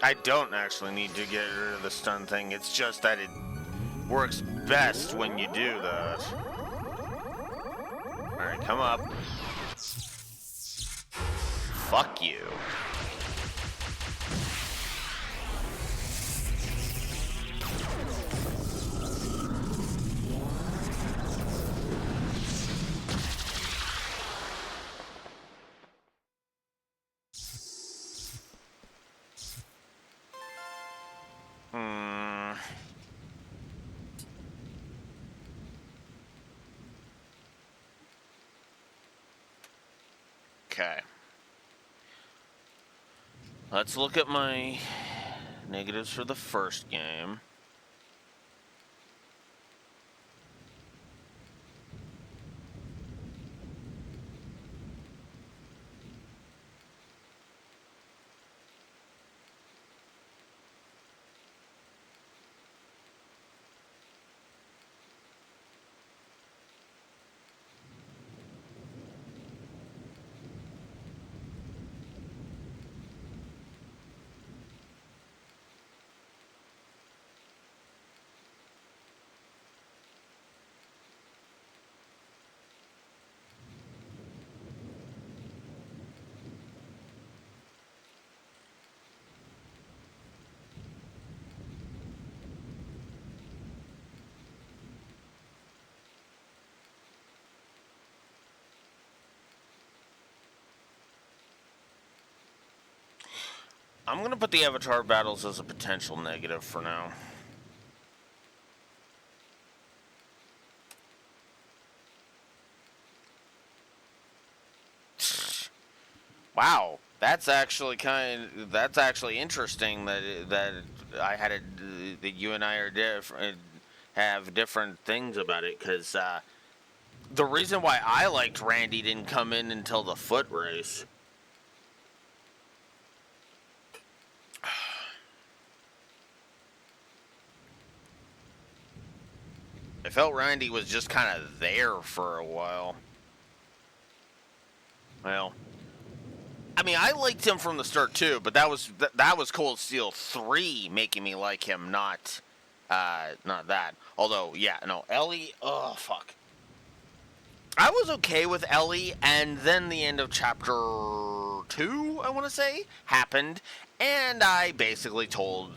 I don't actually need to get rid of the stun thing. It's just that it works best when you do that. Alright, come up. Fuck you. Okay. Let's look at my negatives for the first game. I'm gonna put the Avatar battles as a potential negative for now. Wow, that's actually interesting that I had that you and I are different, have different things about it, because the reason why I liked Randy didn't come in until the foot race. I felt Randy was just kind of there for a while. Well, I mean, I liked him from the start too, but that was Cold Steel 3 making me like him, not that. Although, yeah, no, Ellie, oh fuck. I was okay with Ellie, and then the end of chapter 2, I want to say, happened, and I basically told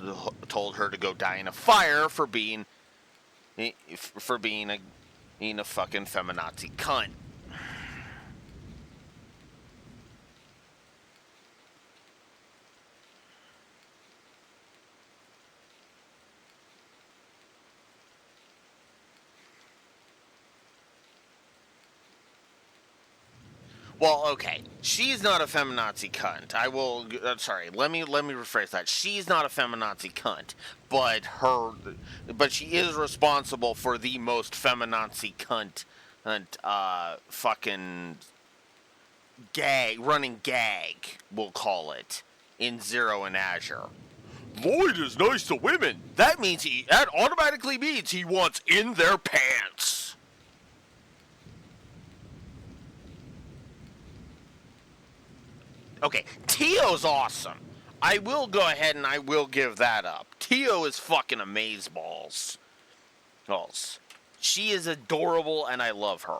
her to go die in a fire for being a fucking feminazi cunt. Well, okay, she's not a feminazi cunt. I will. Sorry, let me rephrase that. She's not a feminazi cunt, but she is responsible for the most feminazi cunt, fucking running gag. We'll call it in Zero and Azure. Lloyd is nice to women. That automatically means he wants in their pants. Okay, Tio's awesome. I will go ahead and I will give that up. Tio is fucking amazeballs. She is adorable and I love her.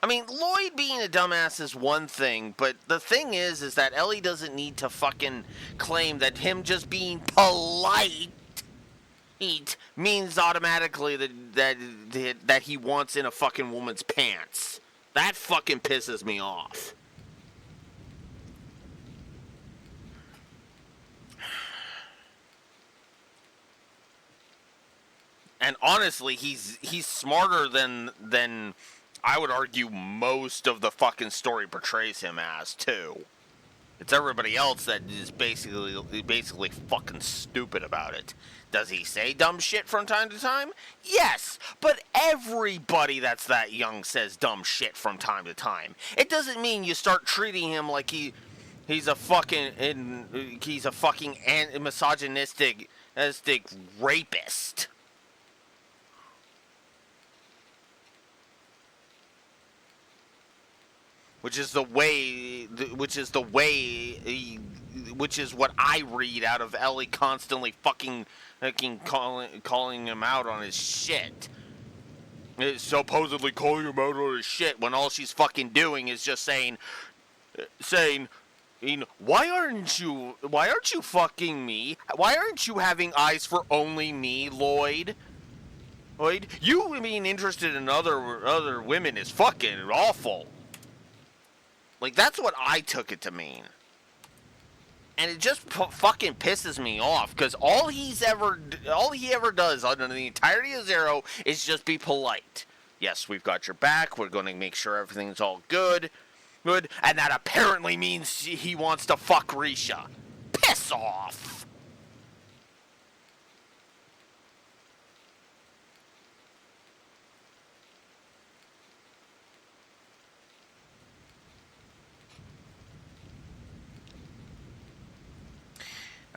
I mean, Lloyd being a dumbass is one thing, but the thing is that Ellie doesn't need to fucking claim that him just being polite means automatically that he wants in a fucking woman's pants. That fucking pisses me off. And honestly, he's smarter than I would argue most of the fucking story portrays him as too. It's everybody else that is basically fucking stupid about it. Does he say dumb shit from time to time? Yes, but everybody that's that young says dumb shit from time to time. It doesn't mean you start treating him like he's a fucking misogynistic rapist. Which is what I read out of Ellie constantly fucking calling him out on his shit. It's supposedly calling him out on his shit when all she's fucking doing is just saying, why aren't you fucking me? Why aren't you having eyes for only me, Lloyd? Lloyd, you being interested in other women is fucking awful. Like, that's what I took it to mean. And it just fucking pisses me off, because all he ever does under the entirety of Zero is just be polite. Yes, we've got your back, we're going to make sure everything's all good, and that apparently means he wants to fuck Risha. Piss off!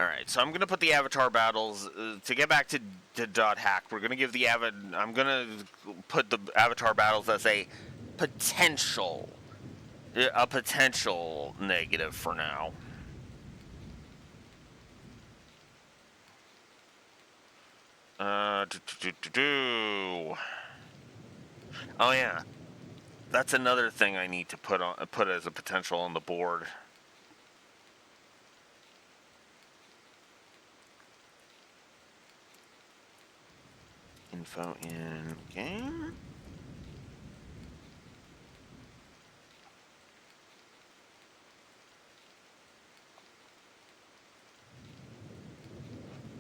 Alright, so I'm going to put the Avatar battles, to get back to Dot Hack, we're going to give I'm going to put the Avatar battles as a potential negative for now. Oh yeah, that's another thing I need to put as a potential on the board. Info in game.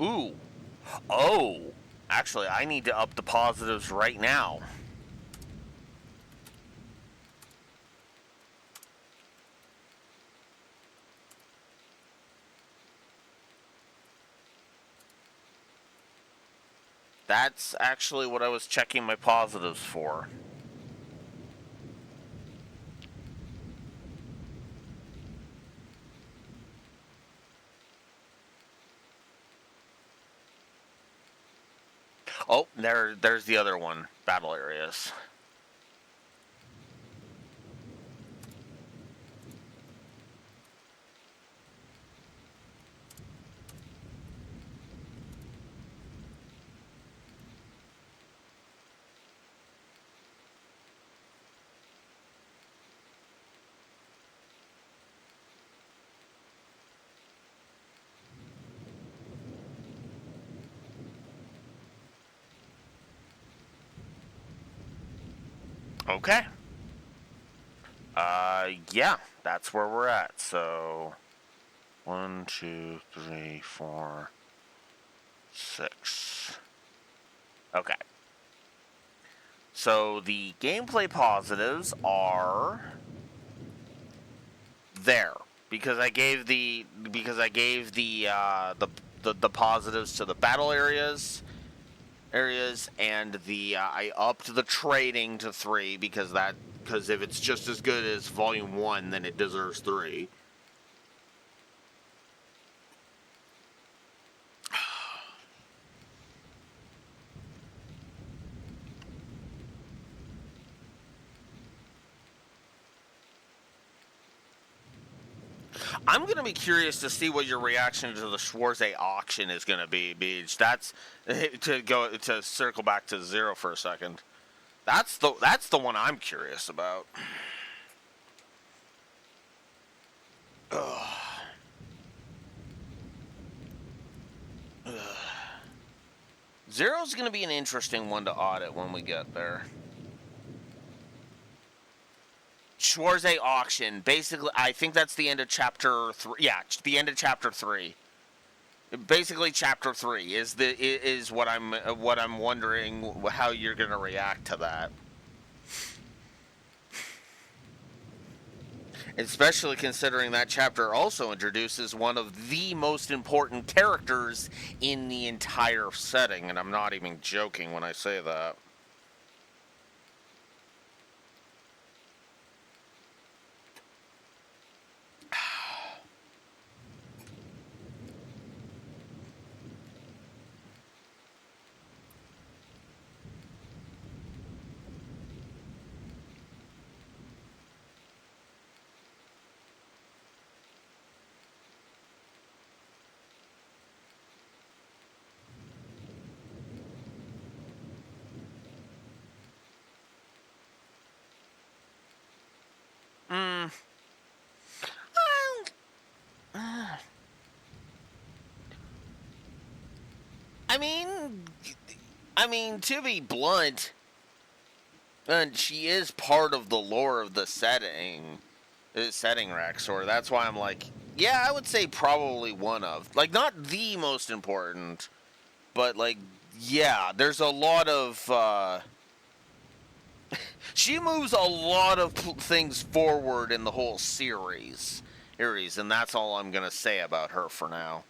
Ooh. Oh. Actually, I need to up the positives right now. That's actually what I was checking my positives for. Oh, there's the other one. Battle areas. Okay. Yeah, that's where we're at. So, 1, 2, 3, 4, 6. Okay. So the gameplay positives are there because I gave the positives to the battle areas and I upped the trading to 3 because if it's just as good as Volume 1, then it deserves 3. I'm going to be curious to see what your reaction to the Schwarze auction is going to be, Beach. That's to circle back to Zero for a second. That's the one I'm curious about. Ugh. Ugh. Zero's going to be an interesting one to audit when we get there. Schwarze auction. Basically, I think that's the end of chapter 3. Yeah, the end of chapter 3. Basically, chapter 3 is what I'm wondering how you're going to react to that. Especially considering that chapter also introduces one of the most important characters in the entire setting, and I'm not even joking when I say that. I mean, to be blunt, and she is part of the lore of the setting, Rexor. That's why I'm like, yeah, I would say probably one of, like, not the most important, but like, yeah, there's a lot of. She moves a lot of things forward in the whole series, and that's all I'm gonna say about her for now.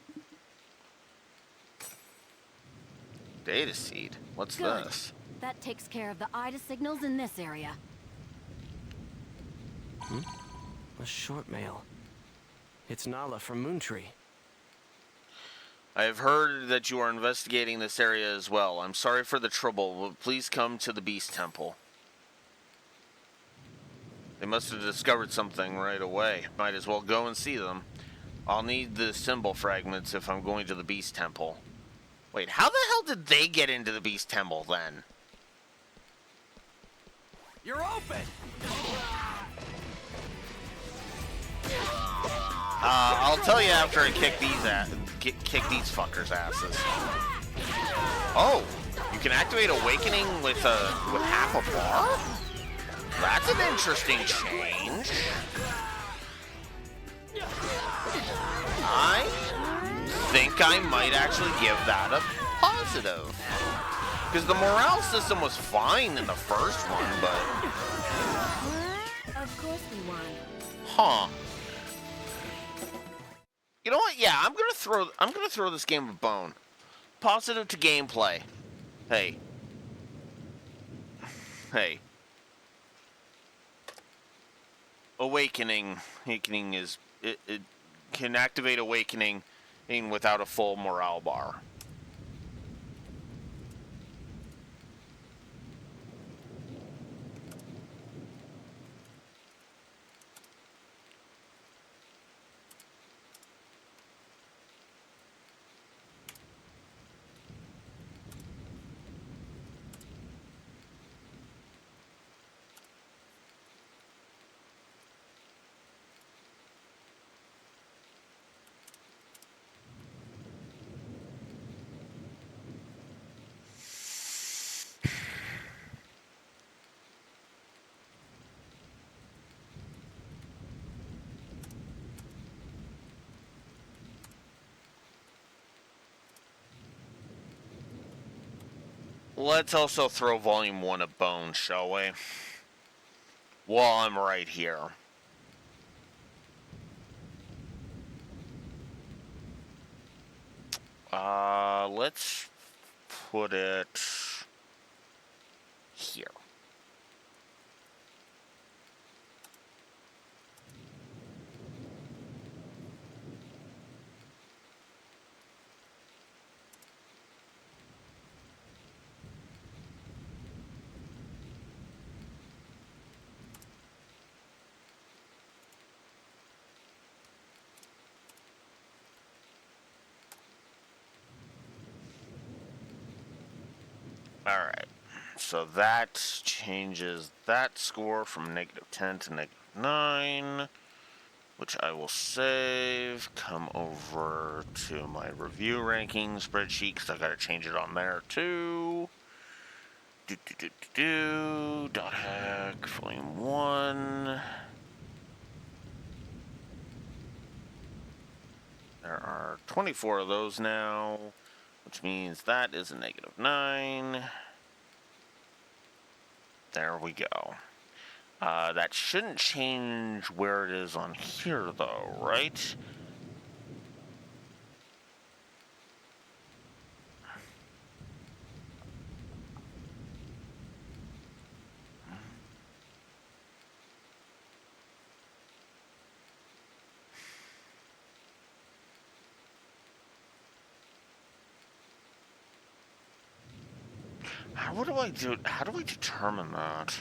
Data seed. What's Good. this? That takes care of the IDA signals in this area. A short mail. It's Nala from Moontree. I have heard that you are investigating this area as well. I'm sorry for the trouble, but please come to the Beast Temple. They must have discovered something right away. Might as well go and see them. I'll need the symbol fragments if I'm going to the Beast Temple. Wait, how the hell did they get into the Beast Temple then? You're open! I'll tell you after I kick these fuckers' asses. Oh, you can activate Awakening with half a bar? That's an interesting change. I think I might actually give that a positive. Because the morale system was fine in the first one, but... Of course we won. Huh. You know what? Yeah, I'm gonna throw this game a bone. Positive to gameplay. Hey. Awakening is it can activate Awakening without a full morale bar. Let's also throw Volume 1 a bone, shall we? While I'm right here. Let's put it here. Alright, so that changes that score from -10 to -9, which I will save, come over to my review ranking spreadsheet, because I gotta change it on there too. Dot hack, volume 1. There are 24 of those now, which means that is a -9. There we go. That shouldn't change where it is on here, though, right? What do I do? How do we determine that?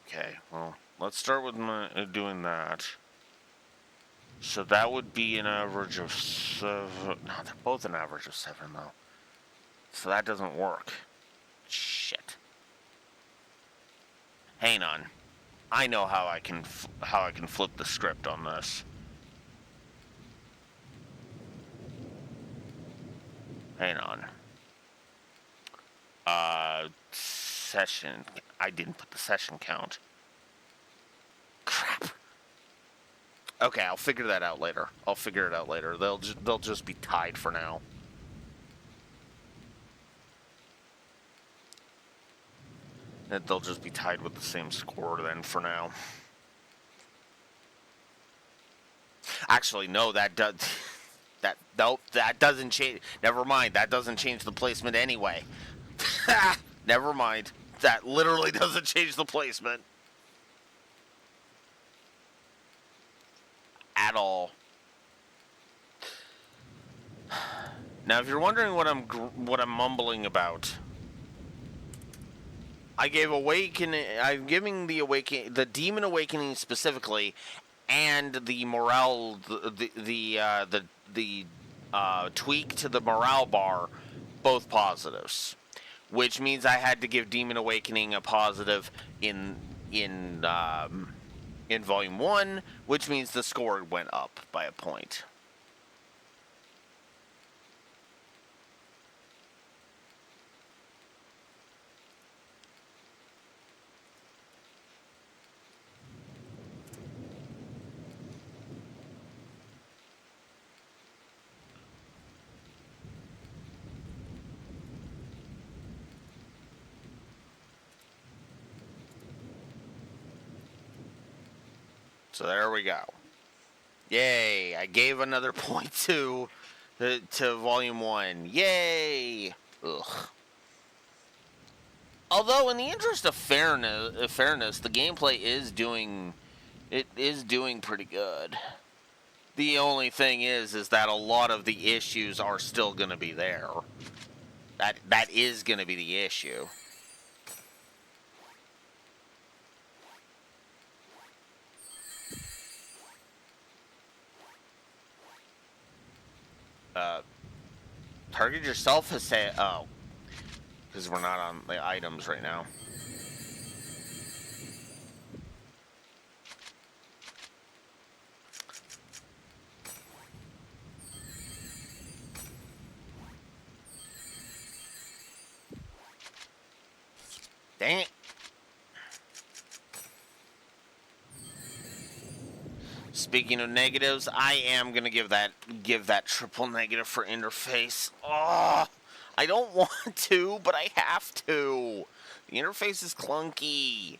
Okay, well, let's start with doing that. So that would be an average of 7. No, they're both an average of 7, though. So that doesn't work. Shit. Hang on. I know how I can flip the script on this. Hang on. Session. I didn't put the session count. Crap. Okay, I'll figure that out later. I'll figure it out later. They'll just be tied for now. They'll just be tied with the same score then for now. Actually, no, that does. Nope, that doesn't change. Never mind, that doesn't change the placement anyway. Never mind. That literally doesn't change the placement. At all. Now, if you're wondering what I'm mumbling about, I'm giving the Demon Awakening specifically, and the morale, the tweak to the morale bar, both positives, which means I had to give Demon Awakening a positive in Volume 1, which means the score went up by a point. So there we go. Yay! I gave another point to Volume 1. Yay! Ugh. Although, in the interest of fairness, the gameplay is doing pretty good. The only thing is that a lot of the issues are still going to be there. That is going to be the issue. Target yourself has said, oh, because we're not on the items right now. Dang it. Speaking of negatives, I am gonna give that triple negative for interface. Oh, I don't want to, but I have to. The interface is clunky.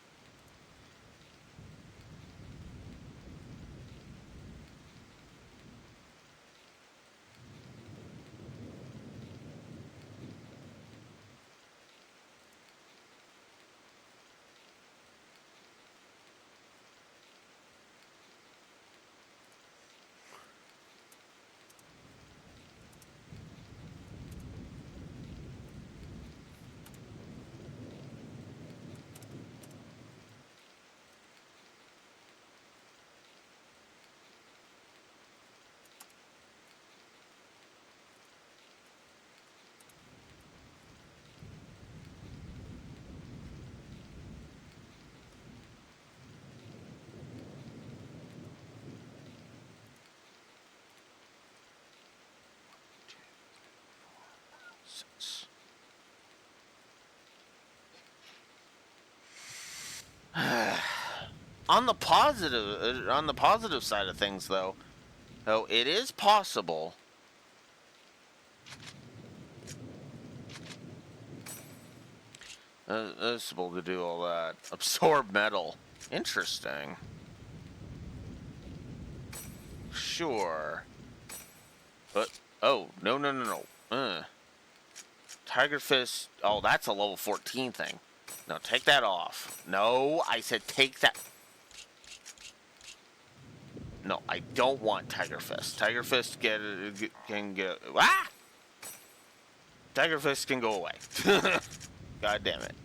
On the positive side of things, though, it is possible. It's supposed to do all that. Absorb metal. Interesting. Sure. But, oh, no. Tiger Fist. Oh, that's a level 14 thing. No, take that off. No, I said take that. No, I don't want Tiger Fist. Tiger Fist can get. Ah! Tiger Fist can go away. God damn it.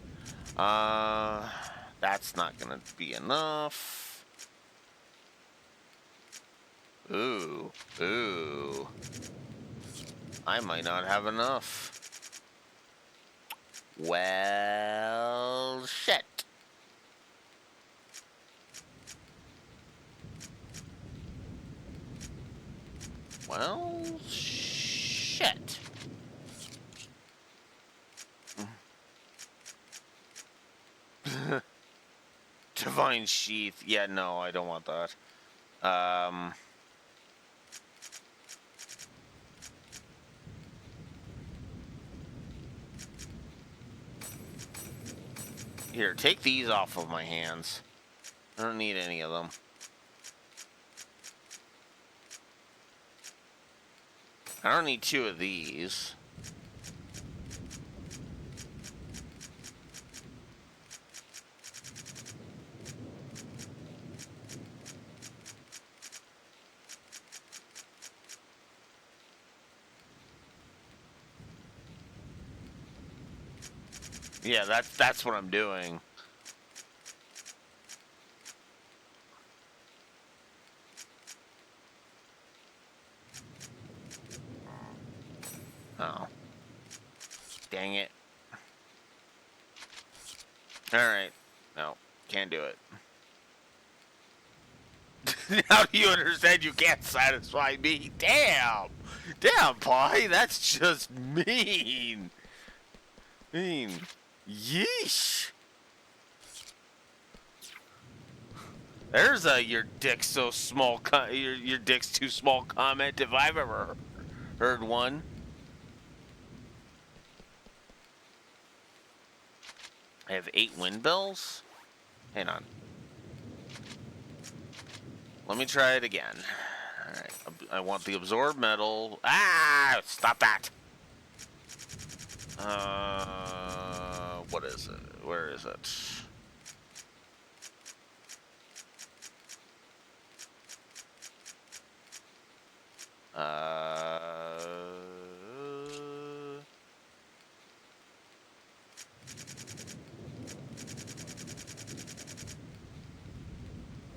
That's not gonna be enough. Ooh. I might not have enough. Well, shit. Well, shit. Divine Sheath. Yeah, no, I don't want that. Here, take these off of my hands. I don't need any of them. I don't need 2 of these. Yeah, that's what I'm doing. Oh. Dang it. Alright. No, can't do it. Now do you understand you can't satisfy me? Damn! Damn, Pi, that's just mean. Yeesh. There's a your dick's so small your dick's too small comment if I've ever heard one. I have 8 wind bells? Hang on. Let me try it again. Alright, I want the absorb metal. Ah! Stop that! What is it? Where is it?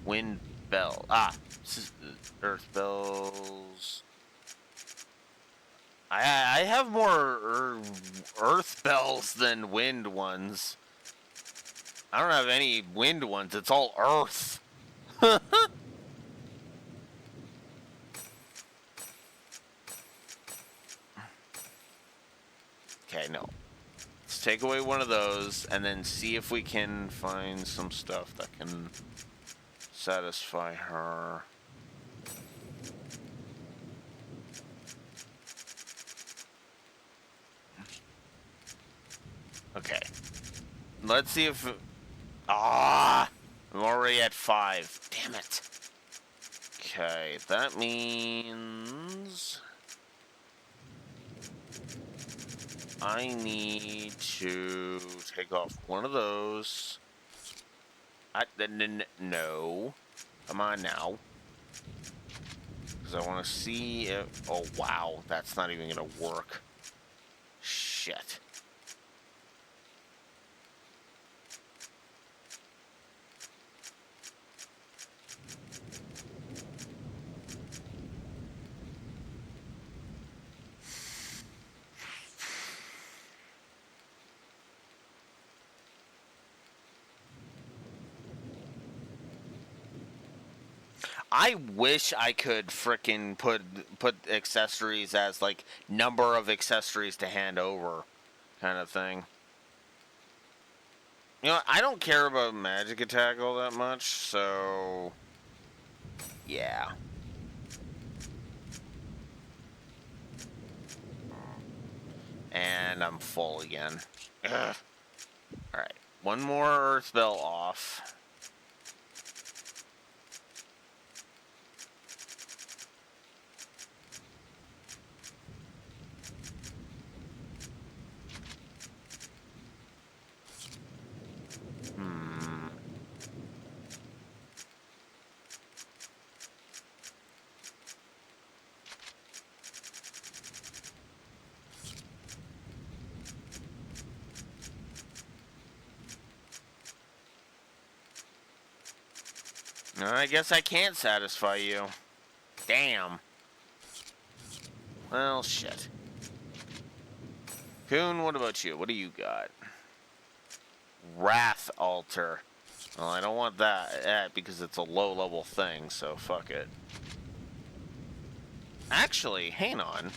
Wind bell. Ah, earth bells. I have more earth bells than wind ones. I don't have any wind ones. It's all earth. Okay, no. Let's take away one of those and then see if we can find some stuff that can satisfy her. Let's see if... I'm already at 5. Damn it. Okay, that means... I need to take off one of those. No. Come on now. Because I want to see if... Oh, wow. That's not even going to work. Shit. I wish I could frickin' put accessories as like number of accessories to hand over kind of thing. You know, I don't care about magic attack all that much, so yeah. And I'm full again. Ugh. Alright, one more earth spell off. I guess I can't satisfy you. Damn. Well, shit. Coon, what about you? What do you got? Wrath Altar. Well, I don't want that because it's a low-level thing, so fuck it. Actually, hang on.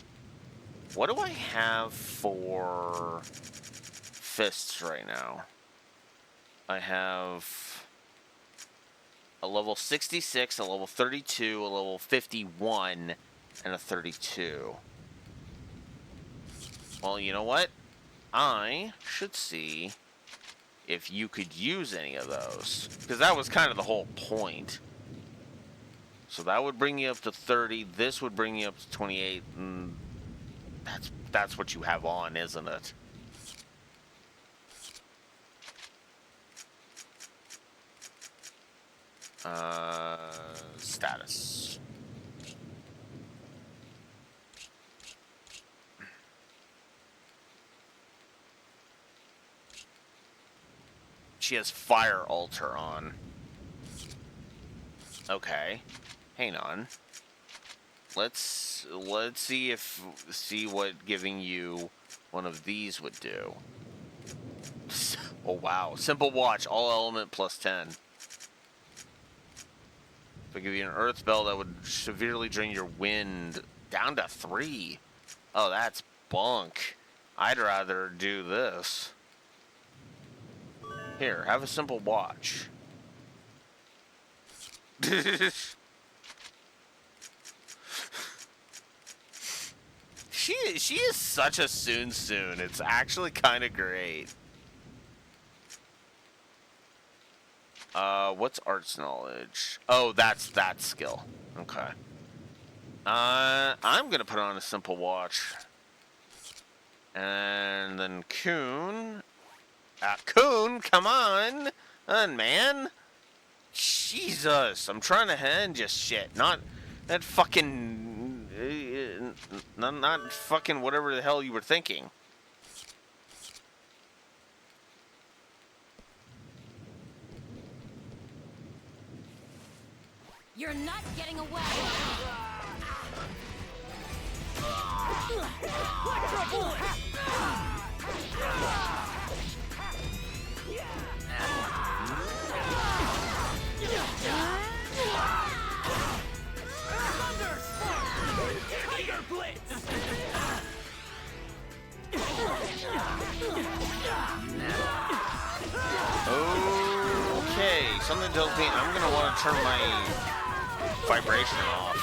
What do I have for fists right now? I have a level 66, a level 32, a level 51, and a 32. Well, you know what? I should see if you could use any of those. Because that was kind of the whole point. So that would bring you up to 30. This would bring you up to 28. And that's what you have on, isn't it? Status. She has Fire Altar on. Okay. Hang on. Let's see what giving you one of these would do. Oh wow. Simple Watch, all element plus 10. If I give you an earth spell that would severely drain your wind down to 3. Oh, that's bunk. I'd rather do this. Here, have a Simple Watch. She is such a soon. It's actually kind of great. What's Arts Knowledge? Oh, that's that skill. Okay. I'm gonna put on a Simple Watch. And then Coon. Coon, come on! Man! Jesus, I'm trying to hand you shit. Not that fucking... not fucking whatever the hell you were thinking. You're not getting away! Okay, something tells me I'm gonna want to turn my vibration off.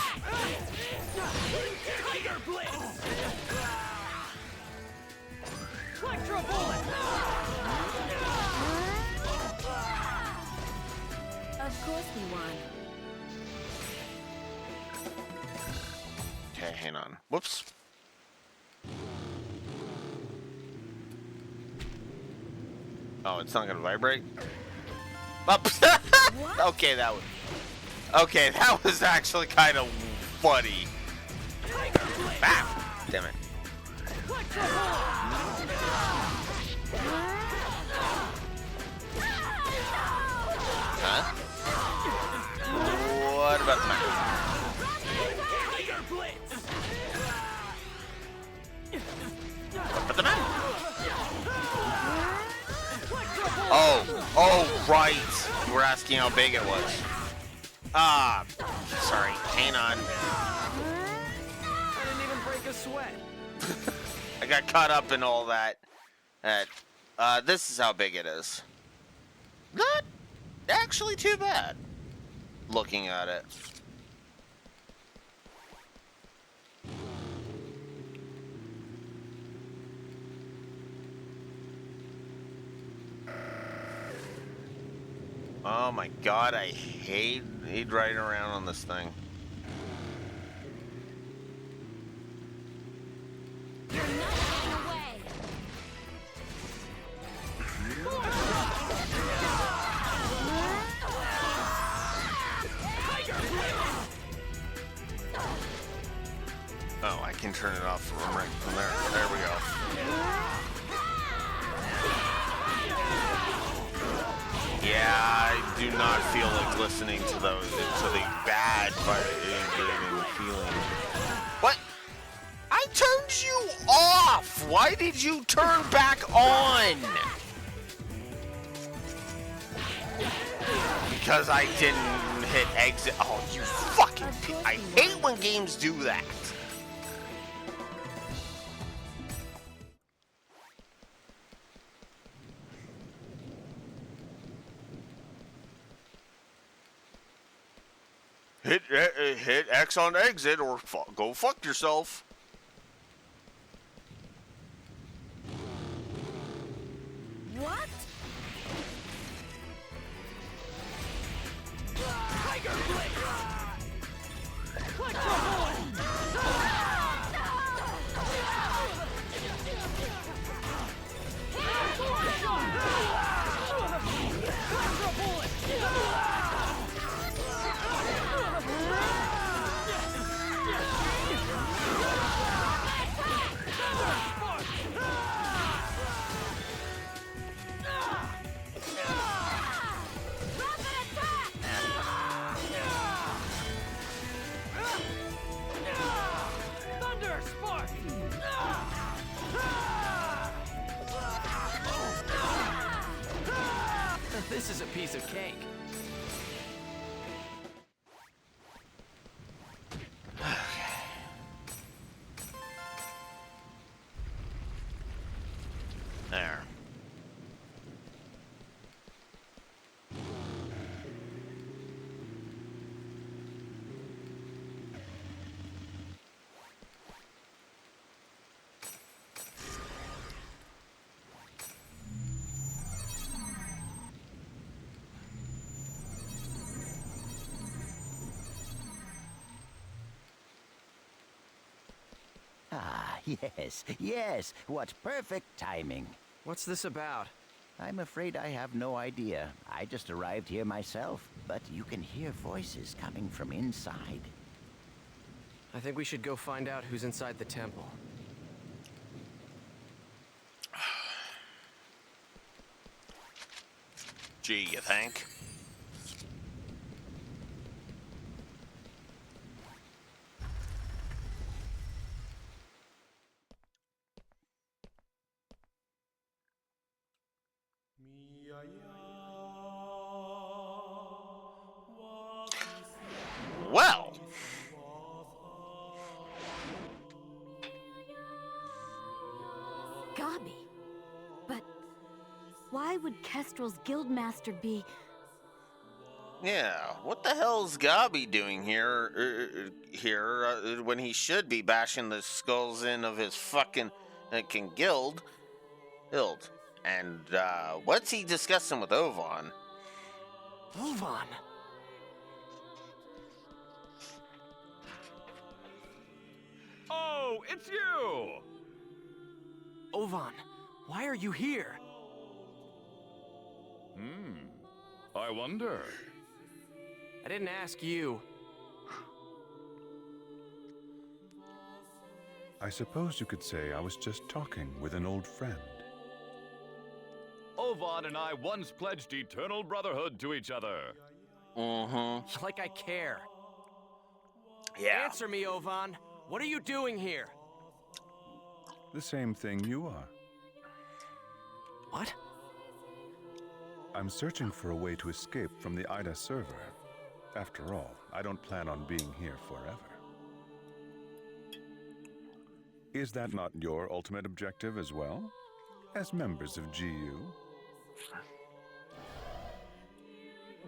Of course we won. Okay, hang on. Whoops. Oh, it's not gonna vibrate? Up. Okay, that was actually kind of funny. Ah, damn it. Huh? What about the map? What about the map? Oh, right. You were asking how big it was. Ah, sorry. Hang on. I didn't even break a sweat. I got caught up in all that. This is how big it is. Not actually too bad. Looking at it. Oh my god, I hate riding around on this thing. You're not getting away. Oh, I can turn it off from right from there. There we go. Yeah, I do not feel like listening to those. It's a bad feeling. What? I turned you off! Why did you turn back on? Because I didn't hit exit. Oh, you fucking... I hate when games do that. Hit X on exit or go fuck yourself. What? Tiger Blade! Thunder Spark! This is a piece of cake. There. Ah, yes, what perfect timing. What's this about? I'm afraid I have no idea. I just arrived here myself, but you can hear voices coming from inside. I think we should go find out who's inside the temple. Gee, you think? Well, Gabi. But why would Kestrel's guildmaster be... yeah, what the hell's Gabi doing here, when he should be bashing the skulls in of his fucking guild? And, what's he discussing with Ovan? Ovan? it's you! Ovan, why are you here? I wonder. I didn't ask you. I suppose you could say I was just talking with an old friend. Ovan and I once pledged eternal brotherhood to each other. Mm-hmm. Like I care. Yeah. Answer me, Ovan. What are you doing here? The same thing you are. What? I'm searching for a way to escape from the Ida server. After all, I don't plan on being here forever. Is that not your ultimate objective as well? As members of GU?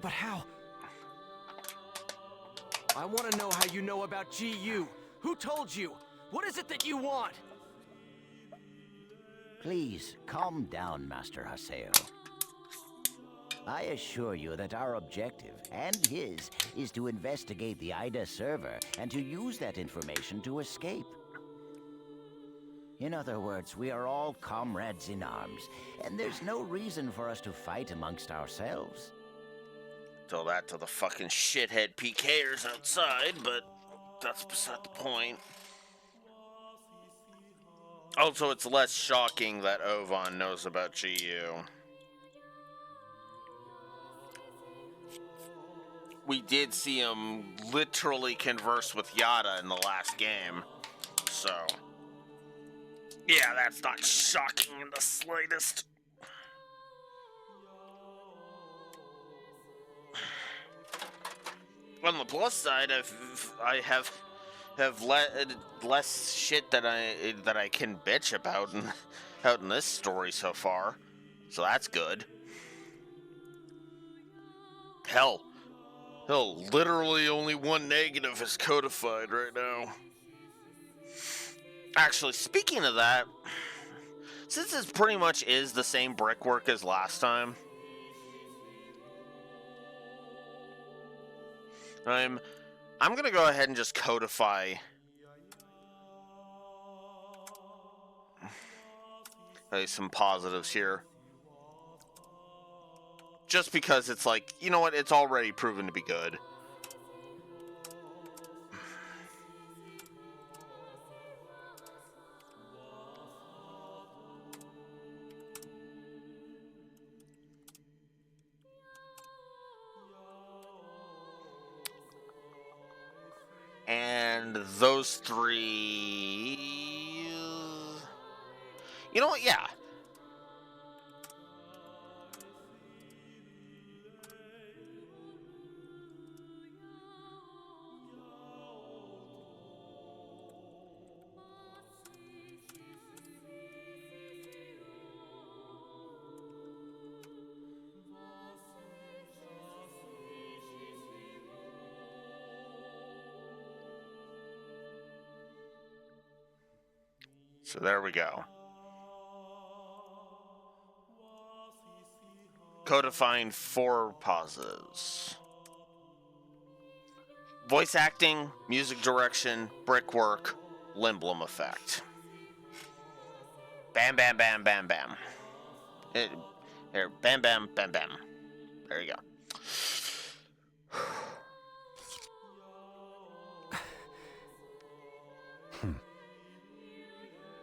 But how? I want to know how you know about GU. Who told you? What is it that you want? Please, calm down, Master Haseo. I assure you that our objective, and his, is to investigate the Ida server and to use that information to escape. In other words, we are all comrades in arms, and there's no reason for us to fight amongst ourselves. Tell that to the fucking shithead PKers outside, but that's beside the point. Also, it's less shocking that Ovan knows about GU. We did see him literally converse with Yada in the last game, so... yeah, that's not shocking in the slightest. On the plus side, I have less shit that I can bitch about out in this story so far, so that's good. Hell, literally only one negative is codified right now. Actually, speaking of that, since this pretty much is the same brickwork as last time, I'm gonna go ahead and just codify some positives here. Just because it's like, you know what, it's already proven to be good. And those three... you know what, yeah. So there we go. Codifying 4 positives. Voice acting, music direction, brickwork, Limblom effect. Bam, bam, bam, bam, bam. Here, bam, bam, bam, bam. There you go.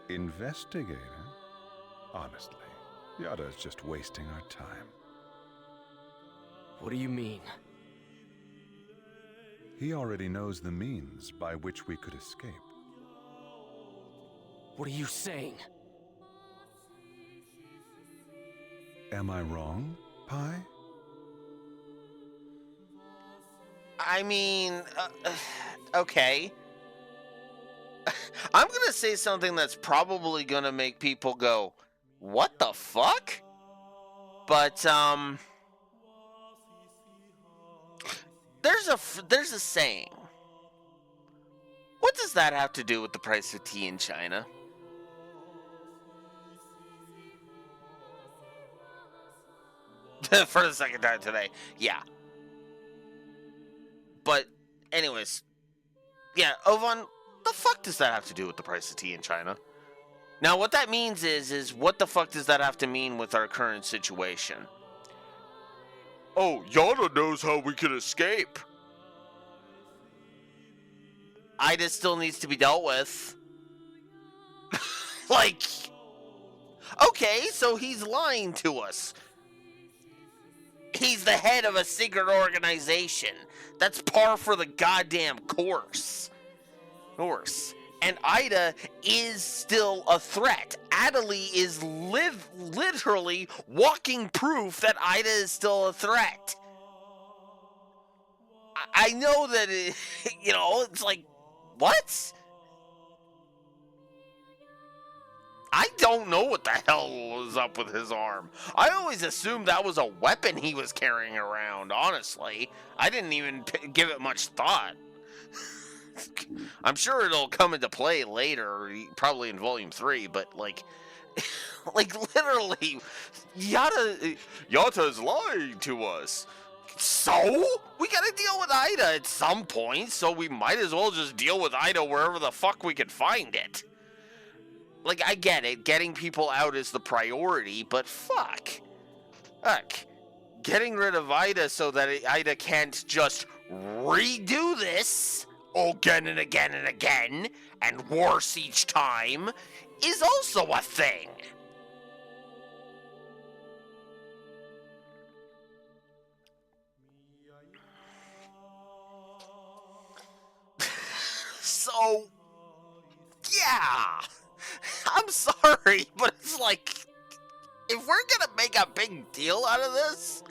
Investigator? Honestly, Yada is just wasting our time. What do you mean? He already knows the means by which we could escape. What are you saying? Am I wrong, Pi? I mean, okay. I'm gonna say something that's probably gonna make people go, what the fuck? But, there's a saying. What does that have to do with the price of tea in China? For the second time today. Yeah. But, anyways. Yeah, Ovan, The fuck does that have to do with the price of tea in China? Now, what that means is what the fuck does that have to mean with our current situation? Oh, Yada knows how we can escape. Ida still needs to be dealt with. Like, okay, so he's lying to us. He's the head of a secret organization. That's par for the goddamn course. And Ida is still a threat. Adelie is literally walking proof that Ida is still a threat. I know that, it's like, what? I don't know what the hell was up with his arm. I always assumed that was a weapon he was carrying around, honestly. I didn't even give it much thought. I'm sure it'll come into play later, probably in Volume 3, but, like literally, Yata's lying to us. So? We gotta deal with Ida at some point, so we might as well just deal with Ida wherever the fuck we can find it. Like, I get it, getting people out is the priority, but fuck. Look, getting rid of Ida so that Ida can't just redo this again and again and again, and worse each time, is also a thing. So, yeah. I'm sorry, but it's like, if we're gonna make a big deal out of this,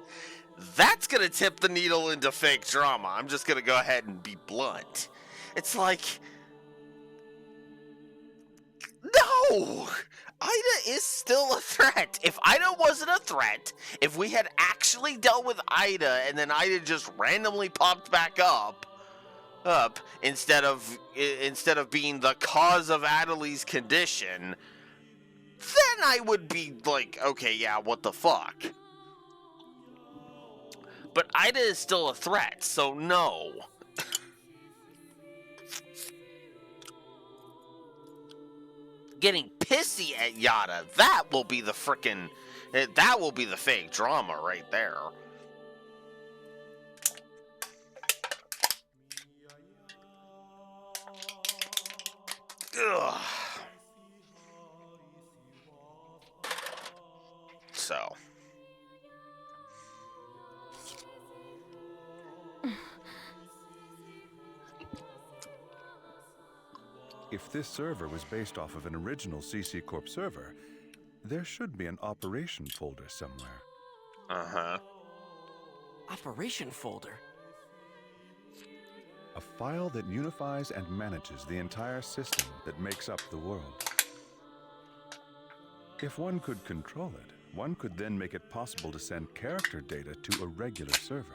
that's gonna tip the needle into fake drama. I'm just gonna go ahead and be blunt. It's like, no! Ida is still a threat. If Ida wasn't a threat, if we had actually dealt with Ida and then Ida just randomly popped back up instead of being the cause of Adelie's condition, then I would be like, okay, yeah, what the fuck? But Ida is still a threat, so no. Getting pissy at Yada, that will be the fake drama right there. Ugh. So. If this server was based off of an original CC Corp server, there should be an operation folder somewhere. Uh-huh. Operation folder? A file that unifies and manages the entire system that makes up the world. If one could control it, one could then make it possible to send character data to a regular server.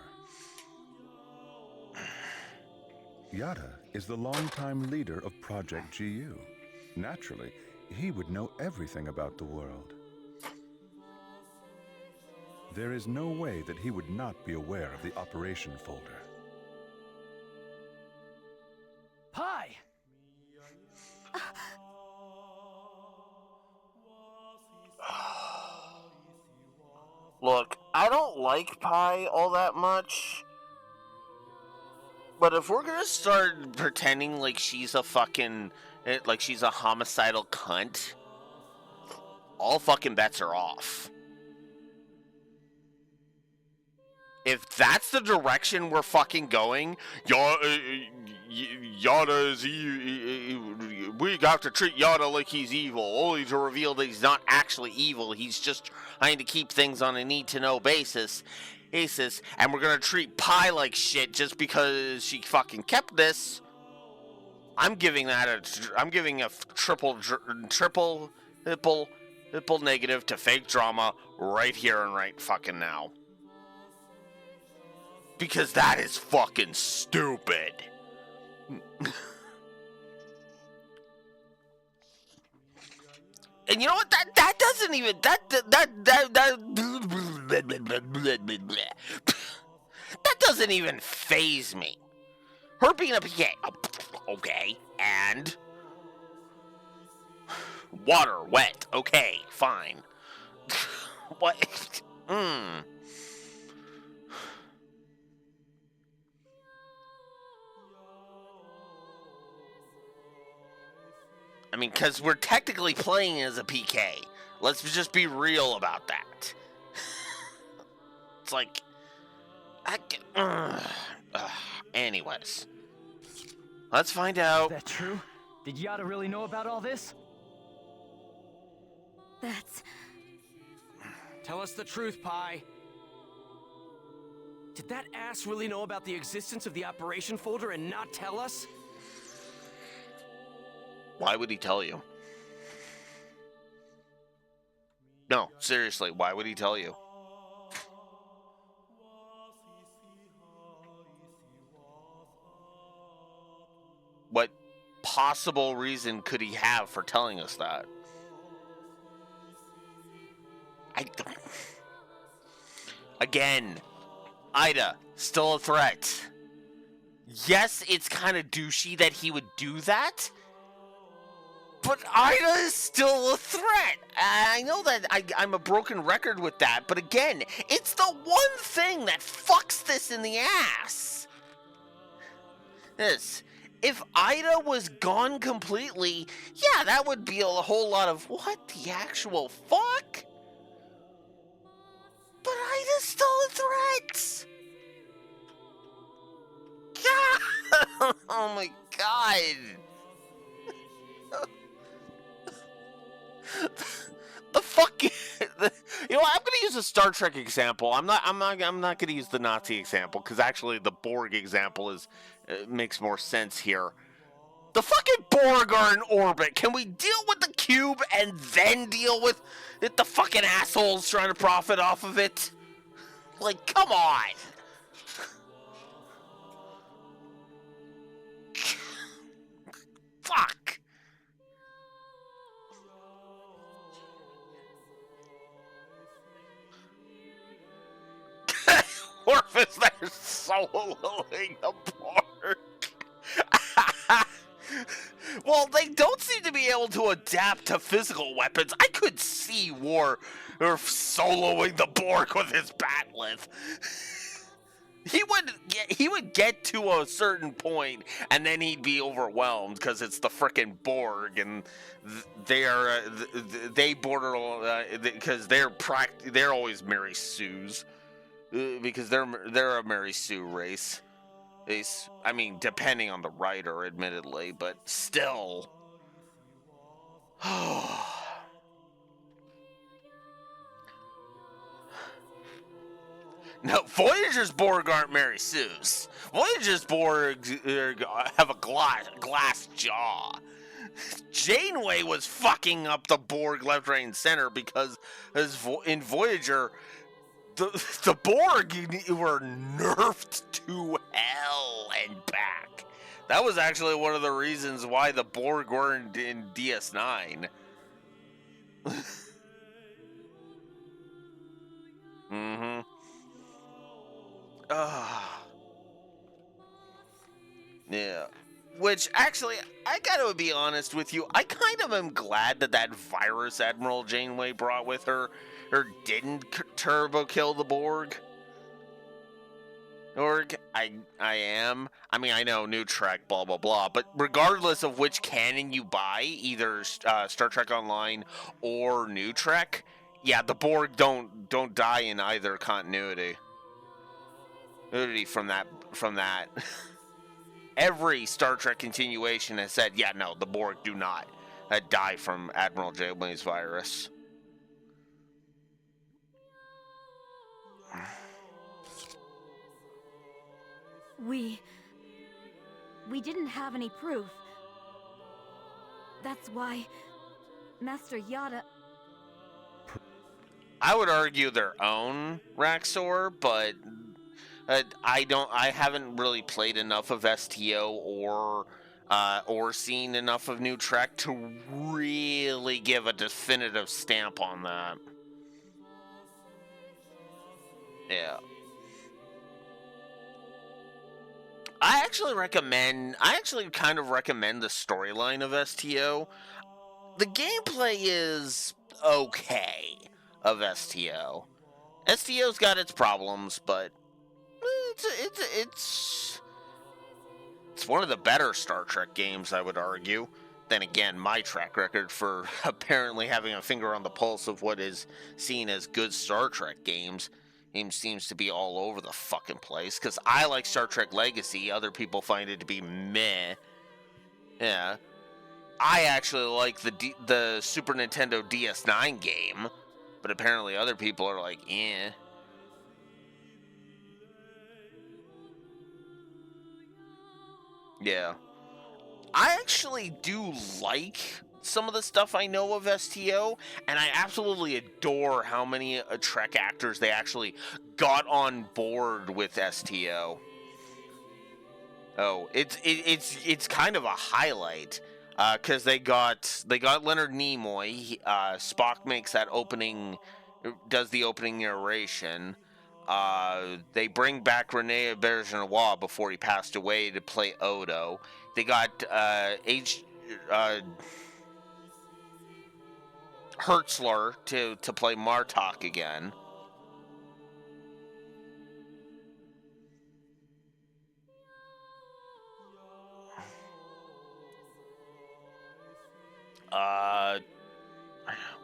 Yada is the longtime leader of Project GU. Naturally, he would know everything about the world. There is no way that he would not be aware of the operation folder. Pie! Look, I don't like Pi all that much. But if we're gonna start pretending like she's a homicidal cunt, all fucking bets are off. If that's the direction we're fucking going, Yada is we have to treat Yada like he's evil, only to reveal that he's not actually evil. He's just trying to keep things on a need-to-know basis. And we're gonna treat Pi like shit just because she fucking kept this. I'm giving a triple negative to fake drama right here and right fucking now. Because that is fucking stupid. And you know what? That doesn't even that doesn't even faze me. Her being a PK. Okay, and? Water, wet, okay, fine. What? I mean, because we're technically playing as a PK. Let's just be real about that. It's like... anyways. Let's find out. Is that true? Did Yada really know about all this? That's... Tell us the truth, Pi. Did that ass really know about the existence of the operation folder and not tell us? Why would he tell you? No, seriously, why would he tell you? What possible reason could he have for telling us that? Again, Ida, still a threat. Yes, it's kind of douchey that he would do that, but Ida is still a threat. I know that I'm a broken record with that, but again, it's the one thing that fucks this in the ass. If Ida was gone completely, yeah, that would be a whole lot of, what the actual fuck? But Ida's still a threat. God! Oh my god. The fuck? You know what? I'm gonna use a Star Trek example. I'm not gonna use the Nazi example because actually the Borg example makes more sense here. The fucking Borg are in orbit. Can we deal with the cube and then deal with the fucking assholes trying to profit off of it? Like, come on. Fuck. Orpheus, they're soloing the Borg. Well, they don't seem to be able to adapt to physical weapons. I could see War or soloing the Borg with his batleth. He would get to a certain point, and then he'd be overwhelmed because it's the frickin' Borg, and they border because they're always Mary Sue's because they're a Mary Sue race. I mean, depending on the writer, admittedly, but still. No, Voyager's Borg aren't Mary Sue's. Voyager's Borg have a glass jaw. Janeway was fucking up the Borg left, right, and center because in Voyager, the Borg were nerfed to hell and back. That was actually one of the reasons why the Borg weren't in DS9. Mm-hmm. Yeah. Which, actually, I gotta be honest with you, I kind of am glad that virus Admiral Janeway brought with her didn't turbo kill the Borg. I am. I mean, I know new Trek, blah blah blah, but regardless of which canon you buy, either Star Trek Online or New Trek, yeah, the Borg don't die in either continuity. From that. Every Star Trek continuation has said, yeah, no, the Borg do not die from Admiral Janeway's virus. We didn't have any proof. That's why Master Yada... I would argue their own Raxor, but I haven't really played enough of STO or seen enough of New Trek to really give a definitive stamp on that. Yeah. I actually kind of recommend the storyline of STO. The gameplay is okay of STO. STO's got its problems, but it's one of the better Star Trek games, I would argue. Then again, my track record for apparently having a finger on the pulse of what is seen as good Star Trek games seems to be all over the fucking place. Because I like Star Trek Legacy, other people find it to be meh. Yeah. I actually like the Super Nintendo DS9 game, but apparently other people are like, eh. Yeah. I actually do like some of the stuff I know of STO, and I absolutely adore how many Trek actors they actually got on board with STO. Oh, it's kind of a highlight because they got Leonard Nimoy. Spock makes that does the opening narration. They bring back Rene Auberjonois before he passed away to play Odo. They got Hertzler to play Martok again.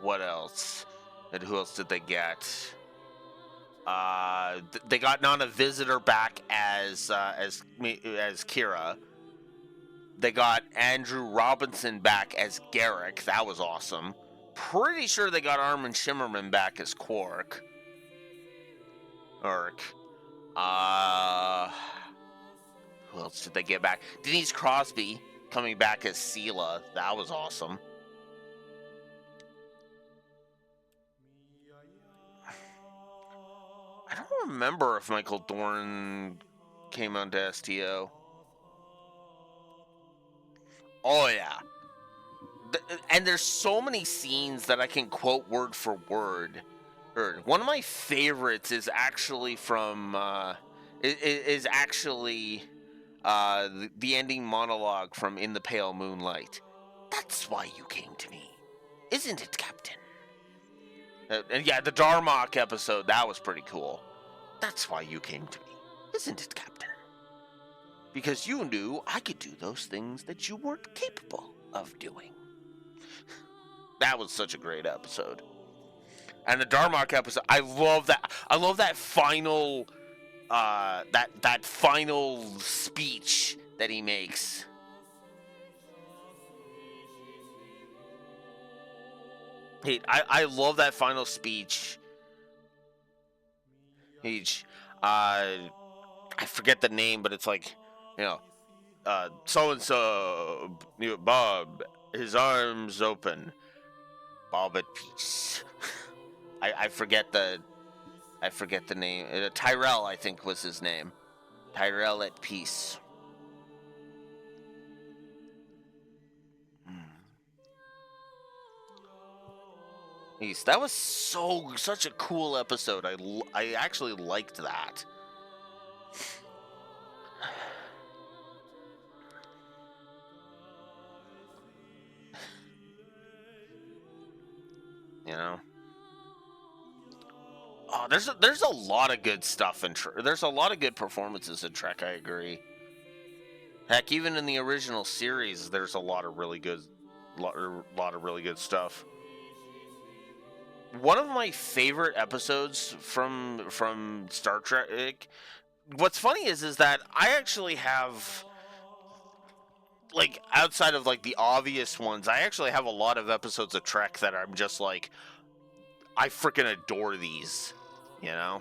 What else? And who else did they get? They got Nana Visitor back as Kira. They got Andrew Robinson back as Garrick. That was awesome. Pretty sure they got Armin Shimmerman back as Quark. Who else did they get back? Denise Crosby coming back as Sela. That was awesome. I don't remember if Michael Dorn came onto STO. Oh, yeah. And there's so many scenes that I can quote word for word. One of my favorites is actually from the ending monologue from In the Pale Moonlight. That's why you came to me, isn't it, Captain? And yeah, the Darmok episode, that was pretty cool. That's why you came to me, isn't it, Captain? Because you knew I could do those things that you weren't capable of doing. That was such a great episode. And the Darmok episode, I love that. I love that final, that final speech that he makes. Hey, I love that final speech. I forget the name, but it's like, so and so, Bob, his arms open, Bob at peace. I forget the name. Tyrell, I think, was his name. Tyrell at peace. That was such a cool episode. I actually liked that. Oh, there's a lot of good stuff in there's a lot of good performances in Trek. I agree. Heck, even in the original series, there's a lot of really good stuff. One of my favorite episodes from Star Trek. What's funny is that I actually have, like, outside of like the obvious ones, I actually have a lot of episodes of Trek that I'm just like, I freaking adore these, Yeah,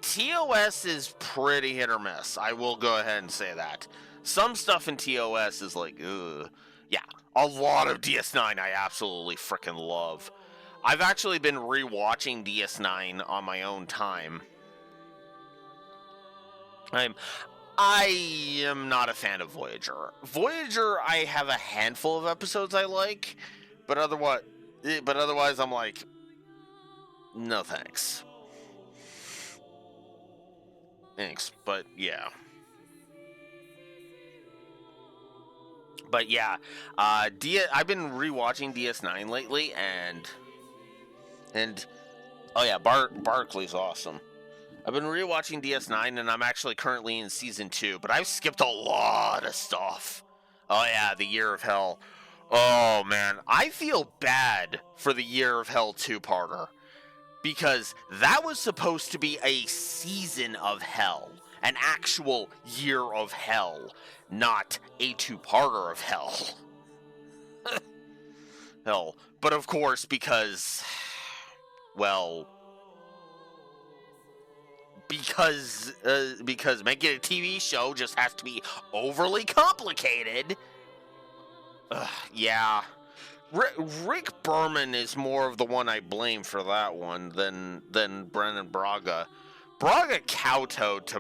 TOS is pretty hit or miss. I will go ahead and say that. Some stuff in TOS is like, ugh. Yeah, a lot of DS9 I absolutely freaking love. I've actually been rewatching DS9 on my own time. I am not a fan of Voyager. Voyager, I have a handful of episodes I like, but otherwise I'm like, no thanks. Thanks, but yeah. But yeah, I've been rewatching DS9 lately, and oh yeah, Barkley's awesome. I've been rewatching DS9, and I'm actually currently in season 2, but I've skipped a lot of stuff. Oh yeah, the Year of Hell. Oh man, I feel bad for the Year of Hell 2-parter because that was supposed to be a season of hell, an actual Year of Hell, not a 2-parter of hell. Hell, but of course, because making a TV show just has to be overly complicated. Yeah, Rick Berman is more of the one I blame for that one than Brennan Braga. Braga kowtowed to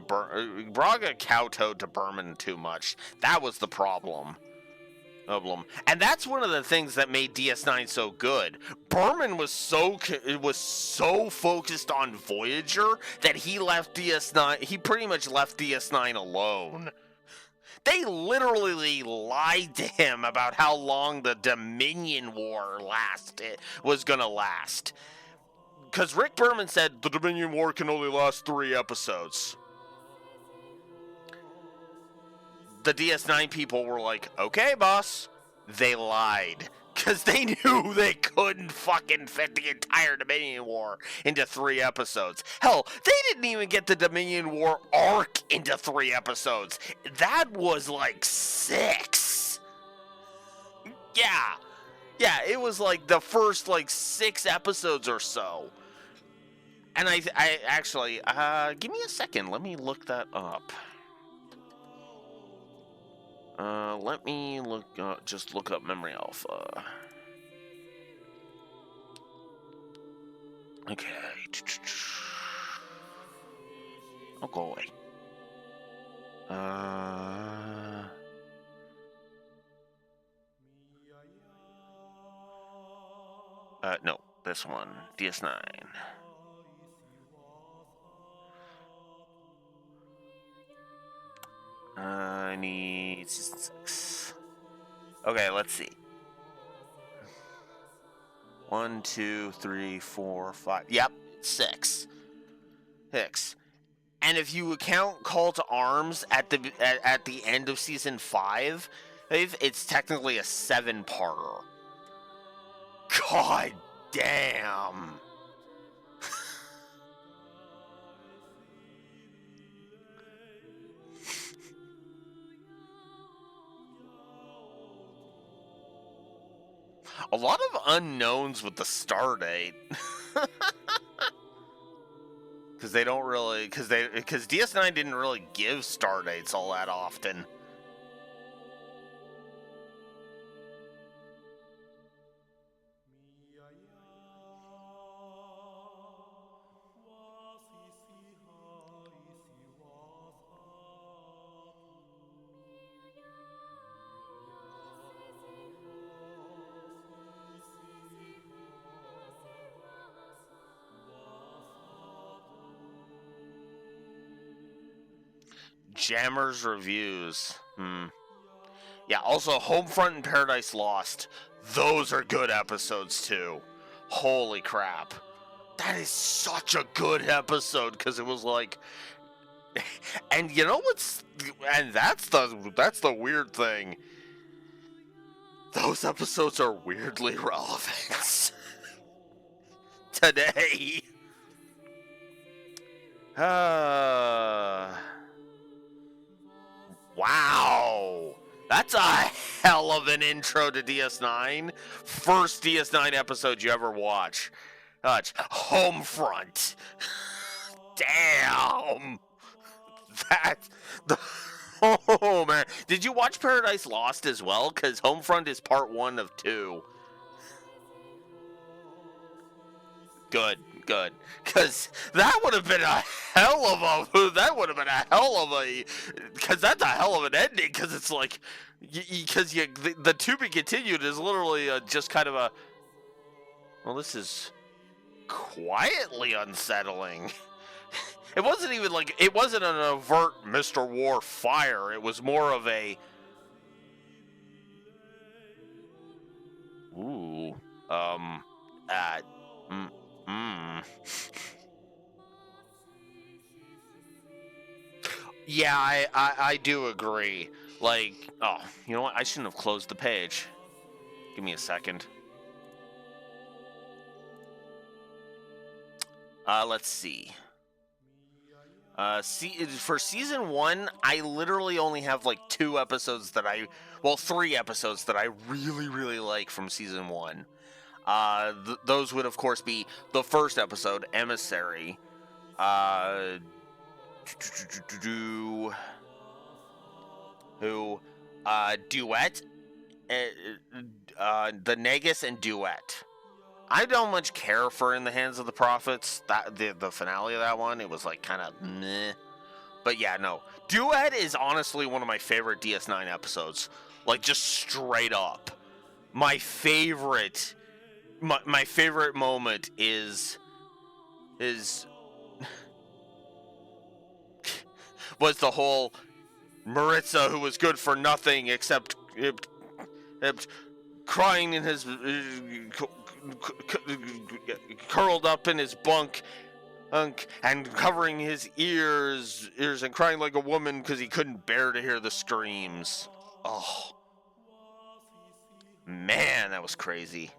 Berman too much. That was the problem. And that's one of the things that made DS9 so good. Berman was so focused on Voyager that he left DS9. He pretty much left DS9 alone. They literally lied to him about how long the Dominion War was gonna last. Because Rick Berman said the Dominion War can only last 3 episodes. The DS9 people were like, okay, boss. They lied. Because they knew they couldn't fucking fit the entire Dominion War into 3 episodes. Hell, they didn't even get the Dominion War arc into 3 episodes. That was like 6. Yeah, it was like the first like 6 episodes or so. And I actually, give me a second. Let me look that up. Let me just look up Memory Alpha. Okay. Oh, go away. No, this one. DS9. I need season 6. Okay, let's see. 1, 2, 3, 4, 5. Yep, 6. 6. And if you account Call to Arms at the end of season 5, it's technically a 7-parter. God damn. A lot of unknowns with the star date. Because they don't really, because DS9 didn't really give star dates all that often. Jammers Reviews. Yeah, also Homefront and Paradise Lost. Those are good episodes too. Holy crap. That is such a good episode because it was like, and you know that's the weird thing. Those episodes are weirdly relevant today. Wow. That's a hell of an intro to DS9. First DS9 episode you ever watch. Homefront. Damn. Oh man. Did you watch Paradise Lost as well? Because Homefront is part 1 of 2. Good. Because that would have been a hell of a... Because that's a hell of an ending, because it's like... Because the to be continued is literally just kind of a... Well, this is quietly unsettling. It wasn't even like, it wasn't an overt Mr. War fire. It was more of a, ooh, uh, mm, mm. Yeah, I do agree. Like, oh, you know what? I shouldn't have closed the page. Give me a second. Let's see. For season 1, I literally only have like 3 episodes that I really, really like from season 1. Those would, of course, be the first episode, Emissary. Duet, the Negus and Duet. I don't much care for In the Hands of the Prophets. That the finale of that one, it was like kind of meh. But yeah, no. Duet is honestly one of my favorite DS9 episodes. Like, just straight up. My favorite moment is was the whole Maritza, who was good for nothing except crying in his curled up in his bunk and covering his ears and crying like a woman because he couldn't bear to hear the screams. Oh man, that was crazy.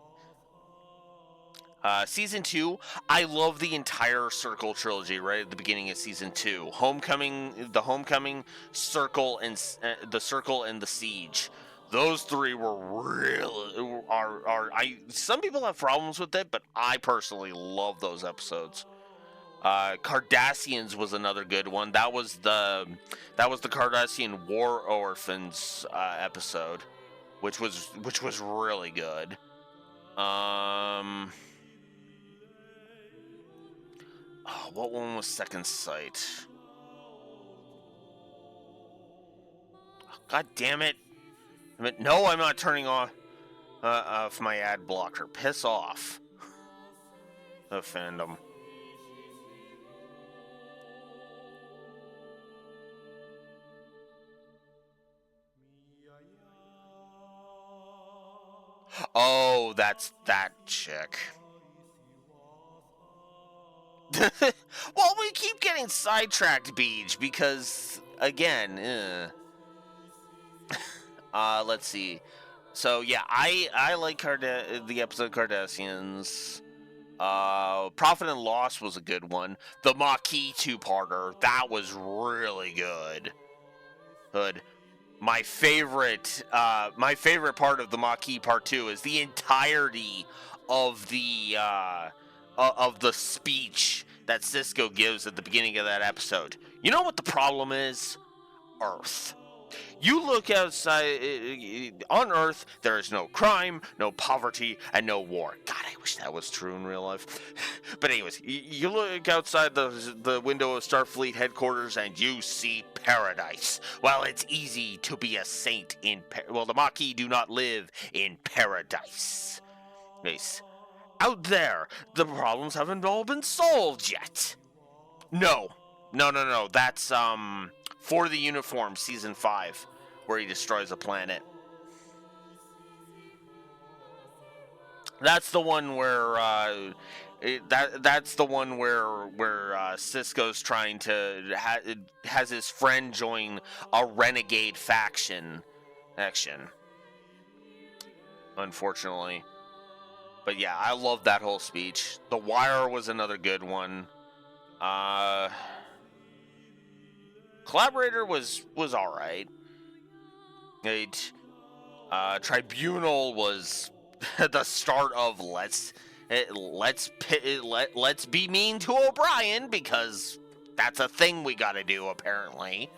Season 2, I love the entire Circle trilogy right at the beginning of Season 2. The Homecoming, Circle, and the Circle and the Siege. Those 3 were really some people have problems with it, but I personally love those episodes. Cardassians was another good one. That was the Cardassian War Orphans episode, which was really good. Oh, what one was Second Sight? Oh, God damn it! No, I'm not turning off my ad blocker. Piss off. The fandom. Oh, that's that chick. Well, we keep getting sidetracked, Beach, because, again, let's see. So, yeah, I like the episode Cardassians. Profit and Loss was a good one. The Maquis two-parter, that was really good. My favorite part of the Maquis Part 2 is the entirety of the speech that Cisco gives at the beginning of that episode. You know what the problem is? Earth. You look outside, on Earth, there is no crime, no poverty, and no war. God, I wish that was true in real life. But anyways, you look outside the window of Starfleet headquarters and you see paradise. Well, it's easy to be a saint in the Maquis do not live in paradise. Nice. Out there, the problems haven't all been solved yet. No. That's, For the Uniform, Season 5, where he destroys a planet. That's the one where, that's the one where Cisco's trying to, has his friend join a renegade faction. Unfortunately. But yeah, I love that whole speech. The Wire was another good one. Collaborator was alright. Tribunal was the start of let's be mean to O'Brien, because that's a thing we gotta do, apparently.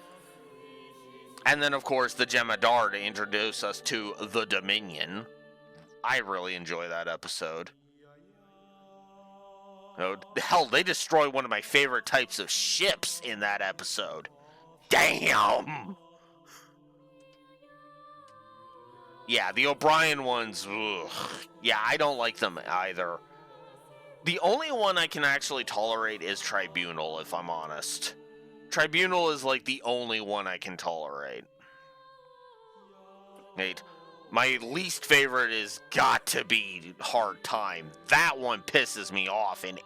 And then, of course, the Jemadar to introduce us to the Dominion. I really enjoy that episode. Hell, they destroy one of my favorite types of ships in that episode. Damn! Yeah, the O'Brien ones, ugh. Yeah, I don't like them either. The only one I can actually tolerate is Tribunal, if I'm honest. Tribunal is like the only one I can tolerate. Right? My least favorite is got to be Hard Time. That one pisses me off in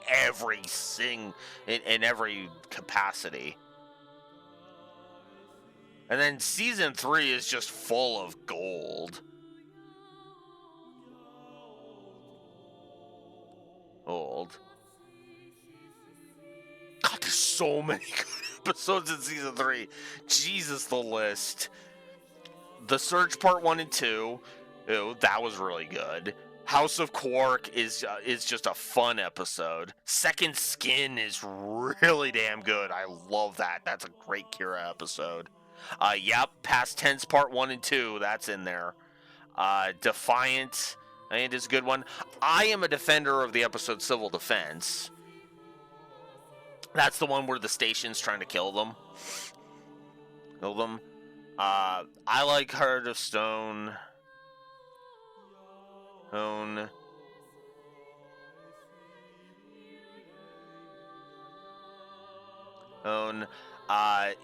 in every capacity. And then season 3 is just full of gold. Gold. God, there's so many good episodes in season 3. Jesus, the list. The Surge Part 1 and 2. Ew, that was really good. House of Quark is just a fun episode. Second Skin is really damn good. I love that. That's a great Kira episode. Yep, Past Tense Part 1 and 2. That's in there. Defiant, I think, is a good one. I am a defender of the episode Civil Defense. That's the one where the station's trying to kill them. I like Heart of Stone.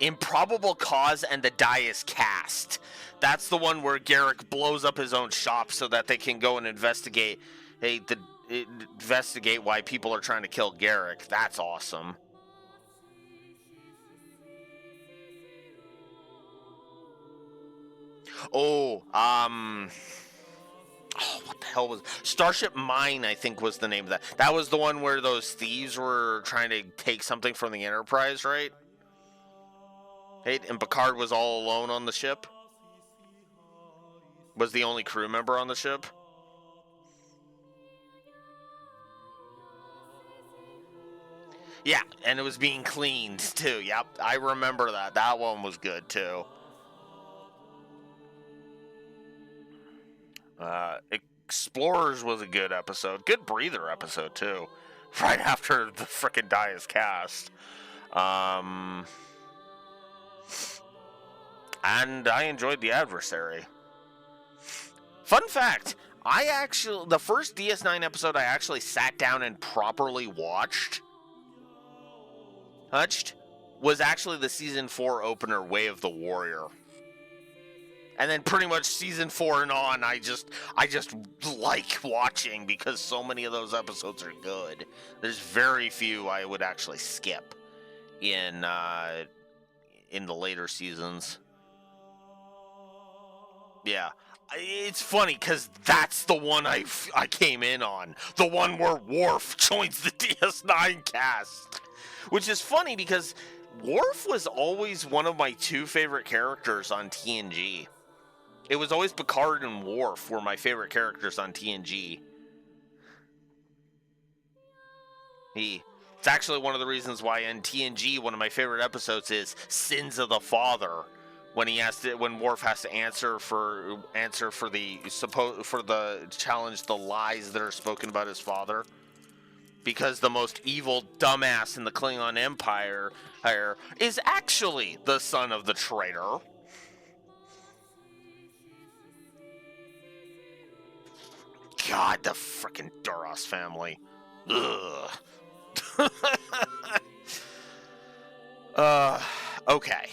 Improbable Cause and the Die is Cast. That's the one where Garrick blows up his own shop so that they can go and investigate why people are trying to kill Garrick. That's awesome. What the hell was Starship Mine, I think, was the name of that. That was the one where those thieves were trying to take something from the Enterprise, right? Hey, and Picard was all alone on the ship? Was the only crew member on the ship? Yeah, and it was being cleaned, too. Yep, I remember that. That one was good, too. Explorers was a good episode. Good breather episode, too. Right after the frickin' Die is cast. And I enjoyed The Adversary. Fun fact, the first DS9 episode I actually sat down and properly watched, was actually the season 4 opener, Way of the Warrior. And then pretty much season 4 and on, I just like watching because so many of those episodes are good. There's very few I would actually skip in the later seasons. Yeah. It's funny because that's the one I came in on. The one where Worf joins the DS9 cast. Which is funny because Worf was always one of my two favorite characters on TNG. It was always Picard and Worf were my favorite characters on TNG. It's actually one of the reasons why in TNG one of my favorite episodes is Sins of the Father, when Worf has to answer for the challenge, the lies that are spoken about his father, because the most evil dumbass in the Klingon Empire is actually the son of the traitor. God, the frickin' Duras family. Ugh. Okay.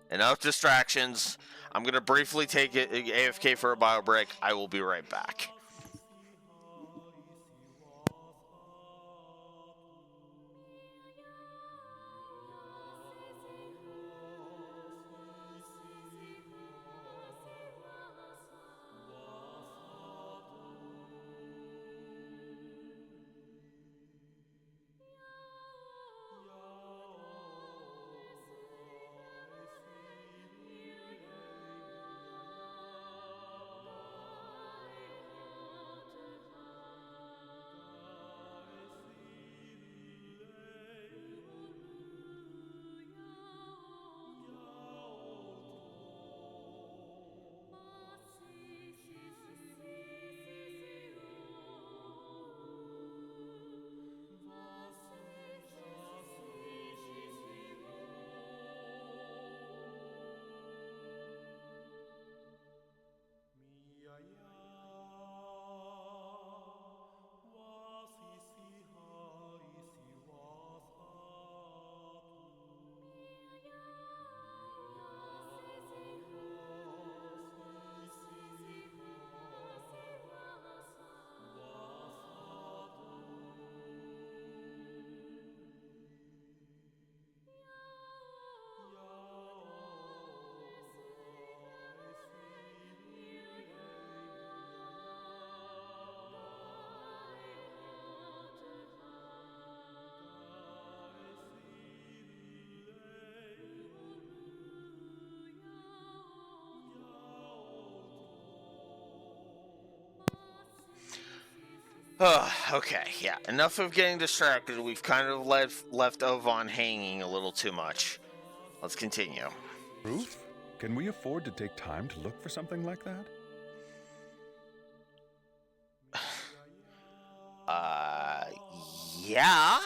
Enough distractions. I'm gonna briefly take AFK for a bio break. I will be right back. Okay, yeah. Enough of getting distracted. We've kind of left Ovan hanging a little too much. Let's continue. Proof? Can we afford to take time to look for something like that? Yeah.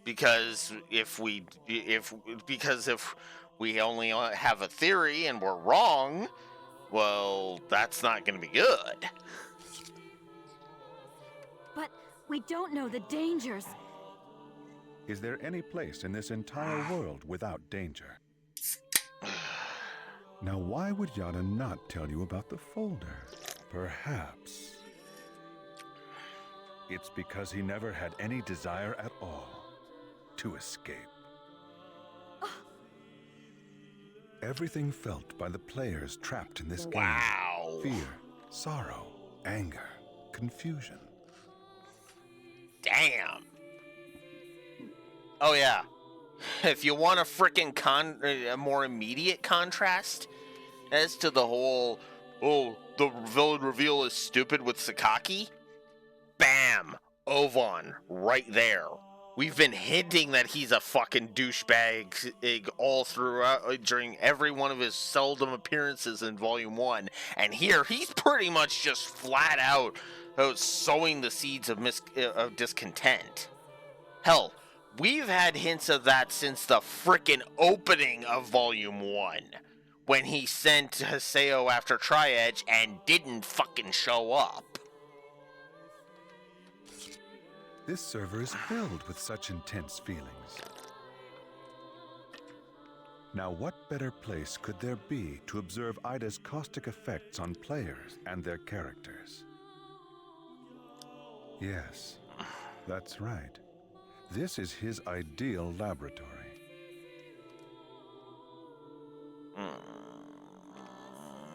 Because if we only have a theory and we're wrong, well, that's not going to be good. But we don't know the dangers. Is there any place in this entire world without danger? Now, why would Yada not tell you about the folder? Perhaps it's because he never had any desire at all to escape. Everything felt by the players trapped in this game. Wow. Fear, sorrow, anger, confusion. Damn. Oh yeah. If you want a freaking a more immediate contrast as to the whole, oh, the villain reveal is stupid with Sakaki, bam, Ovan, right there. We've been hinting that he's a fucking douchebag all throughout during every one of his seldom appearances in Volume 1. And here, he's pretty much just flat out sowing the seeds of discontent. Hell, we've had hints of that since the frickin' opening of Volume 1. When he sent Haseo after Tri-Edge and didn't fucking show up. This server is filled with such intense feelings. Now, what better place could there be to observe Ida's caustic effects on players and their characters? Yes, that's right. This is his ideal laboratory.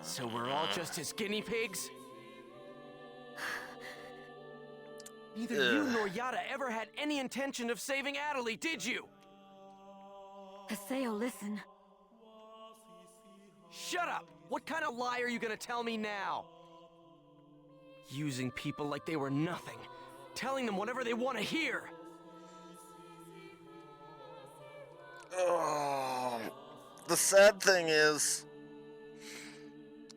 So we're all just his guinea pigs? Neither you nor Yada ever had any intention of saving Adelie, did you? Haseo, listen. Shut up! What kind of lie are you gonna tell me now? Using people like they were nothing. Telling them whatever they want to hear. Oh, the sad thing is,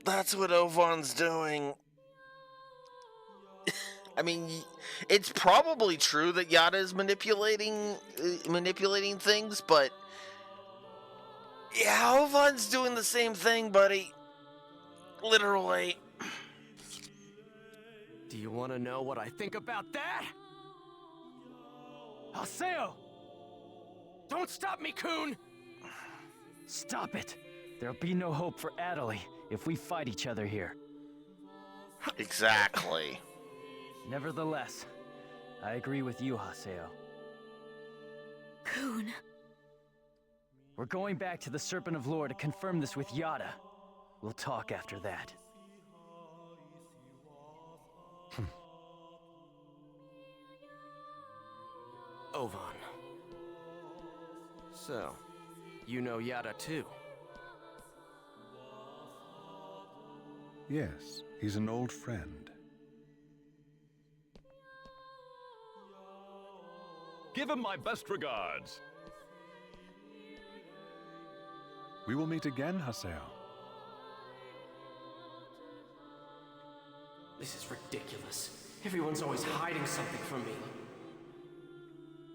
that's what Ovan's doing. I mean, it's probably true that Yada is manipulating things, but yeah, Ovan's doing the same thing, buddy. Literally. Do you want to know what I think about that? Haseo! Don't stop me, Coon! Stop it! There'll be no hope for Adelie if we fight each other here. Exactly. Nevertheless, I agree with you, Haseo. Coon. We're going back to the Serpent of Lore to confirm this with Yada. We'll talk after that. Ovan. So, you know Yada too? Yes, he's an old friend. Give him my best regards. We will meet again, Haseo. This is ridiculous. Everyone's always hiding something from me.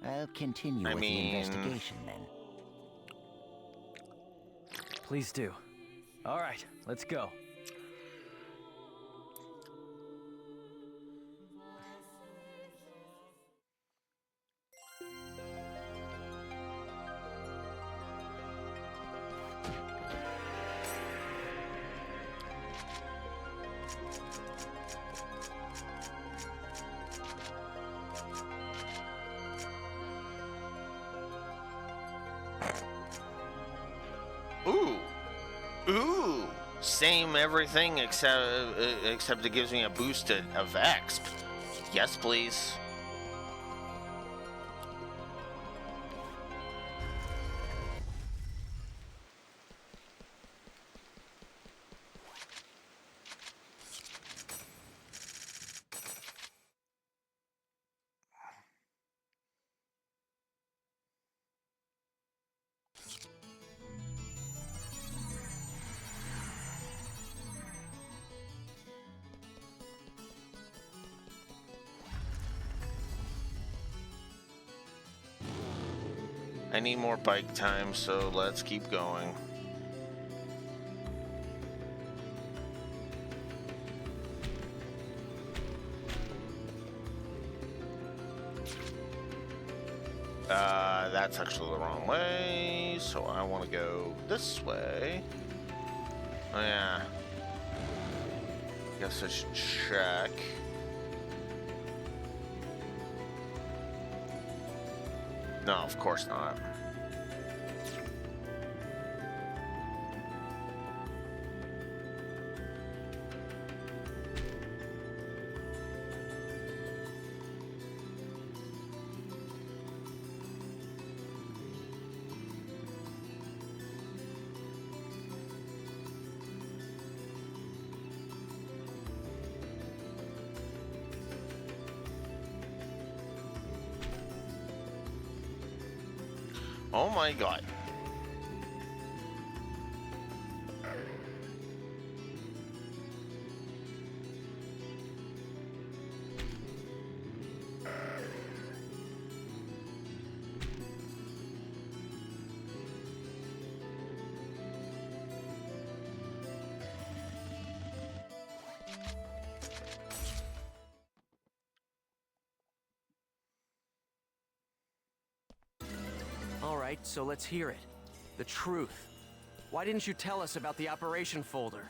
I'll continue with the investigation then. Please do. All right, let's go. Ooh, same everything except it gives me a boost of exp. Yes, please. I need more bike time, so let's keep going. That's actually the wrong way, so I want to go this way. Oh yeah. Guess I should check. No, of course not. Oh my god. Alright, so let's hear it. The truth. Why didn't you tell us about the operation folder?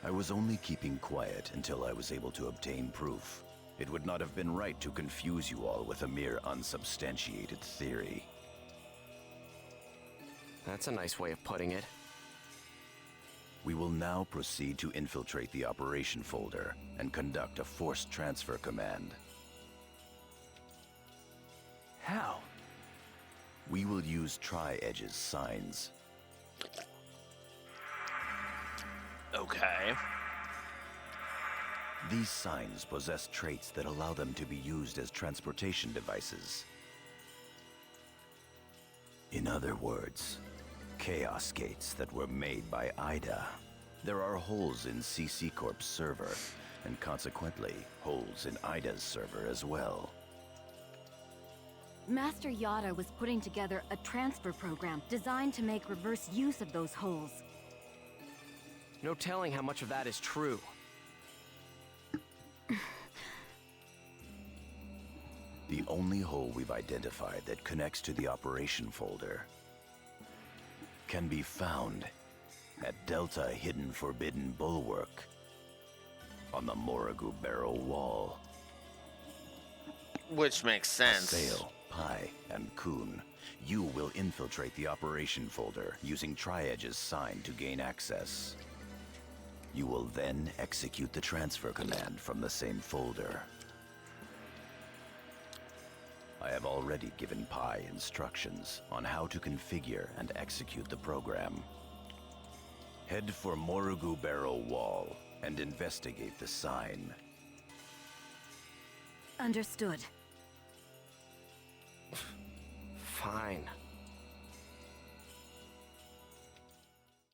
I was only keeping quiet until I was able to obtain proof. It would not have been right to confuse you all with a mere unsubstantiated theory. That's a nice way of putting it. We will now proceed to infiltrate the operation folder and conduct a forced transfer command. How? We will use Tri-Edge's signs. Okay. These signs possess traits that allow them to be used as transportation devices. In other words, chaos gates that were made by Ida. There are holes in CC Corp's server, and consequently, holes in Ida's server as well. Master Yada was putting together a transfer program designed to make reverse use of those holes. No telling how much of that is true. The only hole we've identified that connects to the operation folder can be found at Delta Hidden Forbidden Bulwark on the Morrigu Barrow Wall. Which makes sense. Sail, Pi, and Kun, you will infiltrate the operation folder using Tri-Edge's sign to gain access. You will then execute the transfer command from the same folder. I have already given Pi instructions on how to configure and execute the program. Head for Morrigu Barrow Wall and investigate the sign. Understood. Fine.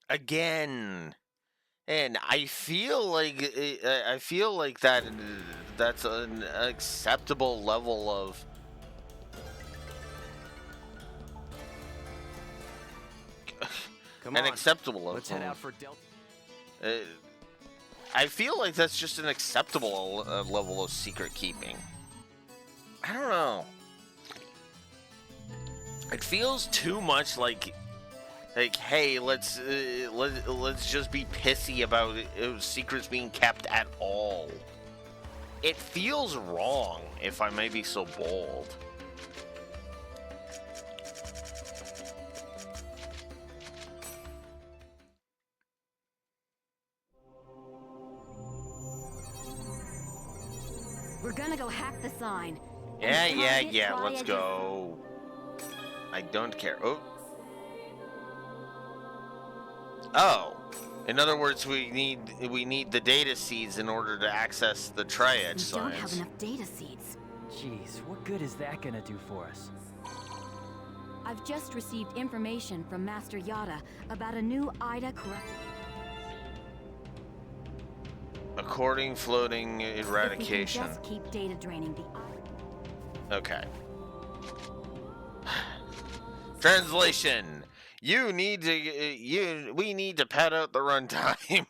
Again. And I feel like that's an acceptable level of Come on. acceptable level. Let's head out for Delta. I feel like that's just an acceptable level of secret keeping. I don't know. It feels too much like hey, let's just be pissy about secrets being kept at all. It feels wrong, if I may be so bold. We're gonna go hack the sign. Yeah, let's go. I don't care. Oh, in other words, we need the data seeds in order to access the Tri-Edge signs. We don't have enough data seeds. Jeez, what good is that gonna do for us? I've just received information from Master Yada about a new Ida corrupted. According floating eradication. If we can just keep data draining the. Okay. Translation: we need to pad out the runtime.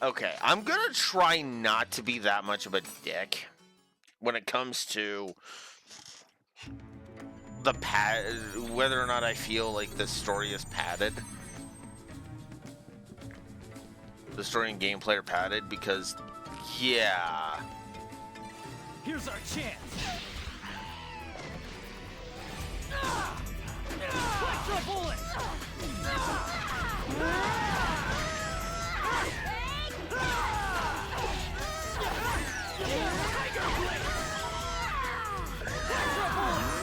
Okay, I'm gonna try not to be that much of a dick when it comes to the whether or not I feel like the story is padded. The story and gameplay are padded because, yeah. Here's our chance. Electro bullet. Tiger blade. Electro bullet.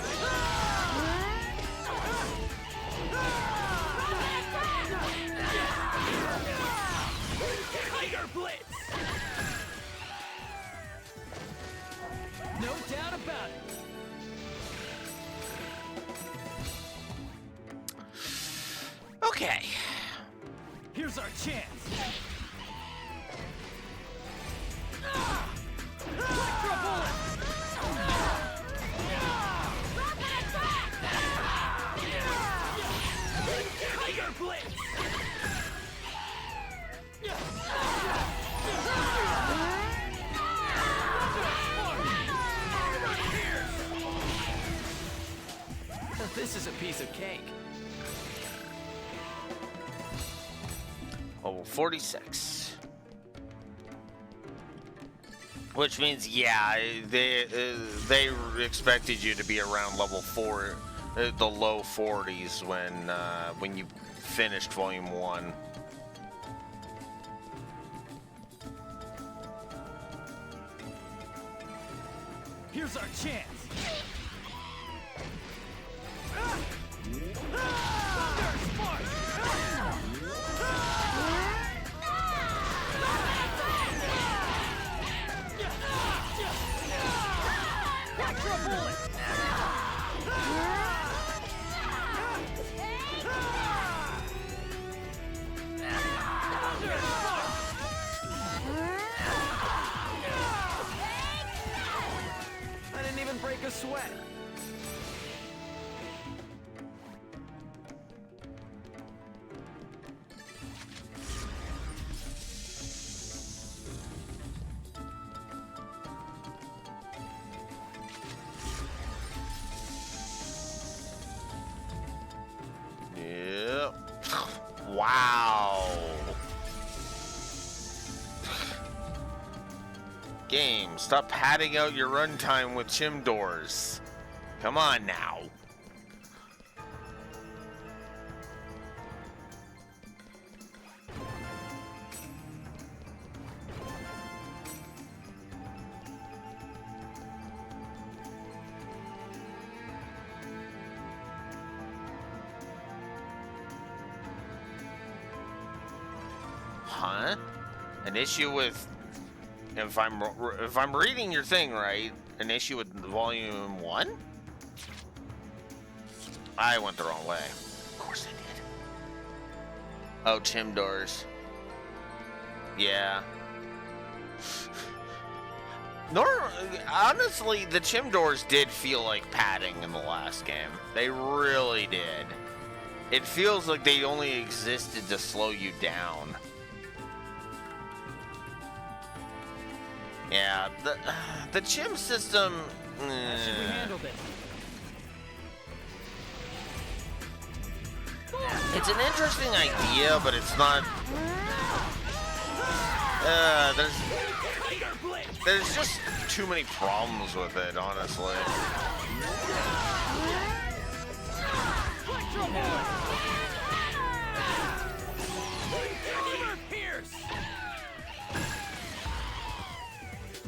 Tiger blitz. No doubt about it. Okay. Here's our chance. Electro bullet. Tiger blitz. This is a piece of cake. Level 46. Which means, yeah, they expected you to be around level 4, the low 40s when you finished Volume 1. Here's our chance. I didn't even break a sweat. Yep. Wow. Game, stop padding out your runtime with chim doors. Come on now. Huh? An issue with, if I'm reading your thing right, an issue with Volume 1? I went the wrong way. Of course I did. Oh, chim doors. Yeah. Honestly, the chim doors did feel like padding in the last game. They really did. It feels like they only existed to slow you down. Yeah, the chim system. How should we handle this? It's an interesting idea, but it's not. There's just too many problems with it, honestly.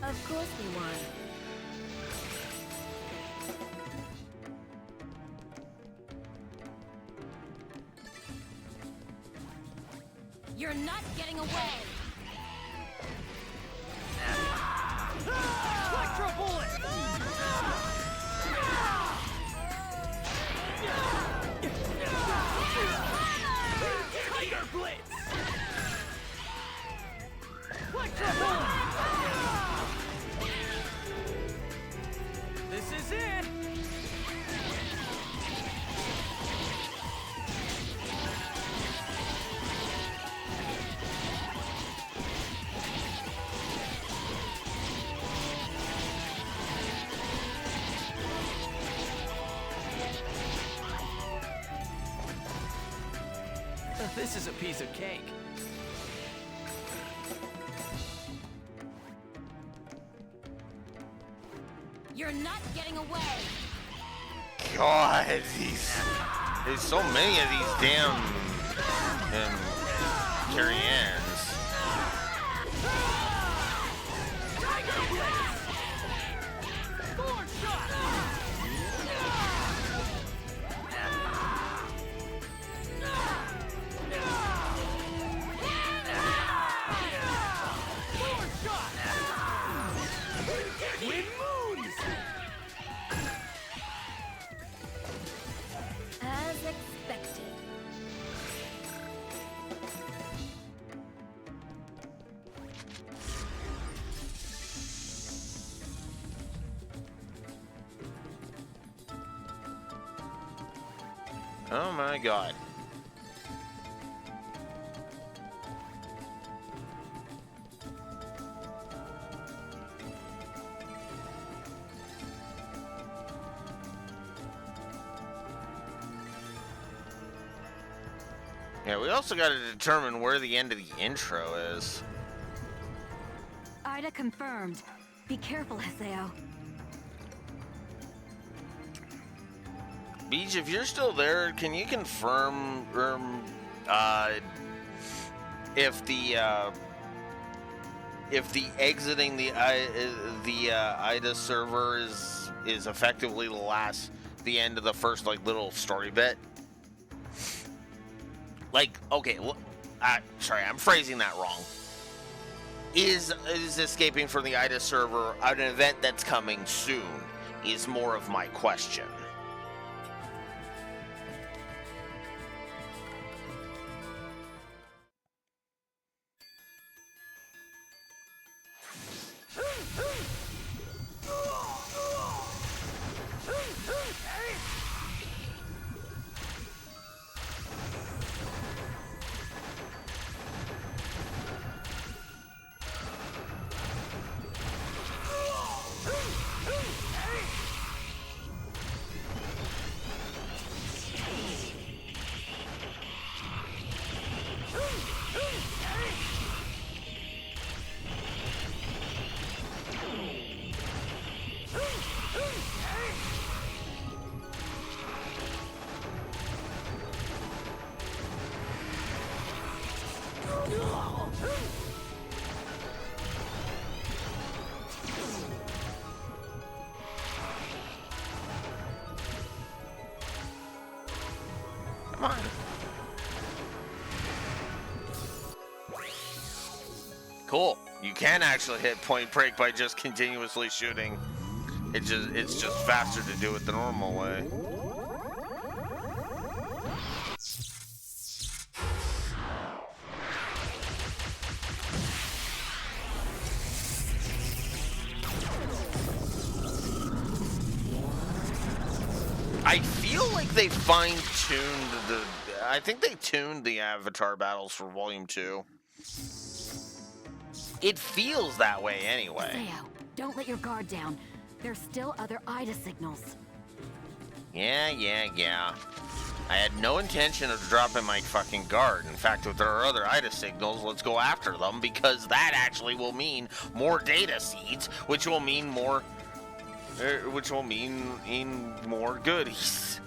Of course we won. You're not getting away! Electro bullet! Tiger blitz! Electro bullet! This is it! This is a piece of cake. You're not getting away. God, there's so many of these damn Carrie-Anns. As expected. Oh my God. Yeah, we also got to determine where the end of the intro is. Ida confirmed. Be careful, Haseo. Beach, if you're still there, can you confirm if the exiting the Ida server is effectively the end of the first like little story bit? Like, okay, sorry, I'm phrasing that wrong. Is escaping from the Ida server an event that's coming soon? Is more of my question. Come on. Cool. You can actually hit Point Break by just continuously shooting. It's just faster to do it the normal way. I feel like they fine-tuned the... I think they tuned the Avatar battles for Volume 2. It feels that way anyway. Haseo, don't let your guard down. There's still other Ida signals. Yeah. I had no intention of dropping my fucking guard. In fact, if there are other Ida signals, let's go after them, because that actually will mean more data seeds, which will mean more... which will mean more goodies.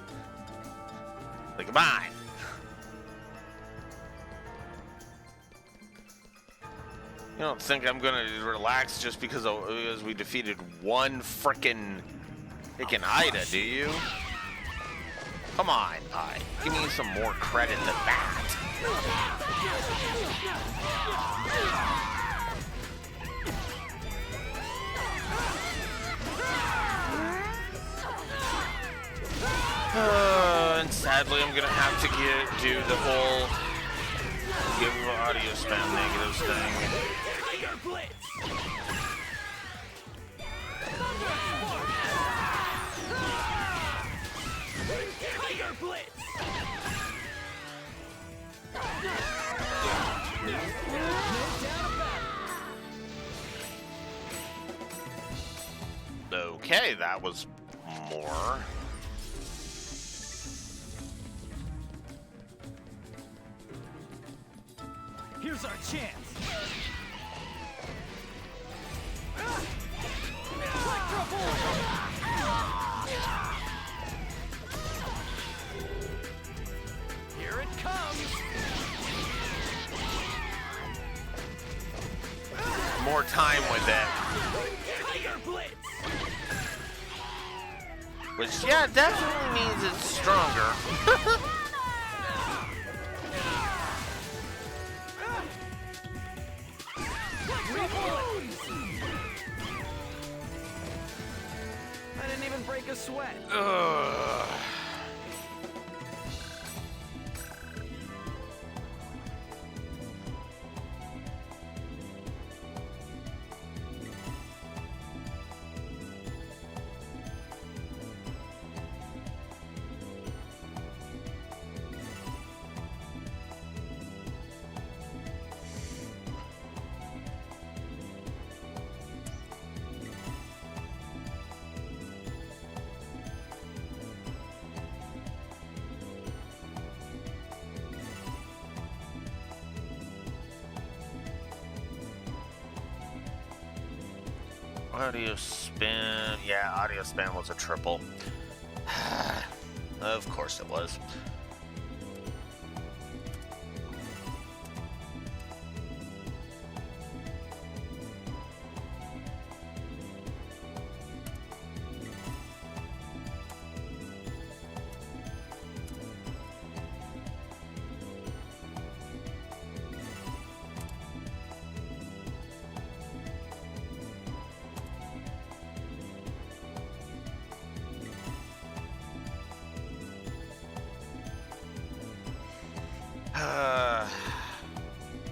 Like mine. You don't think I'm gonna relax just because we defeated one frickin' Ida, do you? Come on, Ida. Give me some more credit than that. And sadly, I'm gonna have to do the whole give audio spam negatives thing. Okay, that was more. Here's our chance. Electro bullet! Here it comes! More time with it. Tiger Blitz! Which, yeah, definitely means it's stronger. I didn't even break a sweat. Ugh. Audio spin. Yeah, audio spin was a triple. Of course it was. I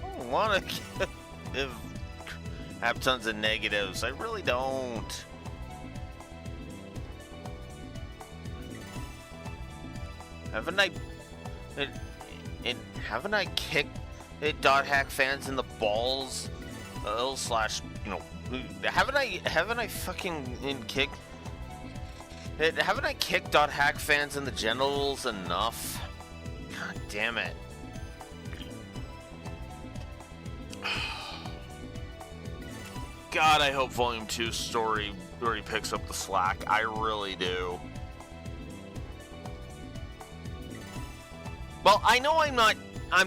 don't want to have tons of negatives. I really don't. Haven't I? Haven't I kicked Dot Hack fans in the balls? Slash, you know, haven't I fucking kicked? Haven't I kicked Dot Hack fans in the genitals enough? God damn it. God, I hope Volume 2 story already picks up the slack. I really do. Well, I know I'm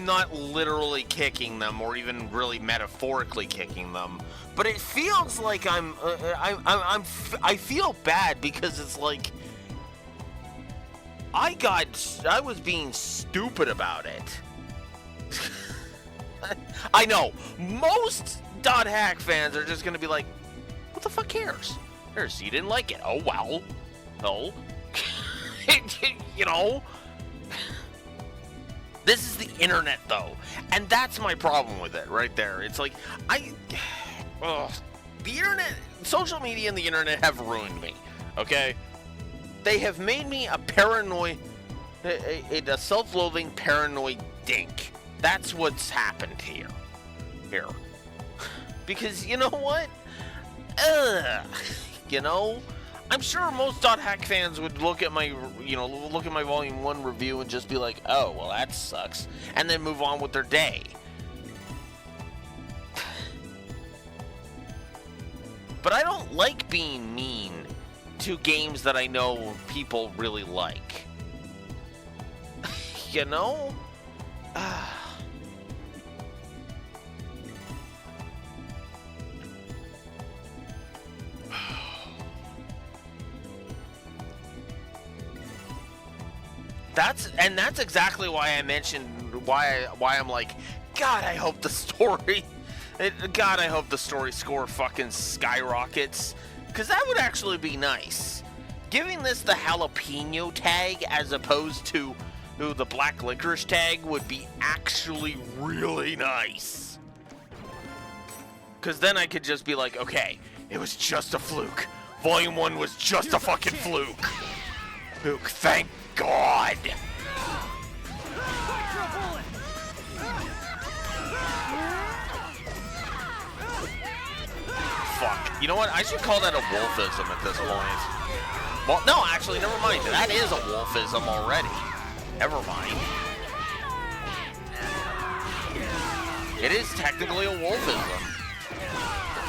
not literally kicking them or even really metaphorically kicking them, but it feels like I feel bad because it's like I was being stupid about it. I know most Dot Hack fans are just gonna be like, what the fuck cares? You didn't like it. Oh well. No. You know? This is the internet though. And that's my problem with it right there. It's like the internet, social media and the internet have ruined me. Okay? They have made me a paranoid, a self-loathing paranoid dink. That's what's happened here. Because you know what? You know, I'm sure most Dot Hack fans would look at my Volume 1 review and just be like, oh, well, that sucks. And then move on with their day. But I don't like being mean to games that I know people really like. You know? That's exactly why I mentioned why I'm like, God, I hope the story score fucking skyrockets, because that would actually be nice. Giving this the jalapeno tag as opposed to the black licorice tag would be actually really nice. Because then I could just be like, okay, it was just a fluke. Volume 1 was just a fucking fluke. Thank God. fuck. You know what? I should call that a wolfism at this point. Well, no, actually, never mind. That is a wolfism already. Never mind. It is technically a wolfism.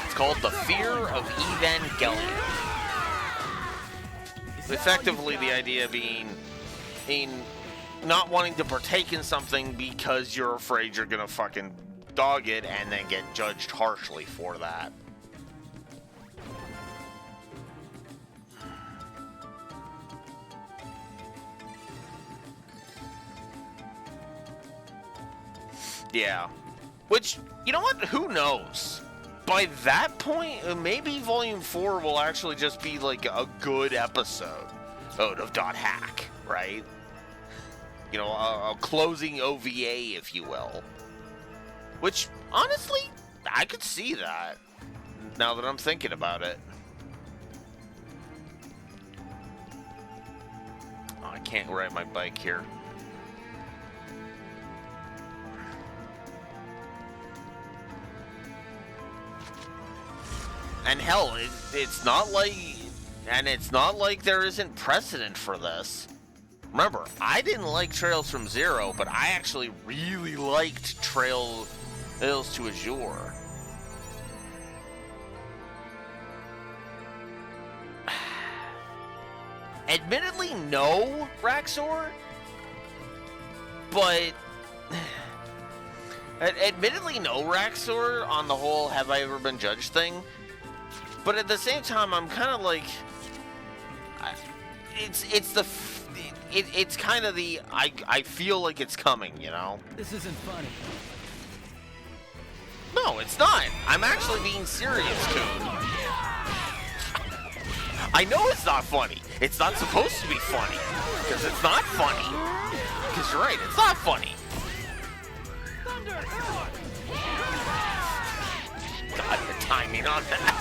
It's called the fear of Evangelion. Effectively, the idea being not wanting to partake in something because you're afraid you're gonna fucking dog it and then get judged harshly for that. Yeah. Which, you know what? Who knows? By that point, maybe Volume 4 will actually just be like a good episode of Dot Hack, right? You know, a closing OVA, if you will. Which, honestly, I could see that, now that I'm thinking about it. Oh, I can't ride my bike here. And hell, it's not like there isn't precedent for this. Remember, I didn't like Trails from Zero, but I actually really liked Trails to Azure. Admittedly, no, Raxor, but admittedly, no, Raxor on the whole have I ever been judged thing. But at the same time, I'm kind of like, it's kind of the I feel like it's coming, you know. This isn't funny. No, it's not. I'm actually being serious, Coon. I know it's not funny. It's not supposed to be funny because it's not funny. Because you're right, it's not funny. God, the timing on that.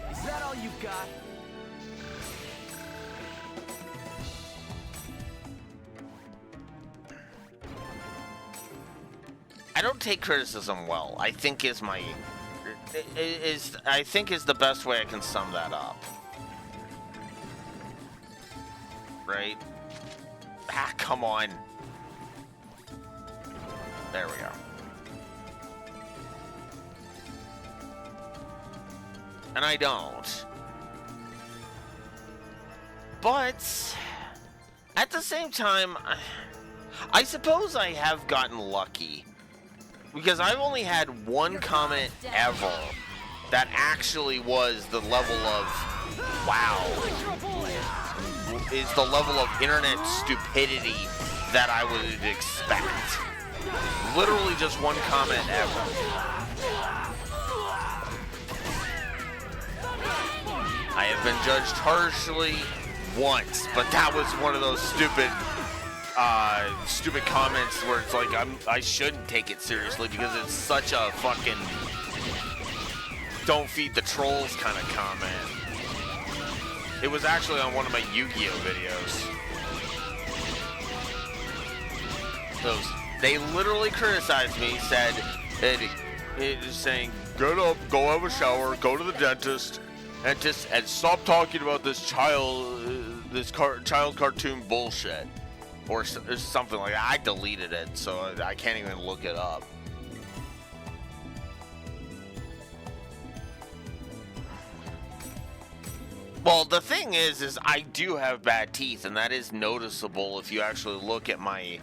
Is that all you've got? I don't take criticism well. I think is the best way I can sum that up. Right? Ah, come on. There we go. And I don't. But at the same time, I suppose I have gotten lucky. Because I've only had one comment ever that actually was the level of, wow, is the level of internet stupidity that I would expect. Literally just one comment ever. I have been judged harshly once, but that was one of those stupid comments where it's like I shouldn't take it seriously because it's such a fucking don't feed the trolls kind of comment. It was actually on one of my Yu-Gi-Oh videos. They literally criticized me, said it is saying, get up, go have a shower, go to the dentist, and stop talking about this child cartoon bullshit. Or something like that. I deleted it, so I can't even look it up. Well, the thing is I do have bad teeth, and that is noticeable if you actually look at my...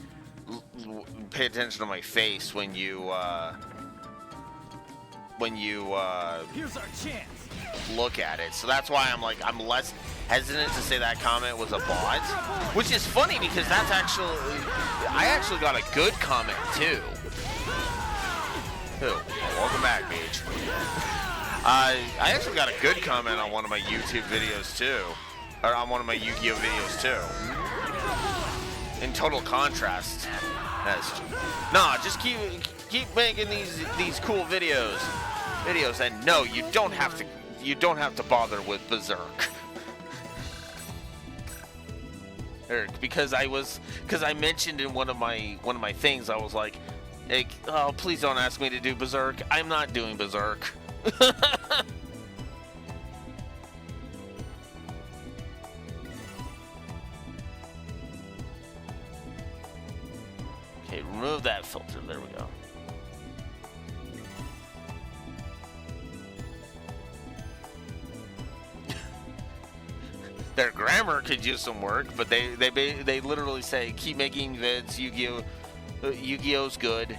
Pay attention to my face when you, Here's our chance. Look at it. So that's why I'm less hesitant to say that comment was a bot, which is funny because I actually got a good comment too. Welcome back, Beach. I actually got a good comment on one of my YouTube videos too, or on one of my Yu-Gi-Oh videos too. In total contrast, Nah, just keep making these cool videos, and no, you don't have to bother with Berserk. Eric, because I mentioned in one of my things, I was like, oh, please don't ask me to do Berserk. I'm not doing Berserk. Okay, remove that filter. There we go. Their grammar could use some work, but they literally say keep making vids. Yu-Gi-Oh's good.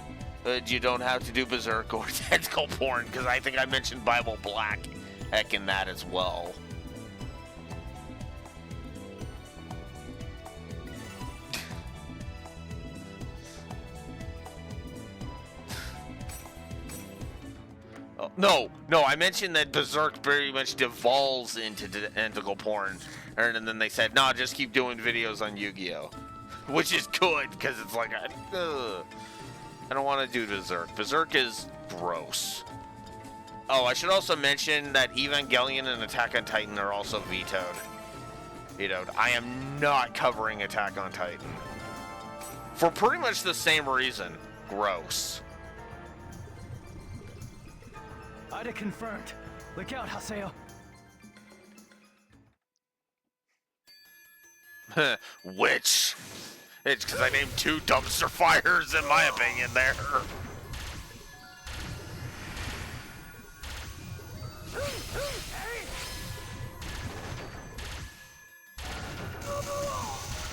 You don't have to do Berserk or tentacle porn, because I think I mentioned Bible Black heck in that as well. Oh, no, I mentioned that Berserk very much devolves into tentacle porn, and then they said, nah, just keep doing videos on Yu-Gi-Oh! Which is good, because it's like, I don't want to do Berserk. Berserk is gross. Oh, I should also mention that Evangelion and Attack on Titan are also vetoed. I am not covering Attack on Titan. For pretty much the same reason. Gross. Ida confirmed. Look out, Haseo. Which? It's because I named 2 dumpster fires, in my opinion, there.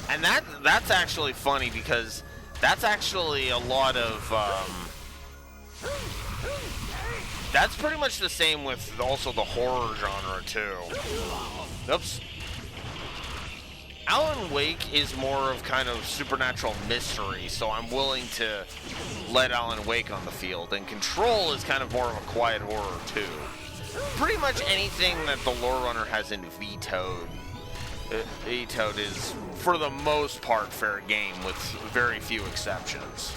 And that's actually funny, because that's actually a lot of, that's pretty much the same with also the horror genre, too. Oops. Alan Wake is more of kind of supernatural mystery, so I'm willing to let Alan Wake on the field. And Control is kind of more of a quiet horror, too. Pretty much anything that the Lore Runner hasn't vetoed is, for the most part, fair game, with very few exceptions.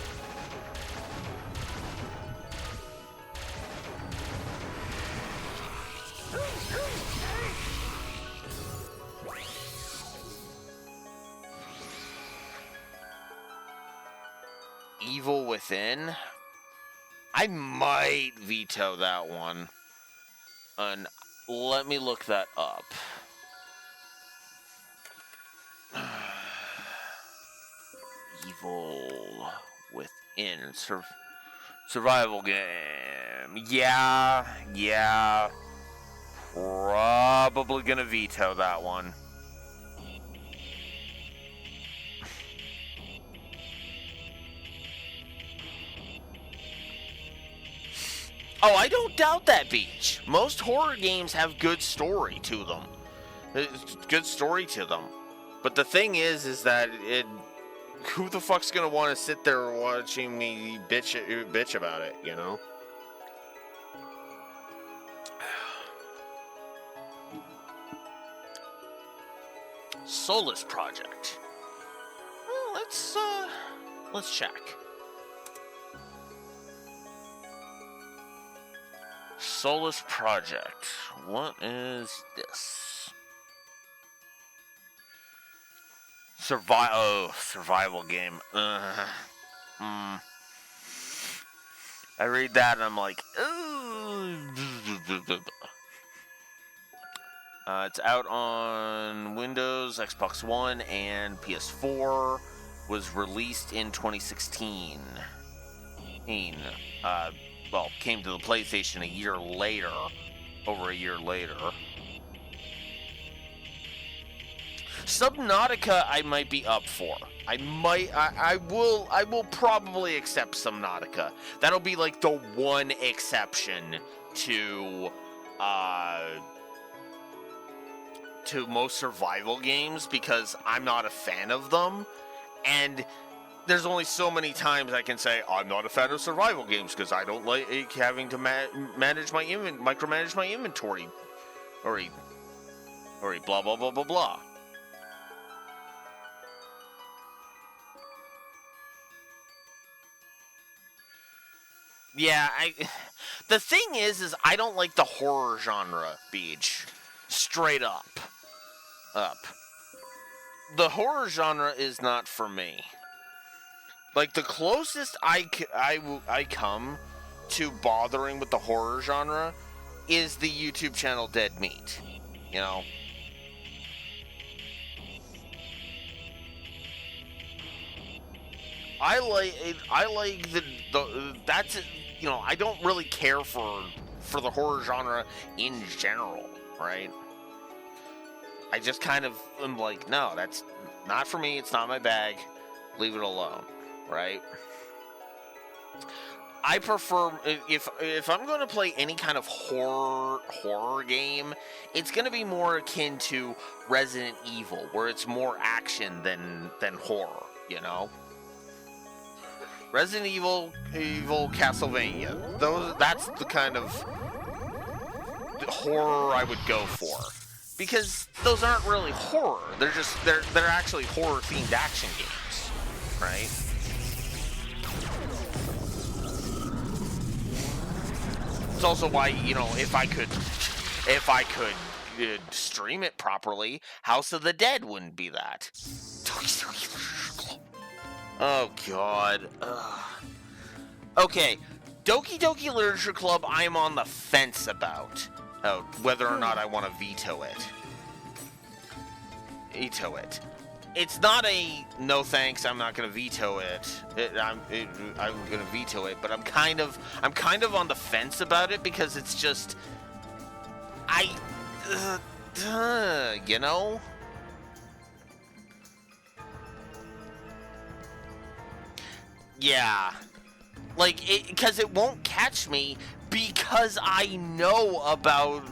Evil Within? I might veto that one. And let me look that up. Evil Within. Survival game. Yeah. Probably gonna veto that one. Oh, I don't doubt that, Beach. Most horror games have good story to them. But the thing is that who the fuck's gonna want to sit there watching me bitch about it, you know? Solus Project. Well, let's check. Solus Project. What is this? Survival game. I read that and I'm like, it's out on Windows, Xbox One, and PS4. Was released in 2016. Came to the PlayStation over a year later. Subnautica I might be up for. I will probably accept Subnautica. That'll be like the one exception to most survival games, because I'm not a fan of them, and there's only so many times I can say I'm not a fan of survival games because I don't like having to micromanage my inventory, or blah blah blah blah blah. Yeah, the thing is I don't like the horror genre, Beach. Straight up. The horror genre is not for me. Like, the closest I come to bothering with the horror genre is the YouTube channel Dead Meat. You know? I like that's, you know, I don't really care for the horror genre in general, right? I just kind of am like, no, that's not for me, it's not my bag, leave it alone, right? I prefer, if I'm going to play any kind of horror game, it's going to be more akin to Resident Evil, where it's more action than horror, you know? Resident Evil, Castlevania. That's the kind of horror I would go for. Because those aren't really horror. They're actually horror themed action games, right? It's also why, you know, if I could stream it properly, House of the Dead wouldn't be that. Oh, God. Ugh. Okay, Doki Doki Literature Club, I am on the fence about whether or not I want to veto it. It's not a no thanks, I'm not going to veto it. I'm going to veto it, but I'm kind of on the fence about it because it's just you know. Yeah, like, because it won't catch me because I know about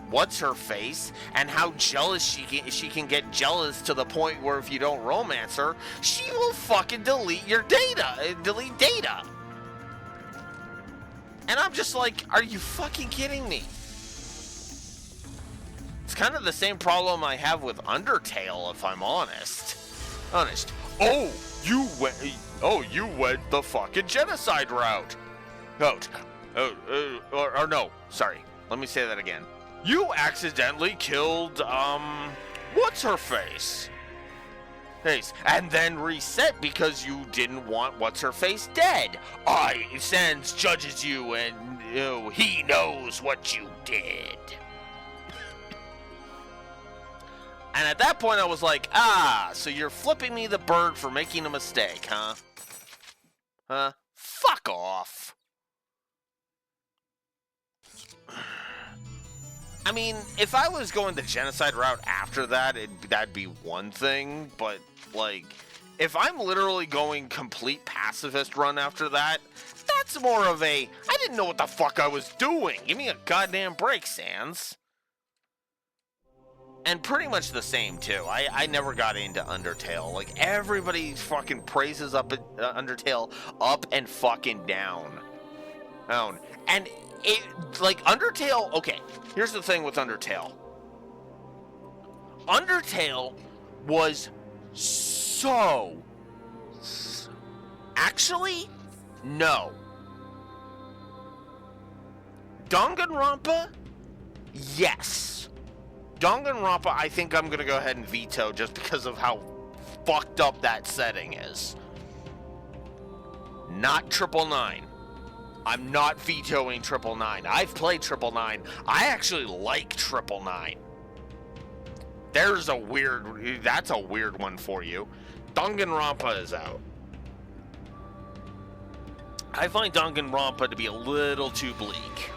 what's her face and how jealous she can get jealous to the point where if you don't romance her, she will fucking delete data. And I'm just like, are you fucking kidding me? It's kind of the same problem I have with Undertale, if I'm honest. Oh, you went the fucking genocide route. No, sorry. Let me say that again. You accidentally killed, what's her face? And then reset because you didn't want what's her face dead. Sans judges you and he knows what you did. And at that point I was like, so you're flipping me the bird for making a mistake, huh? Fuck off. I mean, if I was going the genocide route after that, that'd be one thing, but, like, if I'm literally going complete pacifist run after that, that's more of a, I didn't know what the fuck I was doing. Give me a goddamn break, Sans. And pretty much the same, too. I never got into Undertale. Like, everybody fucking praises Undertale up and fucking down. And Undertale, okay, here's the thing with Undertale. Undertale was so... Actually, no. Danganronpa, yes. Danganronpa, I think I'm going to go ahead and veto just because of how fucked up that setting is. Not 999. I'm not vetoing 999. I've played 999. I actually like 999. That's a weird one for you. Danganronpa is out. I find Danganronpa to be a little too bleak.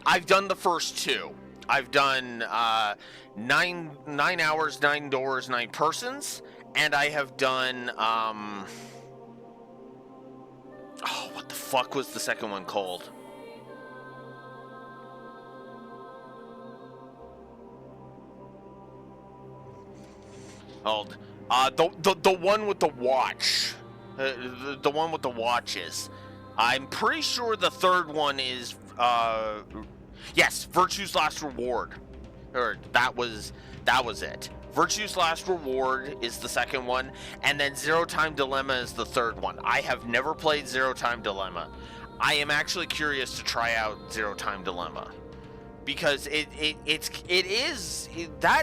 I've done the first two. I've done 9 hours, 9 doors, 9 persons, and I have done what the fuck was the second one called? The one with the watch. The one with the watches. I'm pretty sure the third one is Yes, Virtue's Last Reward. Or that was it. Virtue's Last Reward is the second one, and then Zero Time Dilemma is the third one. I have never played Zero Time Dilemma. I am actually curious to try out Zero Time Dilemma, because that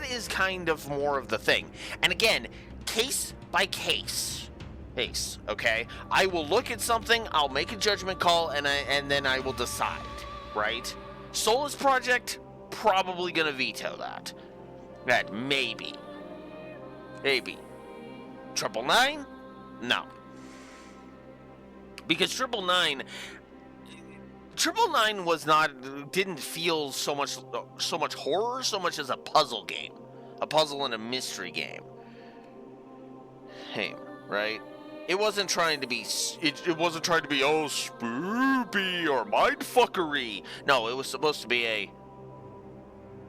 is kind of more of the thing. And again, case by case. Okay? I will look at something, I'll make a judgment call, and then I will decide, right? Solus Project, probably gonna veto that. That maybe. 999? No. Because 999 didn't feel so much horror so much as a puzzle game. A puzzle and a mystery game. Hey, right? It wasn't trying to be oh spoopy or mindfuckery. No, it was supposed to be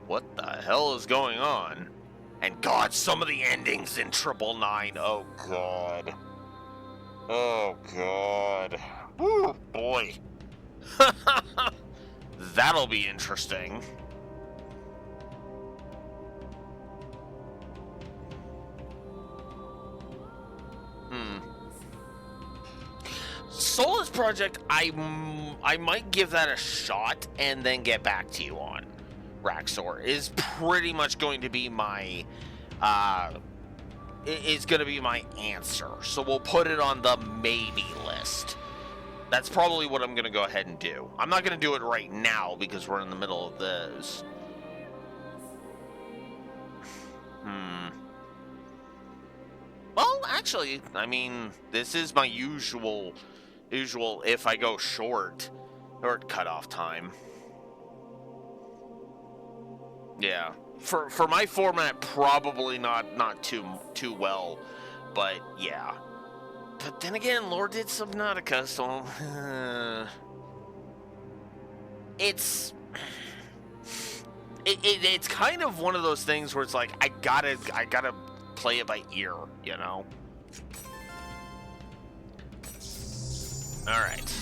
what the hell is going on? And God, some of the endings in 999. Oh God. Oh God. Woo, boy. That'll be interesting. Solus Project, I might give that a shot and then get back to you on. Raxor is pretty much going to be my answer. So we'll put it on the maybe list. That's probably what I'm going to go ahead and do. I'm not going to do it right now because we're in the middle of this. Well, actually, I mean, this is my usual if I go short or cutoff time. Yeah, for my format, probably not too well, but yeah. But then again, Lord did Subnautica, so it's kind of one of those things where it's like I gotta play it by ear, you know. All right.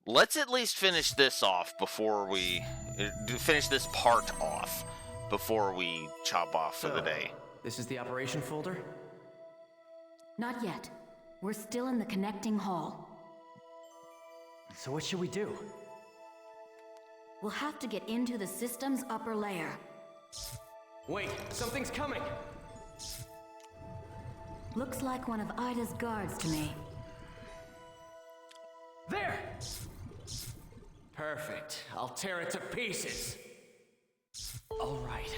Let's at least finish this off before we finish this part off before we chop off for the day. This is the operation folder? Not yet. We're still in the connecting hall. So what should we do? We'll have to get into the system's upper layer. Wait, something's coming! Looks like one of Ida's guards to me. There! Perfect. I'll tear it to pieces. All right.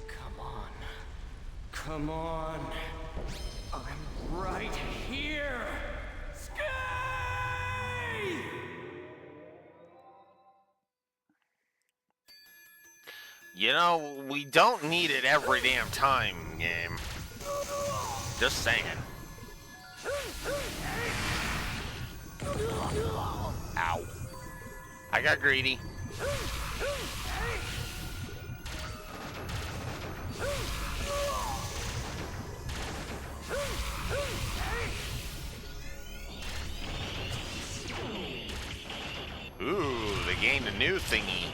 Come on. Come on. I'm right here. Sky! You know, we don't need it every damn time, game. Just saying. Ow. I got greedy. Ooh, they gained a new thingy.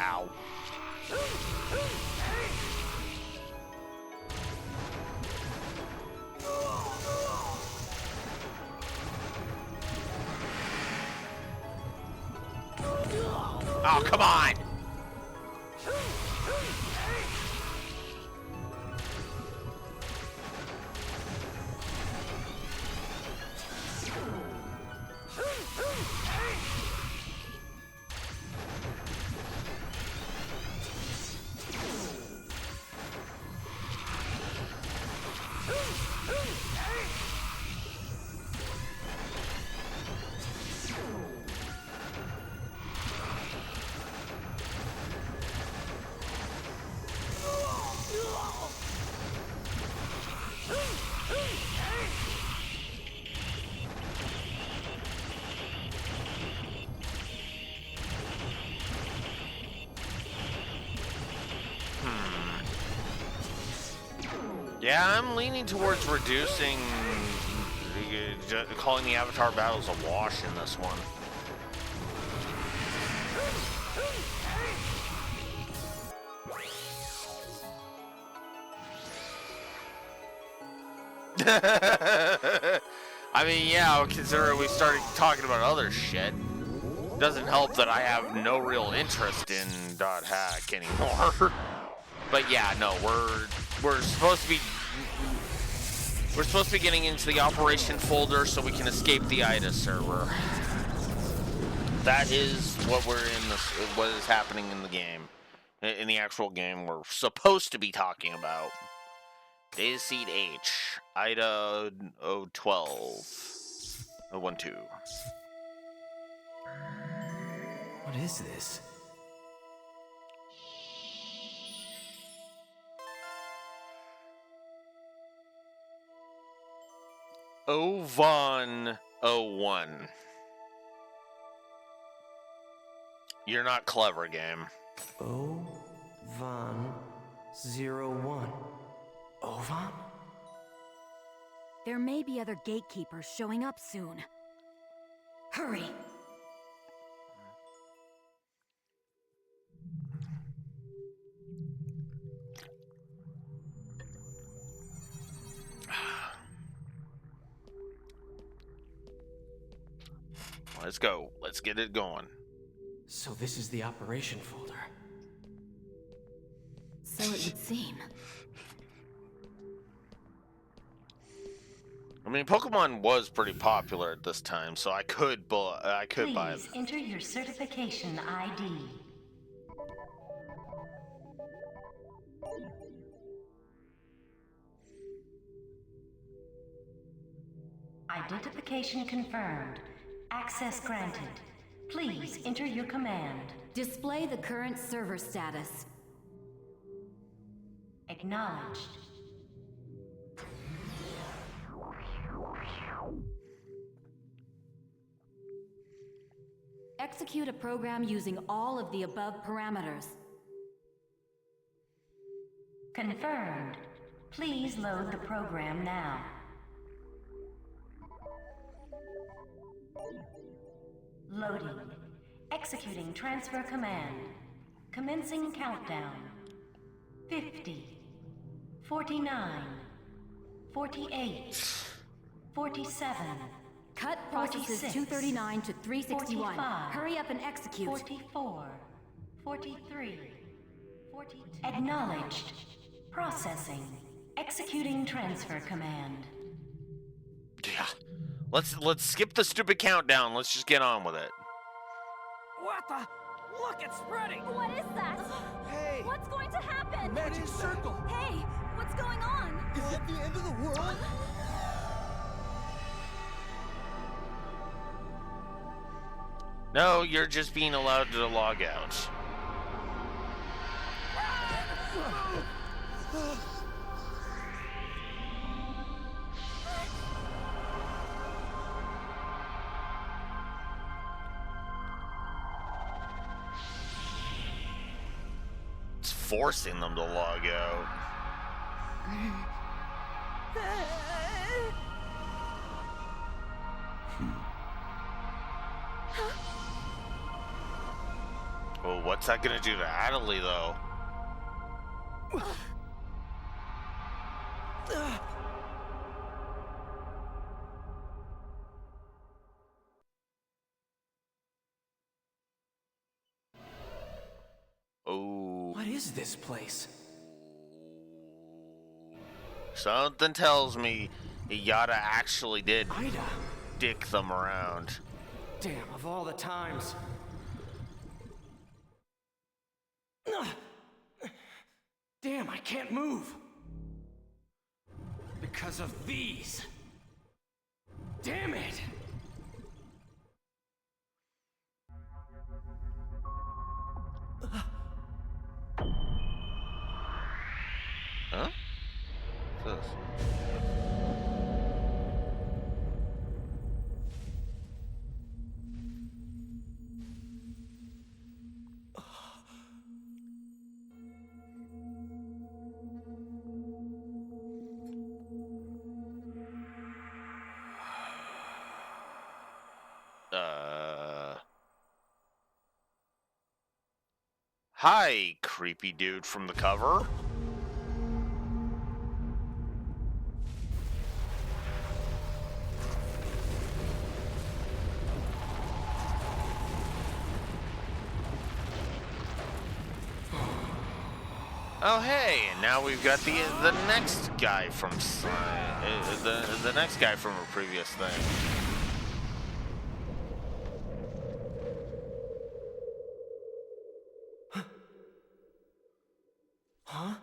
Ow. Oh, come on! Yeah, I'm leaning towards reducing, calling the Avatar battles a wash in this one. I mean, yeah, considering we started talking about other shit, doesn't help that I have no real interest in .hack anymore. But yeah, no, we're supposed to be getting into the operation folder so we can escape the IDA server. That is what what is happening in the game, in the actual game we're supposed to be talking about. Data Seed H, IDA 012, 012. What is this? Ovan 01. You're not clever, game. Ovan 01. Ovan? There may be other gatekeepers showing up soon. Hurry! Let's go. Let's get it going. So this is the operation folder. So it would seem. I mean, Pokemon was pretty popular at this time, so I could buy them. Please enter your certification ID. Identification confirmed. Access granted. Please enter your command. Display the current server status. Acknowledged. Execute a program using all of the above parameters. Confirmed. Please load the program now. Loading. Executing transfer command. Commencing countdown. 50. 49. 48. 47. Cut processes 46, 239 to 361. 45, Hurry up and execute. 44. 43. 42. Acknowledged. Processing. Executing transfer command. Yeah. Let's skip the stupid countdown. Let's just get on with it. What the? Look, it's spreading! What is that? Hey! What's going to happen? Magic circle! Hey, what's going on? Is it the end of the world? No, you're just being allowed to log out. It's forcing them to log out. Well, what's that gonna do to Adley, though? Oh. What is this place? Something tells me Yada actually did Ida. dick them around. Damn, of all the times. Damn, I can't move. Because of these. Damn it! Huh? What's this? Hi, creepy dude from the cover. Oh hey, and now we've got the next guy from the next guy from a previous thing. Huh?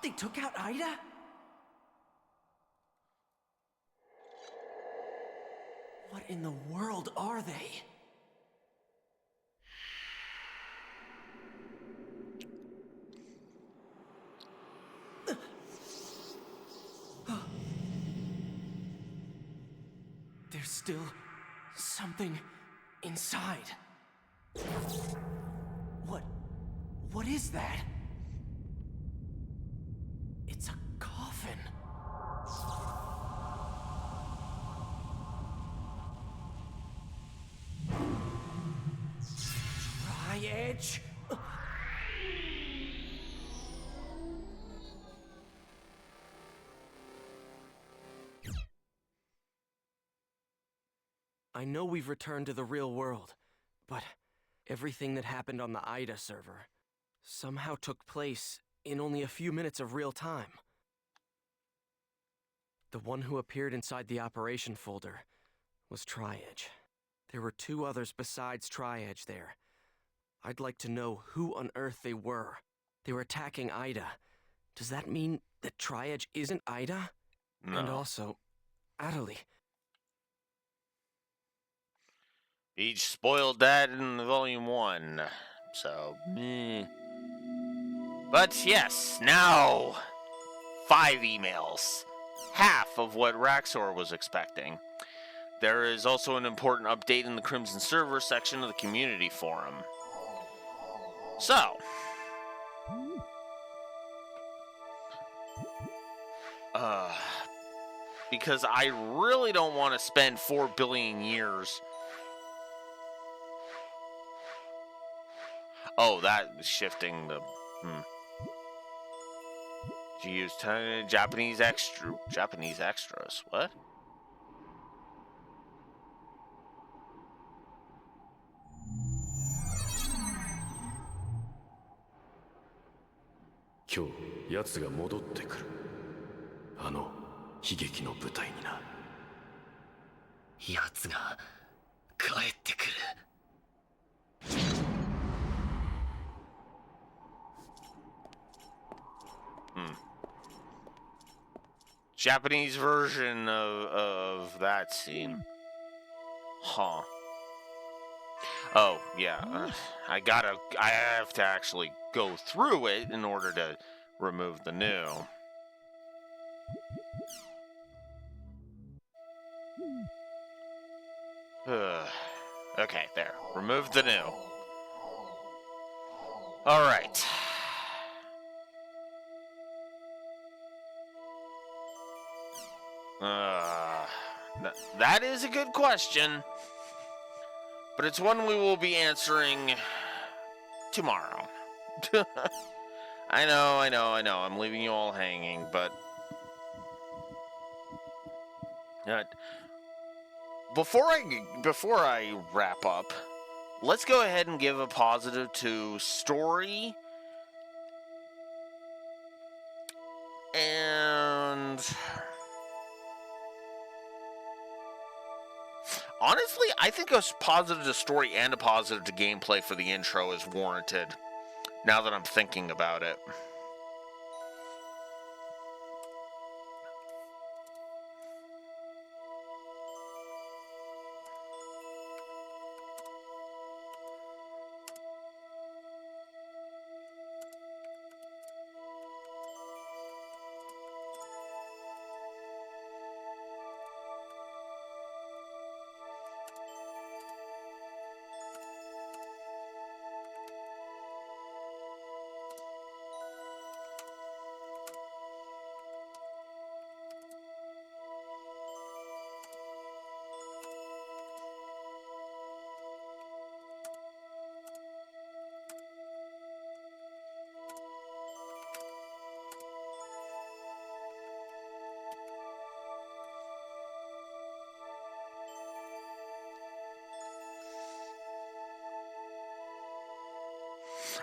They took out Ida? What in the world are they? There's still something inside. What is that? It's a coffin. Tri-Edge? I know we've returned to the real world, but everything that happened on the Ida server somehow took place in only a few minutes of real time. The one who appeared inside the operation folder was Tri-Edge. There were 2 others besides Tri-Edge there. I'd like to know who on earth they were. They were attacking Ida. Does that mean that Tri-Edge isn't Ida? No. And also, Adelie. Each spoiled that in Volume 1, so... But yes, now... 5 emails. Half of what Raxor was expecting. There is also an important update in the Crimson Server section of the community forum. So... because I really don't want to spend 4 billion years... Oh, that is shifting the... Did you use Japanese extras? What? Today, 奴が戻ってくる。あの悲劇の舞台にな。奴が帰ってくる。Japanese version of that scene. Huh. Oh, yeah. I have to actually go through it in order to remove the new. Okay, there. Remove the new. Alright. That is a good question, but it's one we will be answering tomorrow. I know. I'm leaving you all hanging, but before I wrap up, let's go ahead and give a positive to story and. Honestly, I think a positive to story and a positive to gameplay for the intro is warranted, now that I'm thinking about it.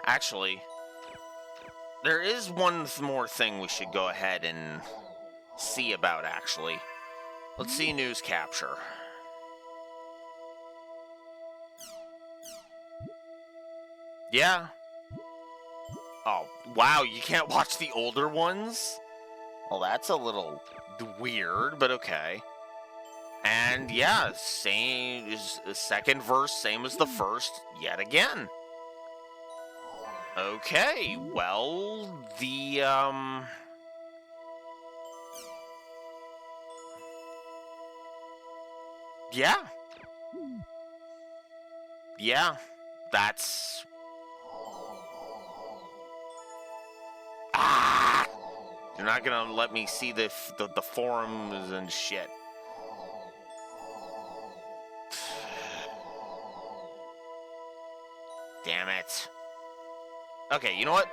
Actually, there is one more thing we should go ahead and see about, actually. Let's see news capture. Yeah. Oh, wow, you can't watch the older ones? Well, that's a little weird, but okay. And yeah, same is the second verse, same as the first, yet again. Okay, well, yeah. Yeah, that's... Ah! You're not gonna let me see the forums and shit. Damn it. Okay, you know what?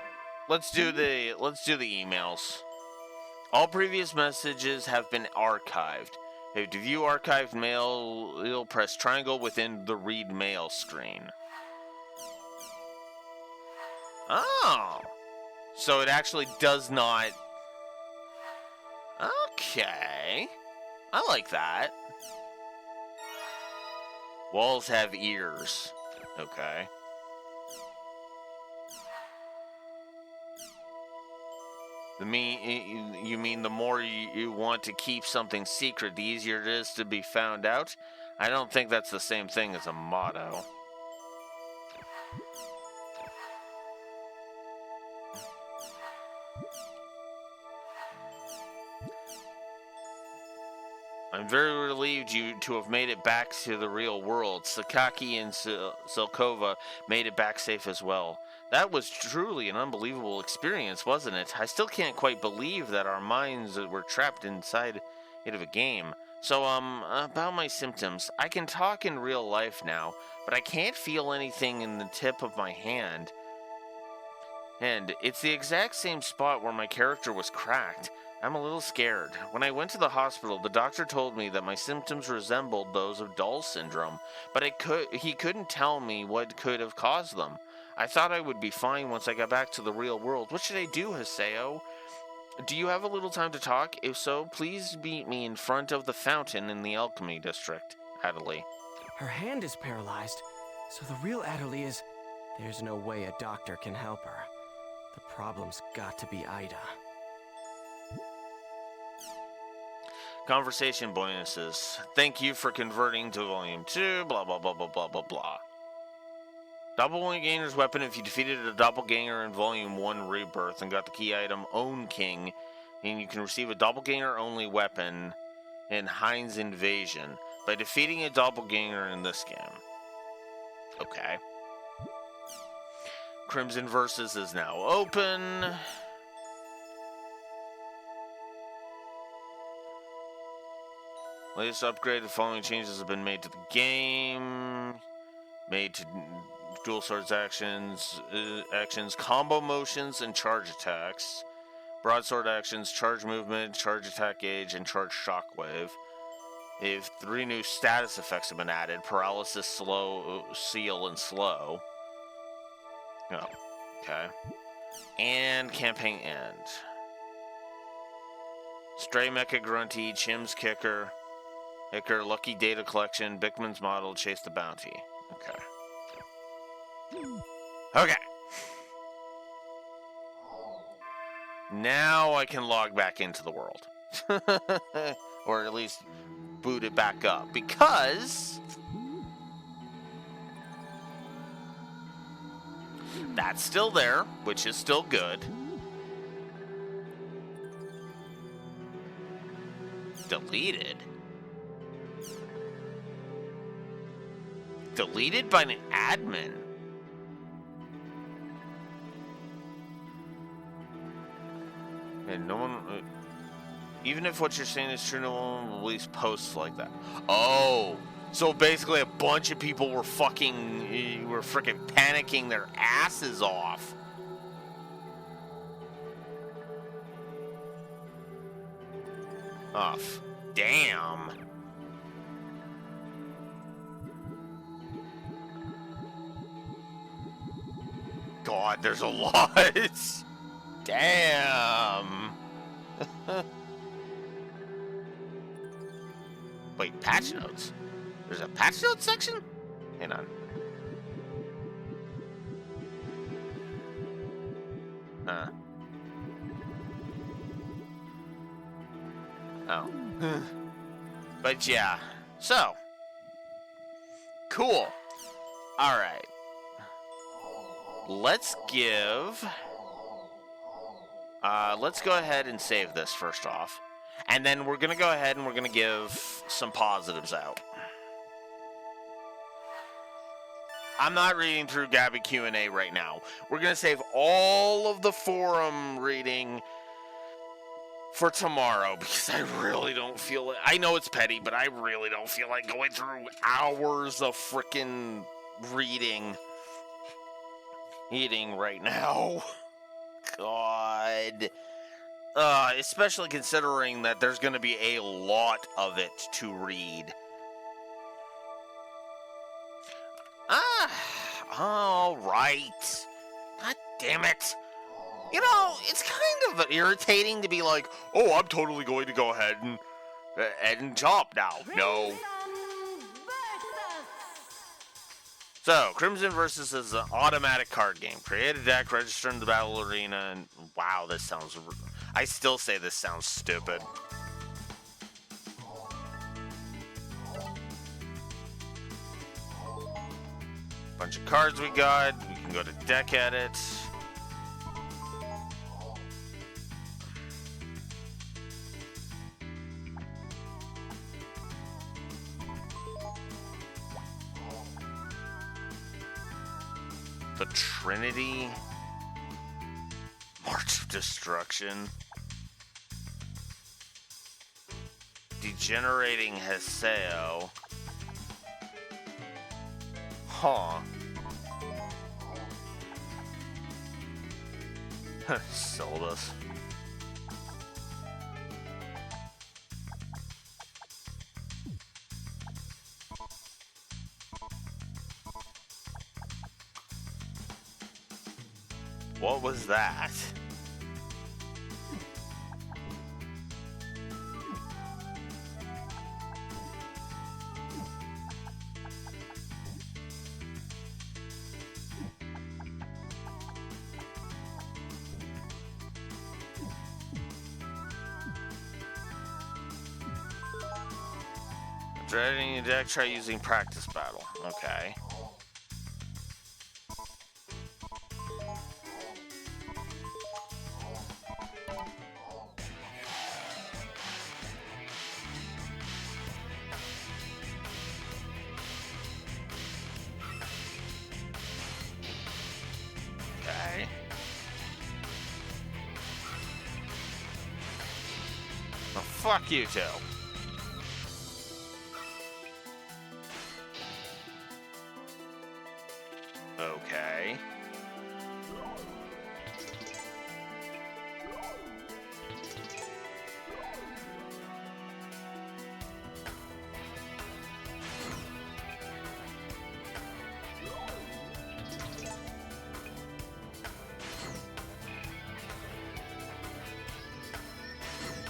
Let's do the emails. All previous messages have been archived. To view archived mail, you'll press triangle within the read mail screen. Oh. So it actually does not... Okay. I like that. Walls have ears. Okay. You mean the more you want to keep something secret, the easier it is to be found out? I don't think that's the same thing as a motto. I'm very relieved you to have made it back to the real world. Sakaki and Silkova made it back safe as well. That was truly an unbelievable experience, wasn't it? I still can't quite believe that our minds were trapped inside of a game. So, about my symptoms. I can talk in real life now, but I can't feel anything in the tip of my hand. And it's the exact same spot where my character was cracked. I'm a little scared. When I went to the hospital, the doctor told me that my symptoms resembled those of Doll syndrome, but he couldn't tell me what could have caused them. I thought I would be fine once I got back to the real world. What should I do, Haseo? Do you have a little time to talk? If so, please meet me in front of the fountain in the Alchemy District. Adderley. Her hand is paralyzed, so the real Adderley is... There's no way a doctor can help her. The problem's got to be Ida. Conversation bonuses. Thank you for converting to Volume 2, blah, blah, blah, blah, blah, blah, blah. Doppelganger's weapon. If you defeated a doppelganger in Volume 1 Rebirth and got the key item Own King, and you can receive a doppelganger-only weapon in Heinz Invasion by defeating a doppelganger in this game. Okay. Crimson Versus is now open. Latest upgrade, the following changes have been made to the game. Made to dual swords actions, combo motions, and charge attacks. Broadsword actions, charge movement, charge attack gauge, and charge shockwave. If 3 new status effects have been added, paralysis, slow, seal, and slow. Oh, okay. And campaign end. Stray Mecha Grunty, Chim's Kicker, Hicker, Lucky Data Collection, Bickman's Model, Chase the Bounty. Okay. Okay. Now I can log back into the world. Or at least boot it back up. Because... that's still there, which is still good. Deleted? Deleted by an admin? And no one... even if what you're saying is true, no one will release posts like that. Oh! So basically a bunch of people were freaking panicking their asses off. Off. Damn. god, there's a lot. Damn. Wait, patch notes? There's a patch notes section? Hang on. Huh. Oh. But yeah. So. Cool. Alright. Let's go ahead and save this first off. And then we're going to go ahead and we're going to give some positives out. I'm not reading through Gabby Q&A right now. We're going to save all of the forum reading for tomorrow because I really don't feel it. I know it's petty, but I really don't feel like going through hours of freaking reading right now. God. Especially considering that there's going to be a lot of it to read. All right. God damn it. You know, it's kind of irritating to be like, oh, I'm totally going to go ahead and jump now. No. So, Crimson Versus is an automatic card game. Create a deck, register in the battle arena, and wow, this sounds... I still say this sounds stupid. Bunch of cards we got. We can go to deck edit. The Trinity. March of Destruction. Degenerating Haseo. Huh. Sold us. What was that? Dreading your deck, try using practice battle. Okay. Okay. Well, fuck you two. Okay.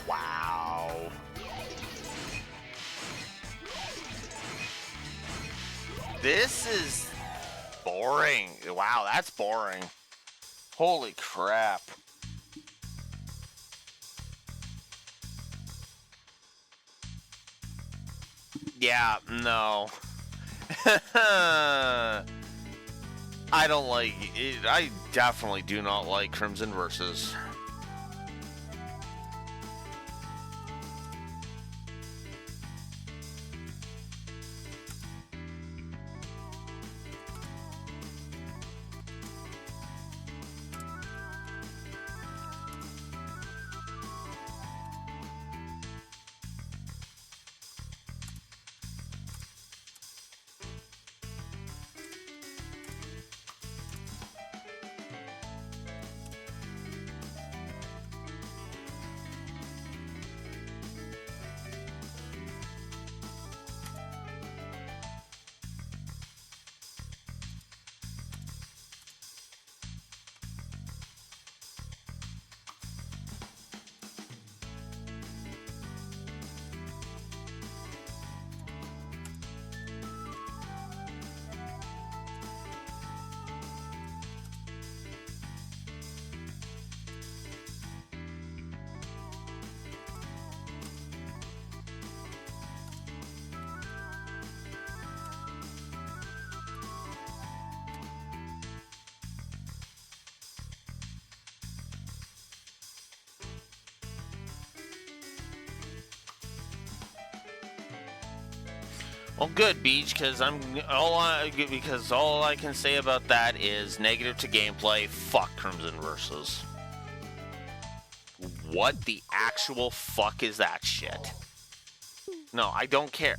Wow. This is boring. Wow, that's boring. Holy crap. Yeah, no. I don't like it. I definitely do not like Crimson Versus. Well, good, Beach, because all I can say about that is negative to gameplay. Fuck Crimson Versus. What the actual fuck is that shit? No, I don't care.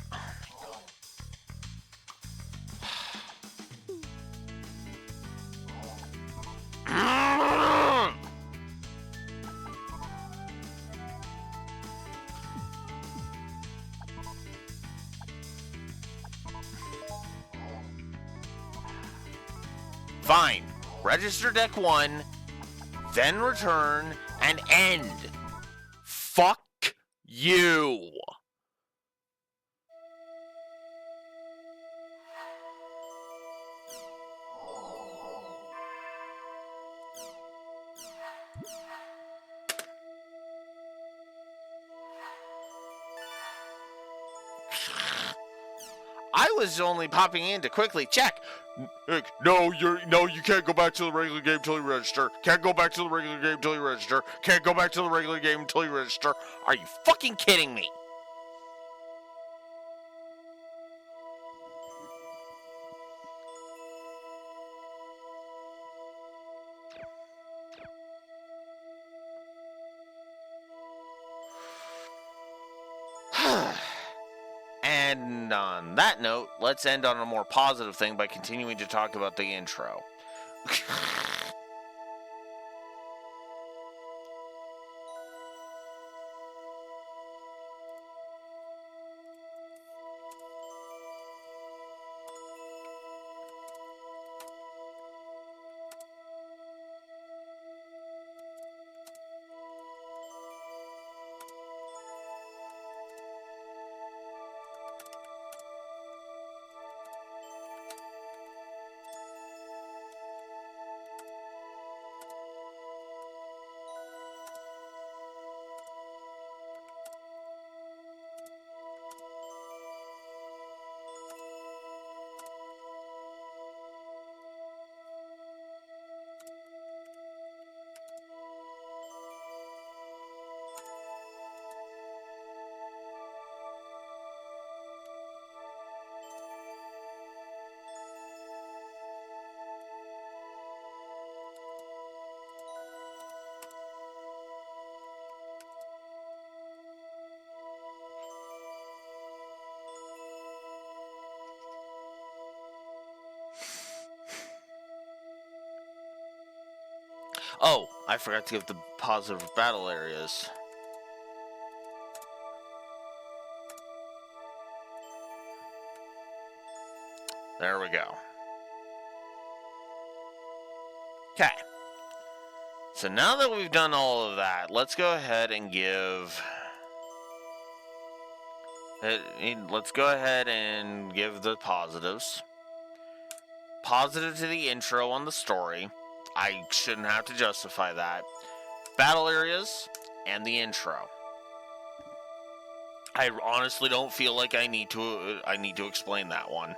Fine. Register deck 1, then return and end. Fuck you. I was only popping in to quickly check. No, you can't go back to the regular game until you register. Can't go back to the regular game until you register. Can't go back to the regular game until you register. Are you fucking kidding me? And on that note, let's end on a more positive thing by continuing to talk about the intro. Oh, I forgot to give the positive battle areas. There we go. Okay. So now that we've done all of that, let's go ahead and give... Let's go ahead and give the positives. Positive to the intro on the story. I shouldn't have to justify that. Battle areas and the intro. I honestly don't feel like I need to explain that one.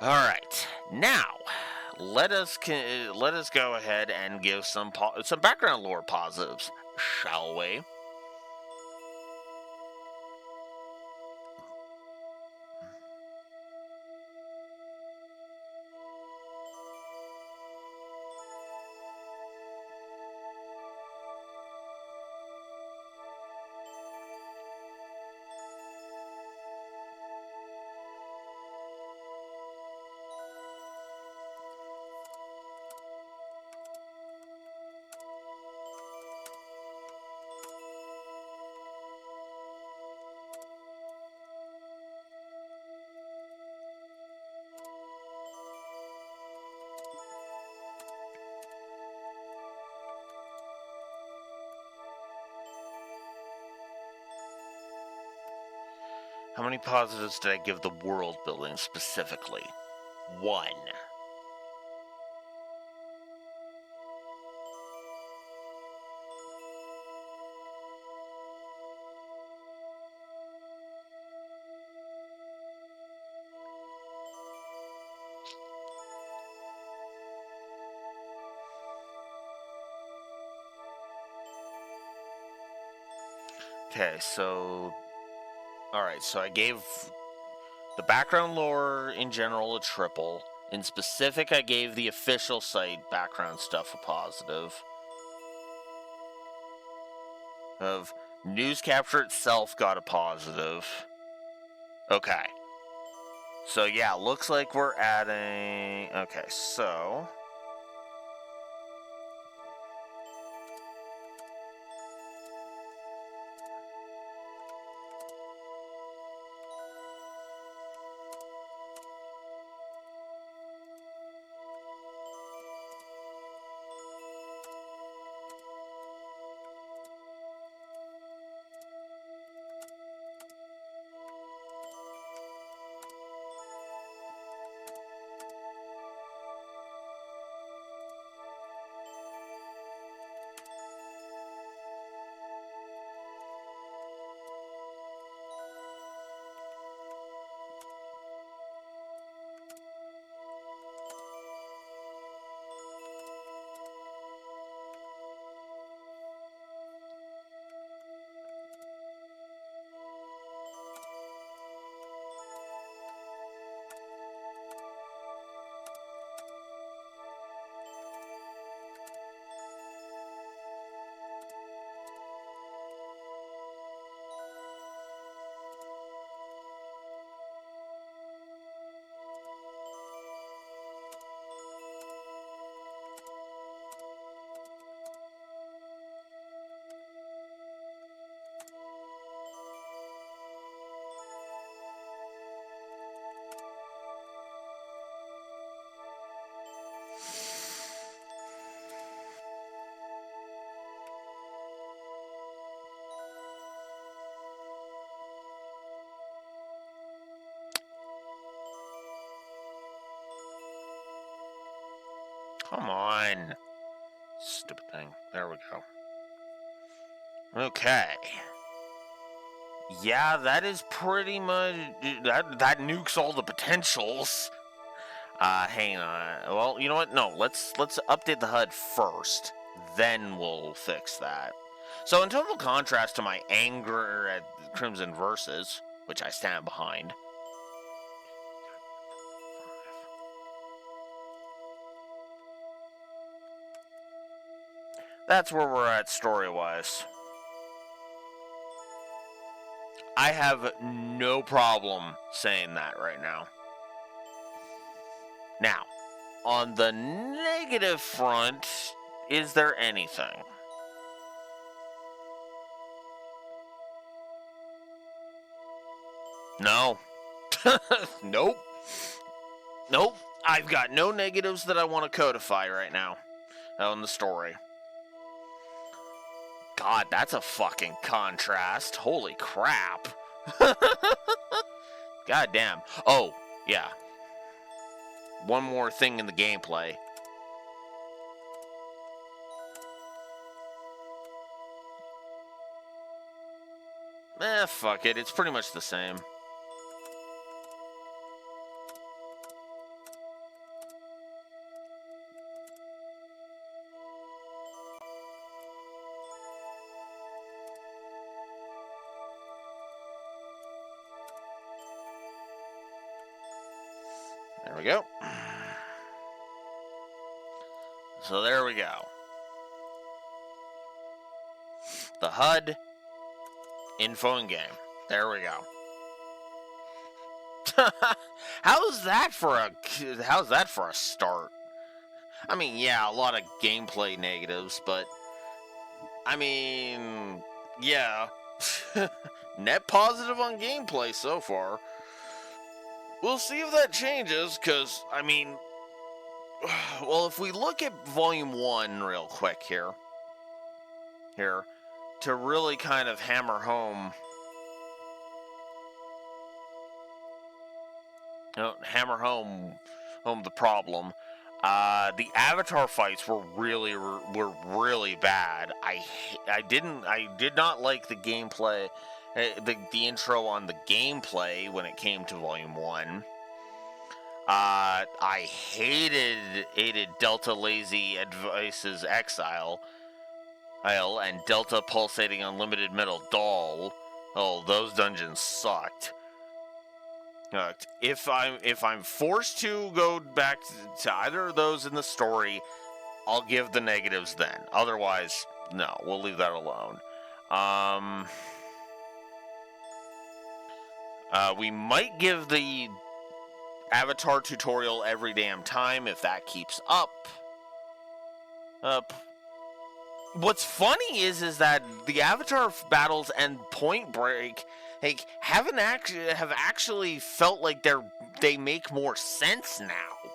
All right, now let us go ahead and give some background lore positives, shall we? How many positives did I give the world building specifically? 1. Okay, so Alright, so I gave the background lore in general a triple. In specific, I gave the official site background stuff a positive. Of news capture itself got a positive. Okay. So yeah, looks like we're adding... Okay, so... Come on. Stupid thing. There we go. Okay. Yeah, that is pretty much... That nukes all the potentials. Hang on. Well, you know what? No, let's update the HUD first. Then we'll fix that. So in total contrast to my anger at Crimson Versus, which I stand behind... That's where we're at story-wise. I have no problem saying that right now. Now, on the negative front, is there anything? No. Nope. Nope. I've got no negatives that I want to codify right now on the story. God, that's a fucking contrast. Holy crap. God damn. Oh, yeah. One more thing in the gameplay. Fuck it. It's pretty much the same. There we go. So there we go. The HUD, info and game. There we go. How's that for a start? I mean, yeah, a lot of gameplay negatives, but I mean, yeah. Net positive on gameplay so far. We'll see if that changes, because, I mean, well, if we look at Volume 1 real quick here, to really kind of hammer home, the problem, the Avatar fights were really bad. I did not like the gameplay, the intro on the gameplay when it came to Volume 1. I hated Delta Lazy Advice's Exile, and Delta Pulsating Unlimited Metal Doll. Oh, those dungeons sucked. If I'm forced to go back to either of those in the story, I'll give the negatives then. Otherwise, no, we'll leave that alone. We might give the Avatar tutorial every damn time if that keeps up. What's funny is that the Avatar battles and Point Break have actually felt like they make more sense now.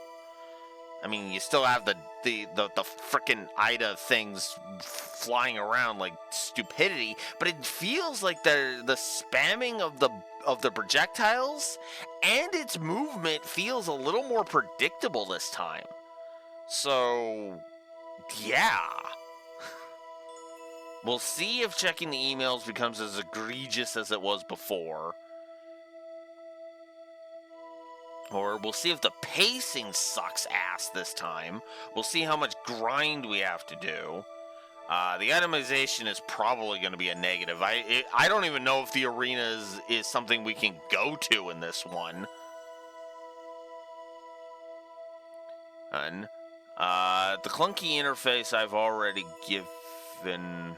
I mean, you still have the frickin' Ida things flying around like stupidity, but it feels like the spamming of the projectiles and its movement feels a little more predictable this time. So, yeah. We'll see if checking the emails becomes as egregious as it was before. Or we'll see if the pacing sucks ass this time. We'll see how much grind we have to do. The itemization is probably going to be a negative. I don't even know if the arena is something we can go to in this one. And the clunky interface I've already given.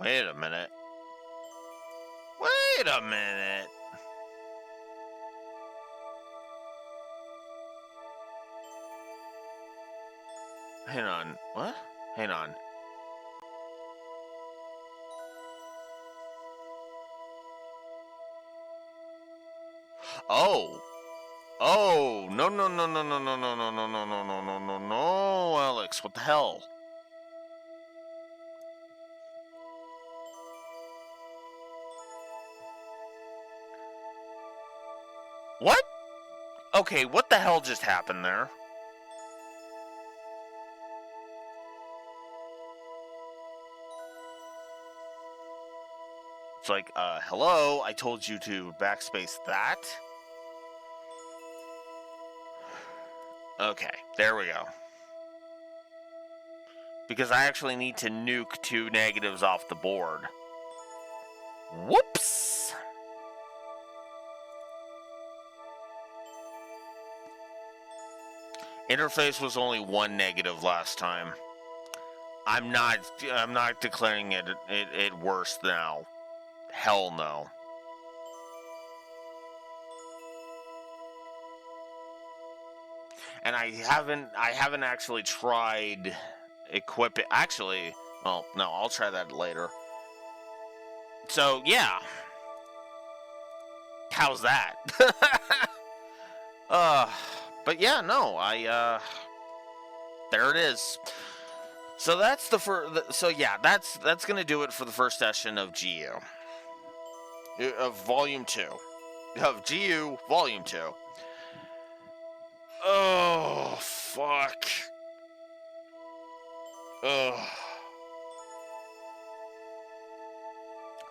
Wait a minute. Wait a minute. Hang on. What? Hang on. Oh. Oh. No, no, no, no, no, no, no, no, no, no, no, no, no, no, no, Alex. What the hell? What? Okay, what the hell just happened there? It's like, hello, I told you to backspace that. Okay, there we go. Because I actually need to nuke 2 negatives off the board. Whoops! Interface was only 1 negative last time. I'm not declaring it worse now. Hell no. And I haven't actually tried equipping. Actually, well, no, I'll try that later. So yeah, how's that? But yeah, no, there it is. So that's the first. So yeah, that's gonna do it for the first session of GU, of Volume 2, of GU Volume 2. Oh fuck. Ugh.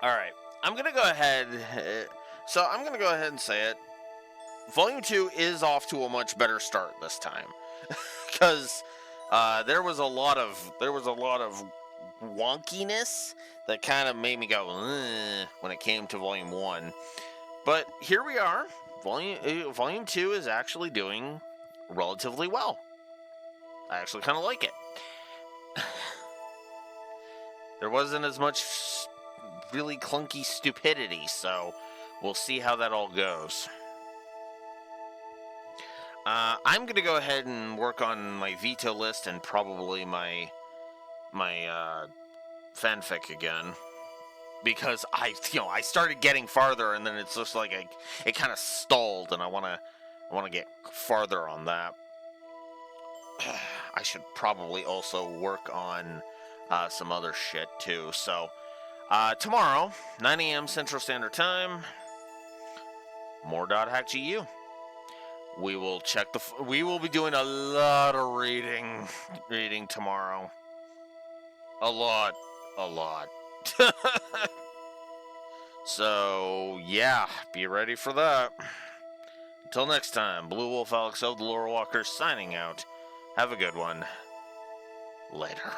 All right, I'm gonna go ahead. So I'm gonna go ahead and say it. Volume 2 is off to a much better start this time, because there was a lot of wonkiness that kind of made me go when it came to Volume 1. But here we are. Volume 2 is actually doing relatively well. I actually kind of like it. There wasn't as much really clunky stupidity, so we'll see how that all goes. I'm going to go ahead and work on my veto list and probably my fanfic again, because I started getting farther and then it's just like it kind of stalled, and I want to get farther on that. I should probably also work on some other shit too. So tomorrow, 9 a.m. Central Standard Time, more.hackgu. We will check we will be doing a lot of reading tomorrow. A lot. So, yeah, be ready for that. Until next time, Blue Wolf Alex of the Lore Walker signing out. Have a good one. Later.